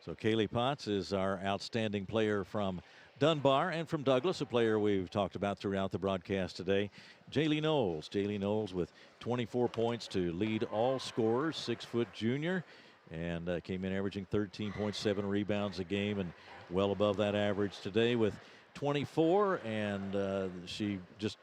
So Kaylee Potts is our outstanding player from Dunbar, and from Douglas, a player we've talked about throughout the broadcast today, Jaylee Knowles. Jaylee Knowles with 24 points to lead all scorers, 6-foot junior, and came in averaging 13.7 rebounds a game and well above that average today with 24, and she just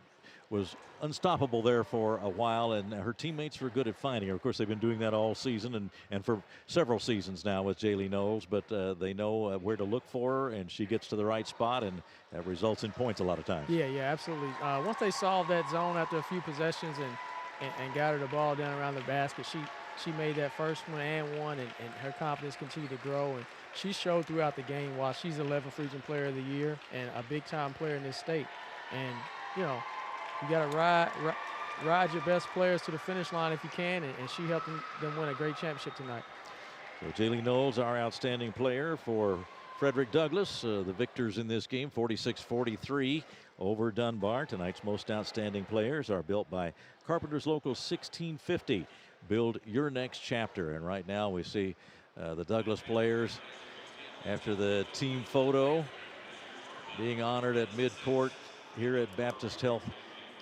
was unstoppable there for a while, and her teammates were good at finding her. Of course, they've been doing that all season and for several seasons now with Jaylee Knowles, but they know where to look for her, and she gets to the right spot, and that results in points a lot of times. Yeah, absolutely. Once they solved that zone after a few possessions and got her the ball down around the basket, she made that first one and one, and her confidence continued to grow, and she showed throughout the game while she's 11th Region Player of the Year and a big-time player in this state. And, you got to ride your best players to the finish line if you can, and she helped them win a great championship tonight. So Jaylee Knowles, our outstanding player for Frederick Douglass. The victors in this game, 46-43 over Dunbar. Tonight's most outstanding players are built by Carpenter's Local 1650. Build your next chapter. And right now we see the Douglas players after the team photo being honored at midcourt here at Baptist Health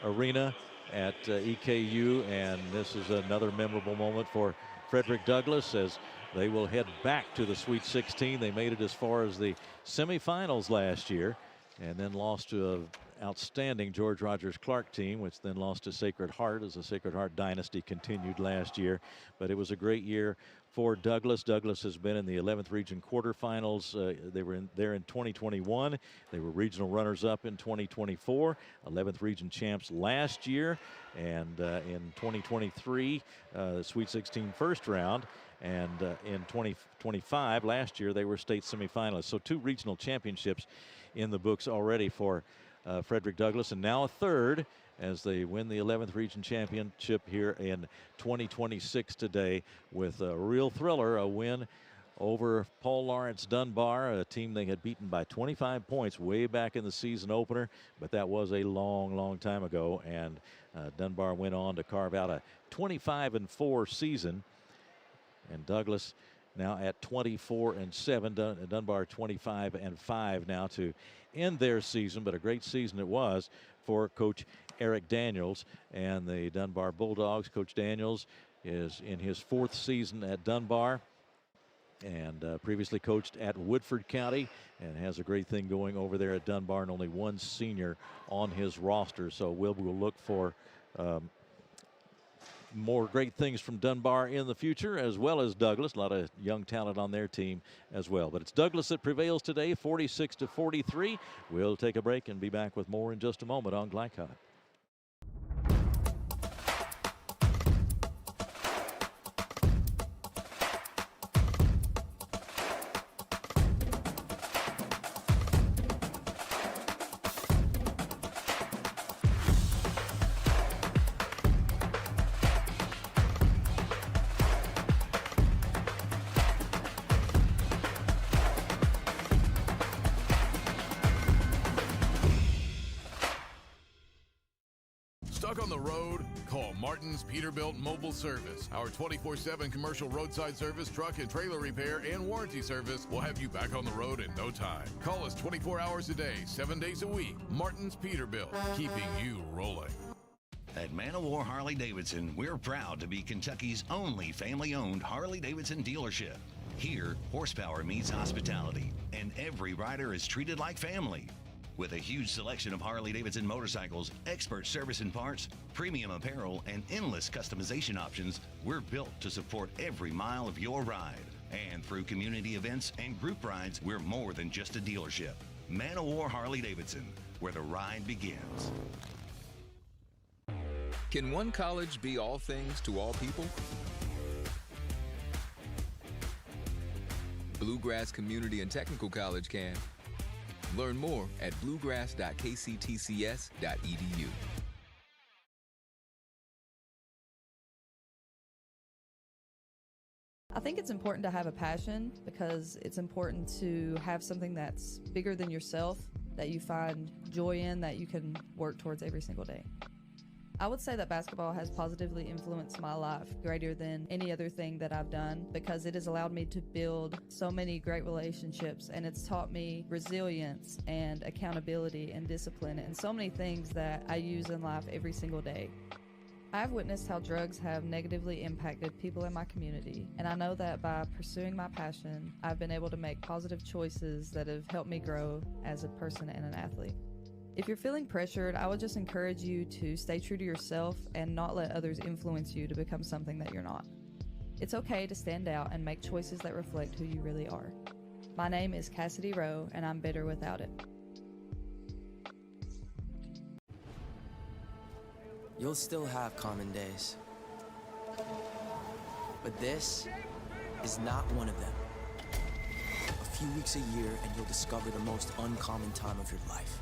Arena at EKU, and this is another memorable moment for Frederick Douglass as they will head back to the Sweet 16. They made it as far as the semifinals last year and then lost to an outstanding George Rogers Clark team, which then lost to Sacred Heart as the Sacred Heart dynasty continued last year. But it was a great year for Douglas. Douglas has been in the 11th Region quarterfinals. They were there in 2021. They were regional runners-up in 2024, 11th Region champs last year, and in 2023, Sweet 16 first round. And in 2025, last year, they were state semifinalists. So 2 regional championships in the books already for Frederick Douglass, and now a third as they win the 11th Region Championship here in 2026 today with a real thriller, a win over Paul Lawrence Dunbar, a team they had beaten by 25 points way back in the season opener, but that was a long time ago, and Dunbar went on to carve out a 25-4 season, and Douglas now at 24-7, Dunbar 25-5 now to end their season, but a great season it was for Coach Eric Daniels and the Dunbar Bulldogs. Coach Daniels is in his 4th season at Dunbar and previously coached at Woodford County and has a great thing going over there at Dunbar, and only 1 senior on his roster. So we'll look for more great things from Dunbar in the future, as well as Douglas. A lot of young talent on their team as well. But it's Douglas that prevails today, 46-43. We'll take a break and be back with more in just a moment on Glycod. Stuck on the road? Call Martin's Peterbilt Mobile Service. Our 24/7 commercial roadside service, truck and trailer repair, and warranty service will have you back on the road in no time. Call us 24 hours a day, 7 days a week. Martin's Peterbilt, keeping you rolling. At Man of War Harley Davidson, we're proud to be Kentucky's only family-owned Harley Davidson dealership. Here, horsepower meets hospitality, and every rider is treated like family. With a huge selection of Harley-Davidson motorcycles, expert service and parts, premium apparel, and endless customization options, we're built to support every mile of your ride. And through community events and group rides, we're more than just a dealership. Man of War Harley-Davidson, where the ride begins. Can one college be all things to all people? Bluegrass Community and Technical College can. Learn more at bluegrass.kctcs.edu. I think it's important to have a passion because it's important to have something that's bigger than yourself, that you find joy in, that you can work towards every single day. I would say that basketball has positively influenced my life greater than any other thing that I've done because it has allowed me to build so many great relationships, and it's taught me resilience and accountability and discipline and so many things that I use in life every single day. I've witnessed how drugs have negatively impacted people in my community, and I know that by pursuing my passion, I've been able to make positive choices that have helped me grow as a person and an athlete. If you're feeling pressured, I would just encourage you to stay true to yourself and not let others influence you to become something that you're not. It's okay to stand out and make choices that reflect who you really are. My name is Cassidy Rowe, and I'm better without it. You'll still have common days, but this is not one of them. A few weeks a year and you'll discover the most uncommon time of your life.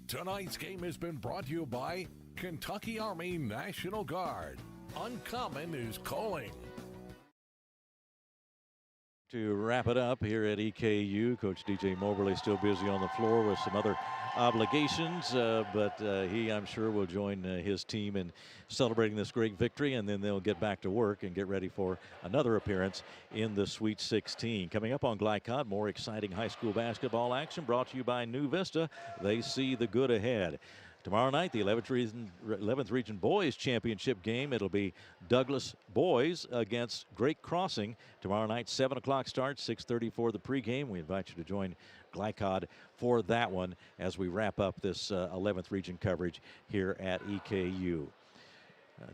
Tonight's game has been brought to you by Kentucky Army National Guard. Uncommon is calling. To wrap it up here at EKU, Coach DJ Moberly still busy on the floor with some other obligations, but he, I'm sure, will join his team in celebrating this great victory, and then they'll get back to work and get ready for another appearance in the Sweet 16. Coming up on Glycod, more exciting high school basketball action brought to you by New Vista. They see the good ahead. Tomorrow night, the 11th Region Boys Championship game. It'll be Douglas Boys against Great Crossing. Tomorrow night, 7 o'clock start, 6:30 for the pregame. We invite you to join Glycod for that one as we wrap up this 11th Region coverage here at EKU.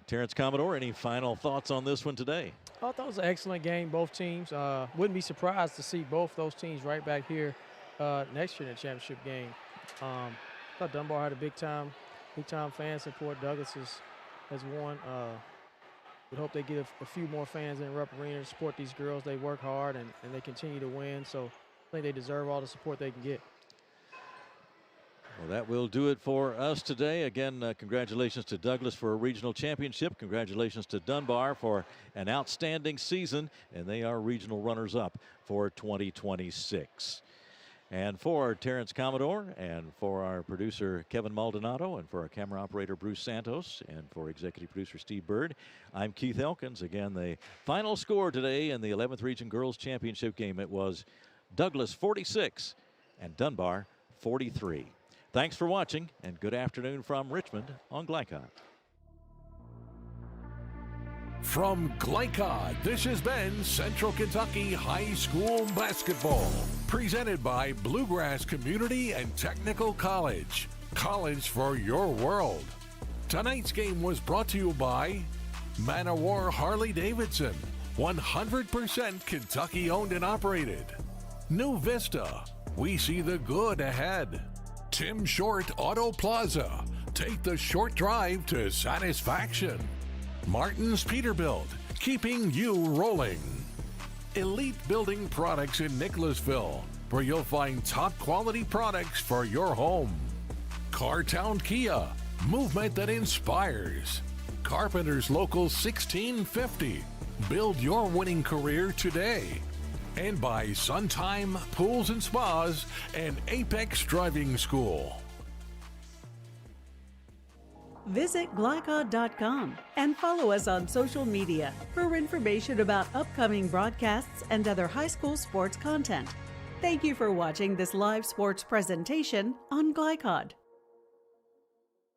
Terrence Commodore, any final thoughts on this one today? I thought it was an excellent game, both teams. Wouldn't be surprised to see both those teams right back here next year in the championship game. I thought Dunbar had a big time fan support. Douglas has won. We hope they get a few more fans in Rupp Arena to support these girls. They work hard and they continue to win. So I think they deserve all the support they can get. Well, that will do it for us today. Again, congratulations to Douglas for a regional championship. Congratulations to Dunbar for an outstanding season, and they are regional runners-up for 2026. And for Terrence Commodore, and for our producer Kevin Maldonado, and for our camera operator Bruce Santos, and for executive producer Steve Bird, I'm Keith Elkins. Again, the final score today in the 11th Region Girls Championship game, it was Douglas 46 and Dunbar 43. Thanks for watching, and good afternoon from Richmond on Glycod. From Glycod, this has been Central Kentucky High School Basketball, presented by Bluegrass Community and Technical College. College for your world. Tonight's game was brought to you by Man of War Harley Davidson, 100% Kentucky owned and operated. New Vista, we see the good ahead. Tim Short Auto Plaza, take the short drive to satisfaction. Martin's Peterbilt, keeping you rolling. Elite Building Products in Nicholasville, where you'll find top quality products for your home. Cartown Kia, movement that inspires. Carpenter's Local 1650, build your winning career today. And by Suntime Pools and Spas and Apex Driving School. Visit glycod.com and follow us on social media for information about upcoming broadcasts and other high school sports content. Thank you for watching this live sports presentation on Glycod.